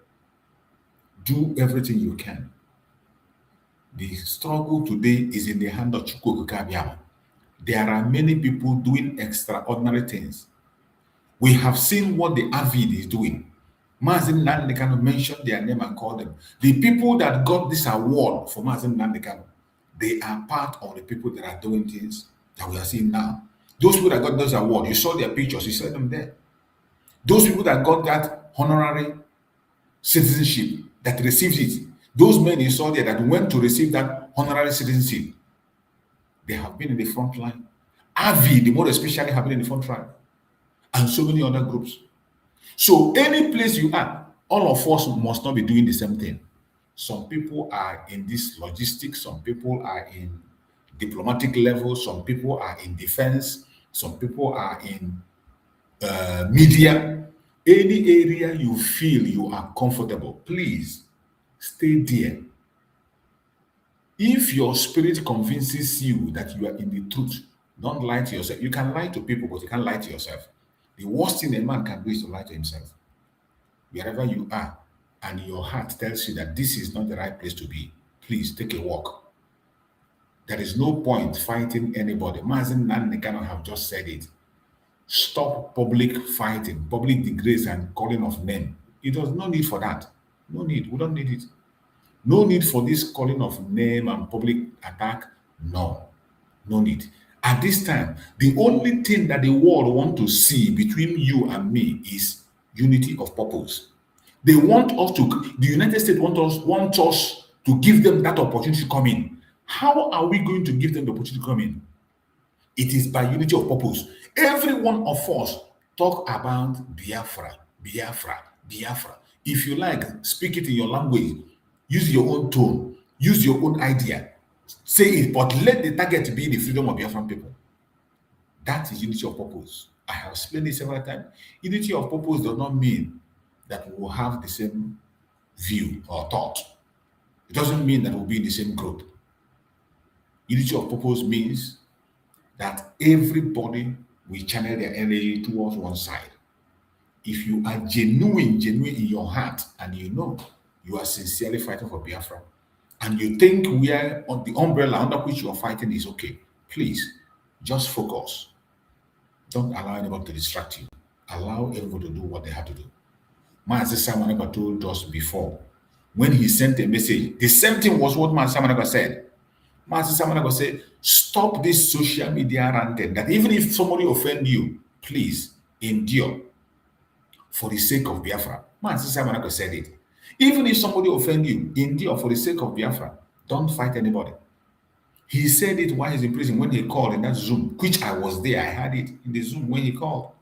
Do everything you can. The struggle today is in the hand of Chukwu Okike. There are many people doing extraordinary things. We have seen what the Avid is doing. Mazin Nandekano mentioned their name and called them. The people that got this award for Mazin Nandekano, they are part of the people that are doing things that we are seeing now. Those people that got those awards, you saw their pictures, you saw them there. Those people that got that honorary citizenship, that received it, those men you saw there that went to receive that honorary citizenship, they have been in the front line. Avi, the more especially, have been in the front line. And so many other groups. So any place you are, all of us must not be doing the same thing. Some people are in this logistics, some people are in diplomatic level, some people are in defense, some people are in media. Any area you feel you are comfortable, please stay there. If your spirit convinces you that you are in the truth, don't lie to yourself. You can lie to people, but you can't lie to yourself. The worst thing a man can do is to lie to himself. Wherever you are, and your heart tells you that this is not the right place to be, please take a walk. There is no point fighting anybody. Mazin Nandekano have just said it. Stop public fighting, public disgrace and calling of name. It does no need for that. No need. We don't need it. No need for this calling of name and public attack. No. No need. At this time, the only thing that the world want to see between you and me is unity of purpose. They want us to, the United States want us to give them that opportunity to come in. How are we going to give them the opportunity to come in? It is by unity of purpose. Every one of us talk about Biafra, Biafra, Biafra. If you like, speak it in your language. Use your own tone. Use your own idea. Say it, but let the target be the freedom of Biafran people. That is unity of purpose. I have explained it several times. Unity of purpose does not mean that we will have the same view or thought. It doesn't mean that we'll be in the same group. Unity of purpose means that everybody will channel their energy towards one side. If you are genuine in your heart, and you know you are sincerely fighting for Biafra, and you think we are on the umbrella under which you are fighting is okay, please just focus. Don't allow anybody to distract you. Allow everybody to do what they have to do. Mazi Samanaka told us before, when he sent a message, the same thing was what Mazi Samanaka said. Mazi Samanaka said, stop this social media ranting, that even if somebody offend you, please endure for the sake of Biafra. Mazi Samanaka said it. Even if somebody offend you, endure for the sake of Biafra. Don't fight anybody. He said it while he's in prison when he called in that Zoom, which I was there. I had it in the Zoom when he called.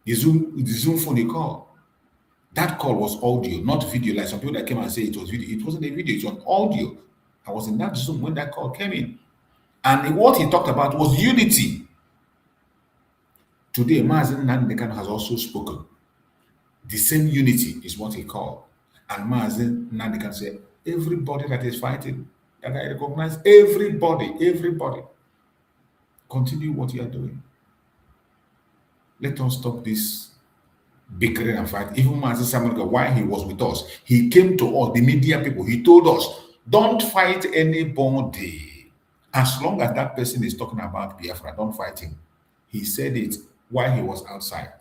The Zoom phone he called. That call was audio, not video. Like some people that came and say it was video. It wasn't a video, it was audio. I was in that Zoom when that call came in. And what he talked about was unity. Today, Mazen Nandekan has also spoken. The same unity is what he called. And Mazen Nandekan said, everybody that is fighting, that I recognize, everybody, continue what you are doing. Let us stop this bickering and fight. Even Mazen Samuel, while he was with us, he came to us, the media people, he told us, don't fight anybody. As long as that person is talking about Biafra, don't fight him. He said it while he was outside.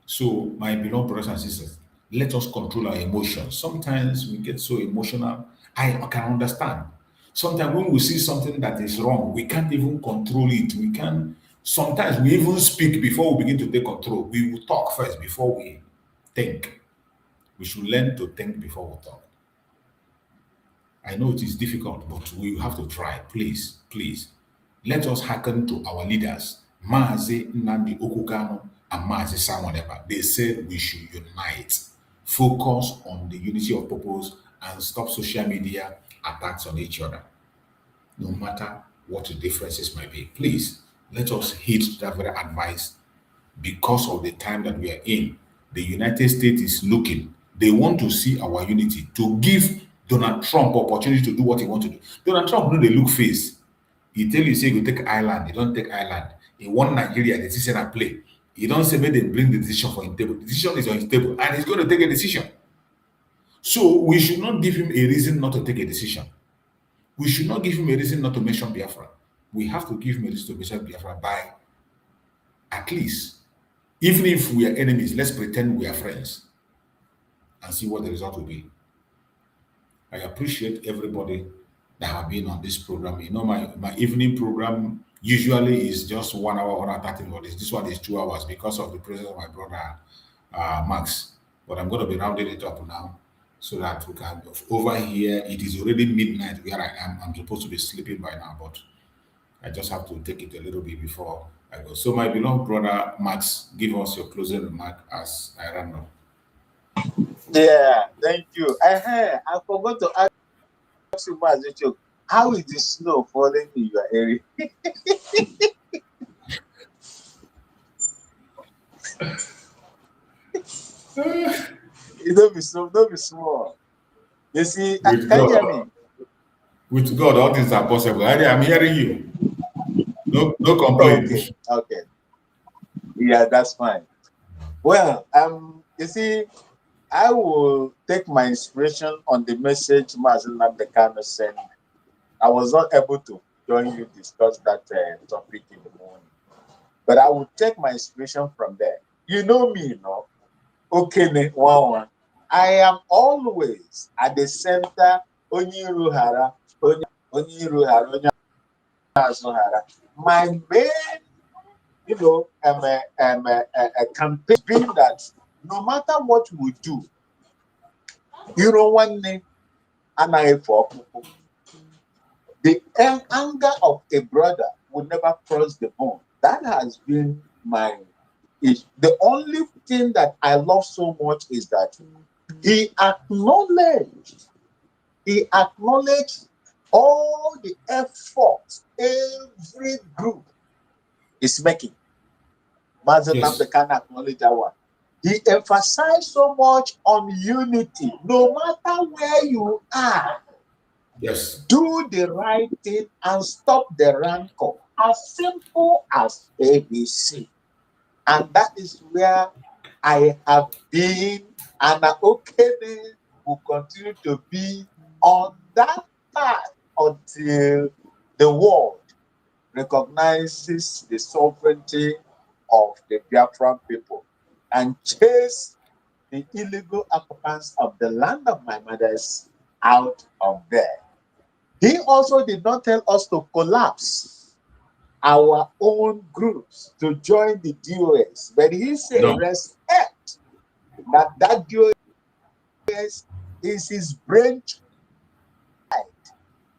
So, my beloved brothers and sisters, let us control our emotions. Sometimes we get so emotional. I can understand. Sometimes when we see something that is wrong, we can't even control it. We can. Sometimes we even speak before we begin to take control. We will talk first before we think. We should learn to think before we talk. I know it is difficult, but we have to try. Please, please. Let us hearken to our leaders, Mazi Nnamdi Okukano and Mazi Samoneba. They said we should unite, focus on the unity of purpose, and stop social media attacks on each other, no matter what the differences might be. Please, let us heed that very advice because of the time that we are in. The United States is looking. They want to see our unity, to give Donald Trump opportunity to do what he wants to do. Donald Trump, no, they look face. He tell you, say, you take Ireland. He don't take Ireland. He won Nigeria, the decision and play. He don't say, may they bring the decision for his table. The decision is on his table, and he's going to take a decision. So we should not give him a reason not to take a decision. We should not give him a reason not to mention Biafra. We have to give him a reason to mention Biafra by, at least, even if we are enemies, let's pretend we are friends and see what the result will be. I appreciate everybody that have been on this program. You know, my evening program usually is just 1 hour, 1 hour, 30 minutes. This one is 2 hours because of the presence of my brother, Max. But I'm going to be rounding it up now so that we can, over here, it is already midnight where I am. I'm supposed to be sleeping by now, but I just have to take it a little bit before I go. So my beloved brother, Max, give us your closing remark as I run up. Yeah, thank you. I forgot to ask you, Mazicho, how is the snow falling in your area? It don't be small. You see, With can you hear God, me? with God, all things are possible. I'm hearing you. No complaint. Okay. Yeah, that's fine. Well, you see, I will take my inspiration on the message Mazen Nandekano sent. I was not able to join you discuss that topic in the morning, but I will take my inspiration from there. You know me, you know. Okay, one. I am always at the center. Onyiruhara, Onyiruhara. My main, a campaign being that no matter what we do, one name, and I for people. The anger of a brother will never cross the bone. That has been my issue. The only thing that I love so much is that he acknowledged all the efforts every group is making. Mazen can acknowledge that one. He emphasized so much on unity. No matter where you are, yes, do the right thing and stop the rancor. As simple as ABC. And that is where I have been, and Okene will continue to be on that path until the world recognizes the sovereignty of the Biafran people and chase the illegal occupants of the land of my mothers out of there. He also did not tell us to collapse our own groups to join the DOS, but he said respect that DOS is his brain child.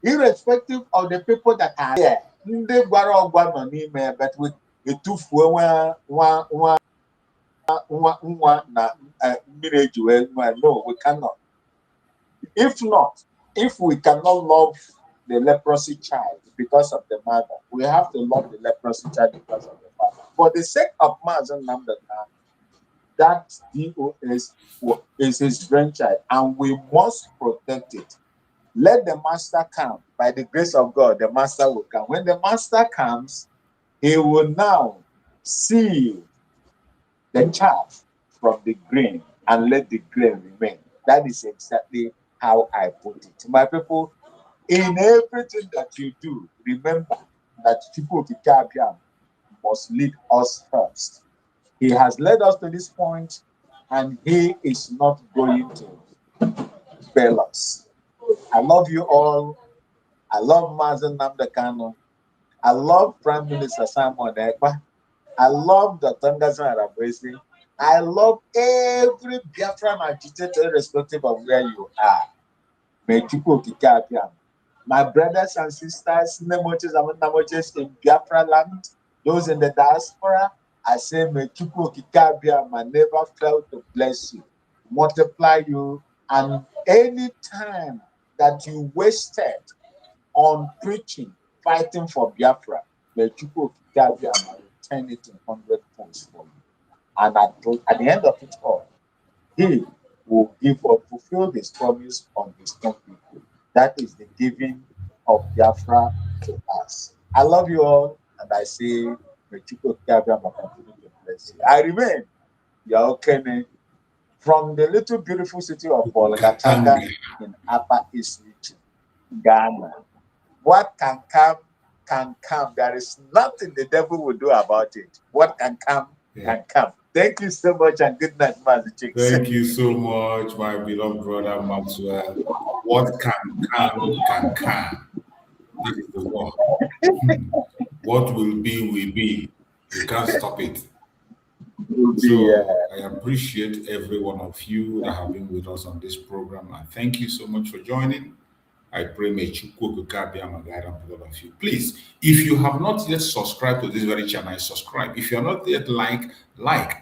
irrespective of the people that are there. Ndị gwara ọgwa nọ n'ime, but we etufuo nwa na mmiri eji wee nwa. No, we cannot. If not, if we cannot love the leprosy child because of the mother, we have to love the leprosy child because of the father. For the sake of Mazen Namdaka, that DOS is his grandchild, and we must protect it. Let the master come. By the grace of God, the master will come. When the master comes, he will now seal the chaff from the grain and let the grain remain. That is exactly how I put it. My people, in everything that you do, remember that people must lead us first. He has led us to this point, and he is not going to fail us. I love you all. I love Mazen Namdekano. I love Prime Minister Simon Ekpa. I love Dr. Ngazan Arabwesi. I love every Biafran agitator, irrespective of where you are. May people keep my brothers and sisters, Namoches in Biafra land, those in the diaspora, I say, may people keep never fail to bless you, multiply you, and any time that you wasted on preaching, fighting for Biafra, may people keep return it in 100 points for you. And at the end of it all, he will give or fulfill his promise on his own people. That is the giving of Biafra to us. I love you all, and I say, may Chukwu continue to bless you. I remain your Okene from the little beautiful city of Bolgatanga in Upper East Region, Ghana. What can come, can come. There is nothing the devil will do about it. What can come, can come. Thank you so much, and good night, Mazi Chicks. Thank you so much, my beloved brother Maxwell. What can come, can come. This is the one. What will be, will be. You can't stop it. So I appreciate every one of you that have been with us on this program, and thank you so much for joining. I pray may Chukwu guide all of you. Please, if you have not yet subscribed to this very channel, subscribe. If you are not yet like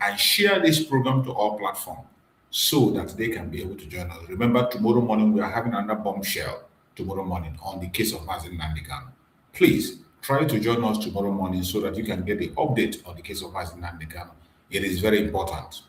and share this program to all platforms so that they can be able to join us. Remember, tomorrow morning we are having another bombshell tomorrow morning on the case of Mazen Nandikan. Please try to join us tomorrow morning so that you can get the update on the case of Mazen Nandikan. It is very important.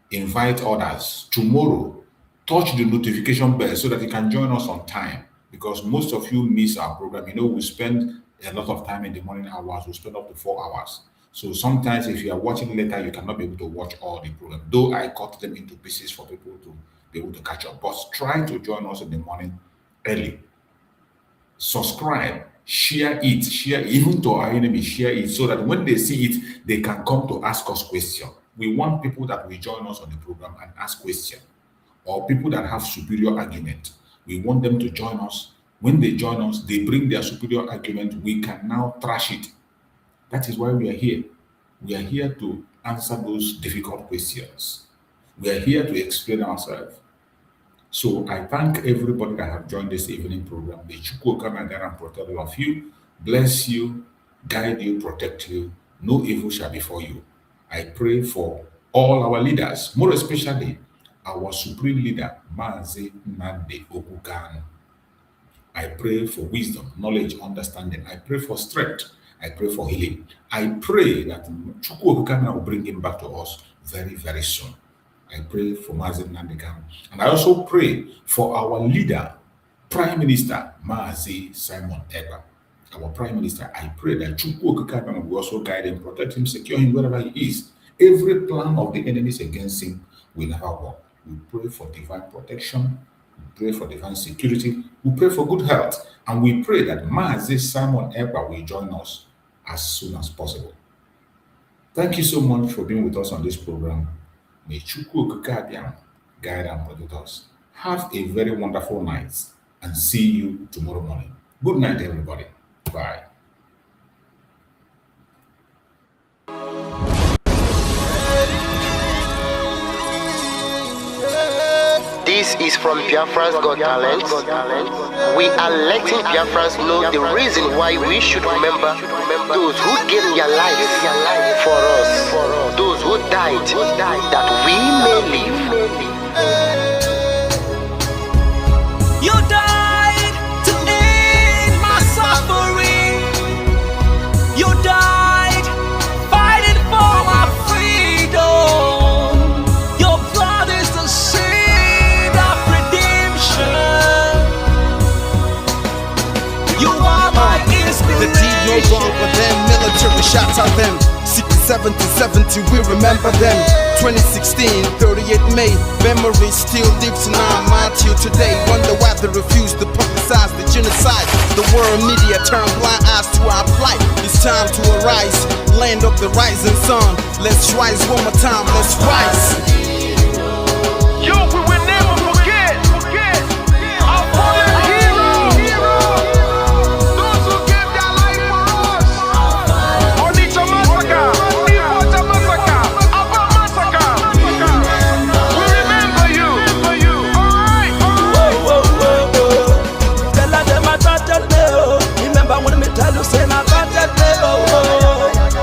Invite others tomorrow. Touch the notification bell so that you can join us on time, because most of you miss our program. You know, we spend a lot of time in the morning hours. We spend up to 4 hours. So sometimes if you are watching later, you cannot be able to watch all the program. Though I cut them into pieces for people to be able to catch up. But try to join us in the morning early. Subscribe, share it, even to our enemies, share it so that when they see it, they can come to ask us questions. We want people that will join us on the program and ask questions, or people that have superior argument. We want them to join us. When they join us, they bring their superior argument. We can now trash it. That is why we are here. We are here to answer those difficult questions. We are here to explain ourselves. So I thank everybody that have joined this evening program. May Chukwu come and protect all of you, bless you, guide you, protect you. No evil shall befall you. I pray for all our leaders, more especially our supreme leader, Mazi Nnamdi Okukanu. I pray for wisdom, knowledge, understanding. I pray for strength. I pray for healing. I pray that Chukwu Okukanu will bring him back to us very, very soon. I pray for Mazi Nnamdi Kanu. And I also pray for our leader, Prime Minister Mazi Simon Ekpa. Our Prime Minister, I pray that Chukwu Okukanu will also guide him, protect him, secure him wherever he is. Every plan of the enemies against him will never work. We pray for divine protection. We pray for divine security. We pray for good health. And we pray that Mazi Simon Ekpa will join us as soon as possible. Thank you so much for being with us on this program. May Chukwu Okukanu guide and protect us. Have a very wonderful night and see you tomorrow morning. Good night, everybody. Bye. This is from Biafra's Got Talent. We are letting Biafrans know the reason why we should remember those who gave their lives for us, those who died that we may live. You died to end my suffering. You died fighting for my freedom. Your blood is the seed of redemption. You are my inspiration. The deed no wrong with them, military shots at them. 67 to 70, we remember them. 2016, 38 May, memory still lives in our mind till today. Wonder why they refuse to publicize the genocide. The world media turn blind eyes to our plight. It's time to arise, land of the rising sun. Let's rise one more time, let's rise. Yo, we will never forget our fallen heroes. Those who gave their life for us. Onitsha massacre, Iwata massacre, Aba massacre. We remember you. Alright. Tell them I battered me, oh. Remember when me tell you say I battered me, oh.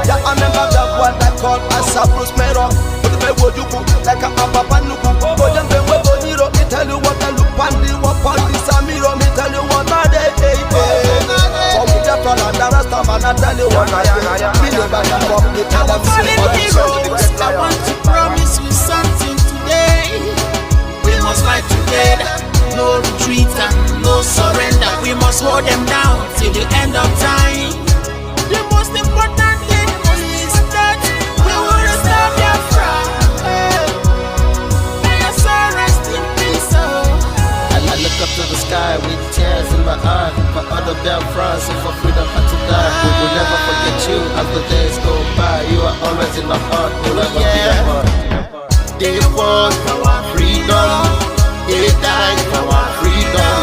Yeah, I remember that one that called us a Bruce Mero. But the way you cook like a papa nuku. But them they were bonito. Me tell you what I look pandi, what pandi samiro. Me tell you what I day. For me the plan and the rest of man I tell you what I am. Me never give up. Me tell them see what I'm saying. I want to promise you something today. We must fight together. No retreat and no surrender. We must hold them down till the end of time. The most important thing is that we will restore Biafra. May your soul rest in peace. I look up to the sky with tears in my eye. For other Biafrans and for freedom had to die. We will never forget you as the days go by. You are always in my heart, forever be a part. They fought for our freedom. They died for our freedom.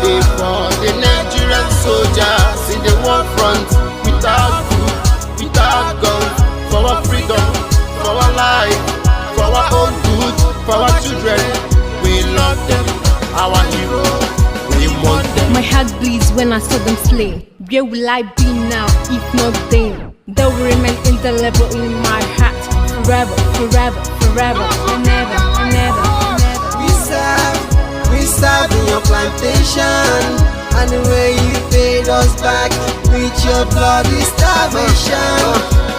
They fought the Nigerian soldiers in the war front without food, without guns, for our freedom, for our life, for our own good, for our children. We love them, our heroes. We want them. My heart bleeds when I saw them slay. Where will I be now if not then? They will remain indelible in my heart forever, forever, forever, and ever, and ever. We serve in your plantation, and the way you paid us back with your bloody starvation.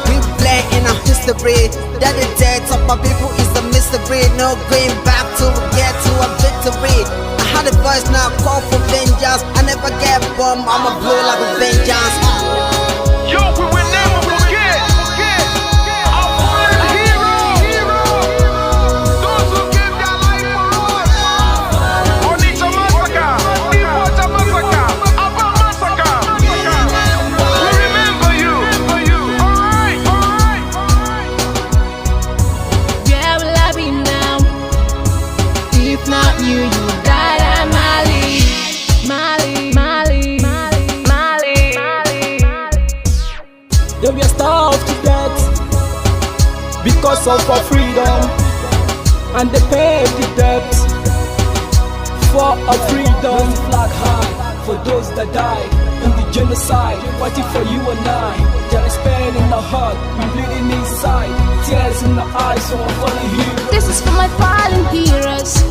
We bled in our history, that the death of my people is a mystery. No going back to get to a victory. I had a voice now call for vengeance. I never get bombed, I'ma blow like a vengeance. Yo, we will never forget our fallen heroes. Those who gave their life for us. Onitsha massacre, Iwata massacre, Aba massacre. We remember you. Alright. Where will I be now if not you? You died at Mali. They were starved to death because of our freedom, and they paid the debt for our freedom. Flag high for those that died in the genocide, fighting for you and I. There is pain in our heart, we bleeding inside, tears in the eyes of our fallen heroes. This is for my fallen heroes.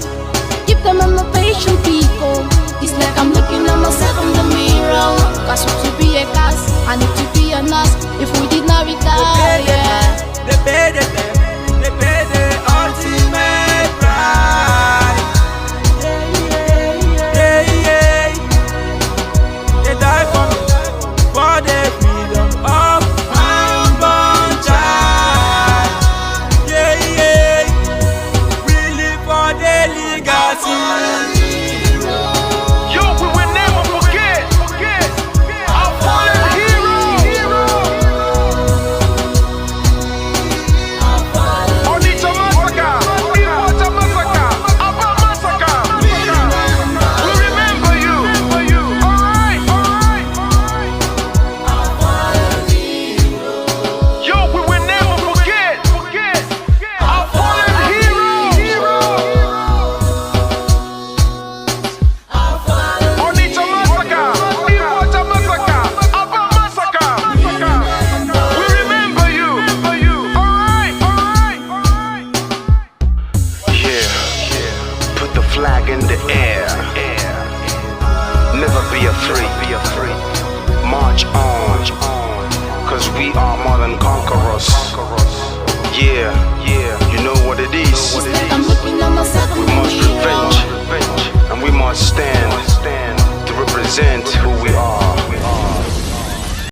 Give them a patient people. It's like I'm looking at myself in the mirror. Cause to be a cast, I need to be a nurse. If we did not retire, They paid the ultimate price. They died for the freedom of unborn child. We live for the legacy. free. March on, cause we are more than conquerors. Yeah, you know what it is.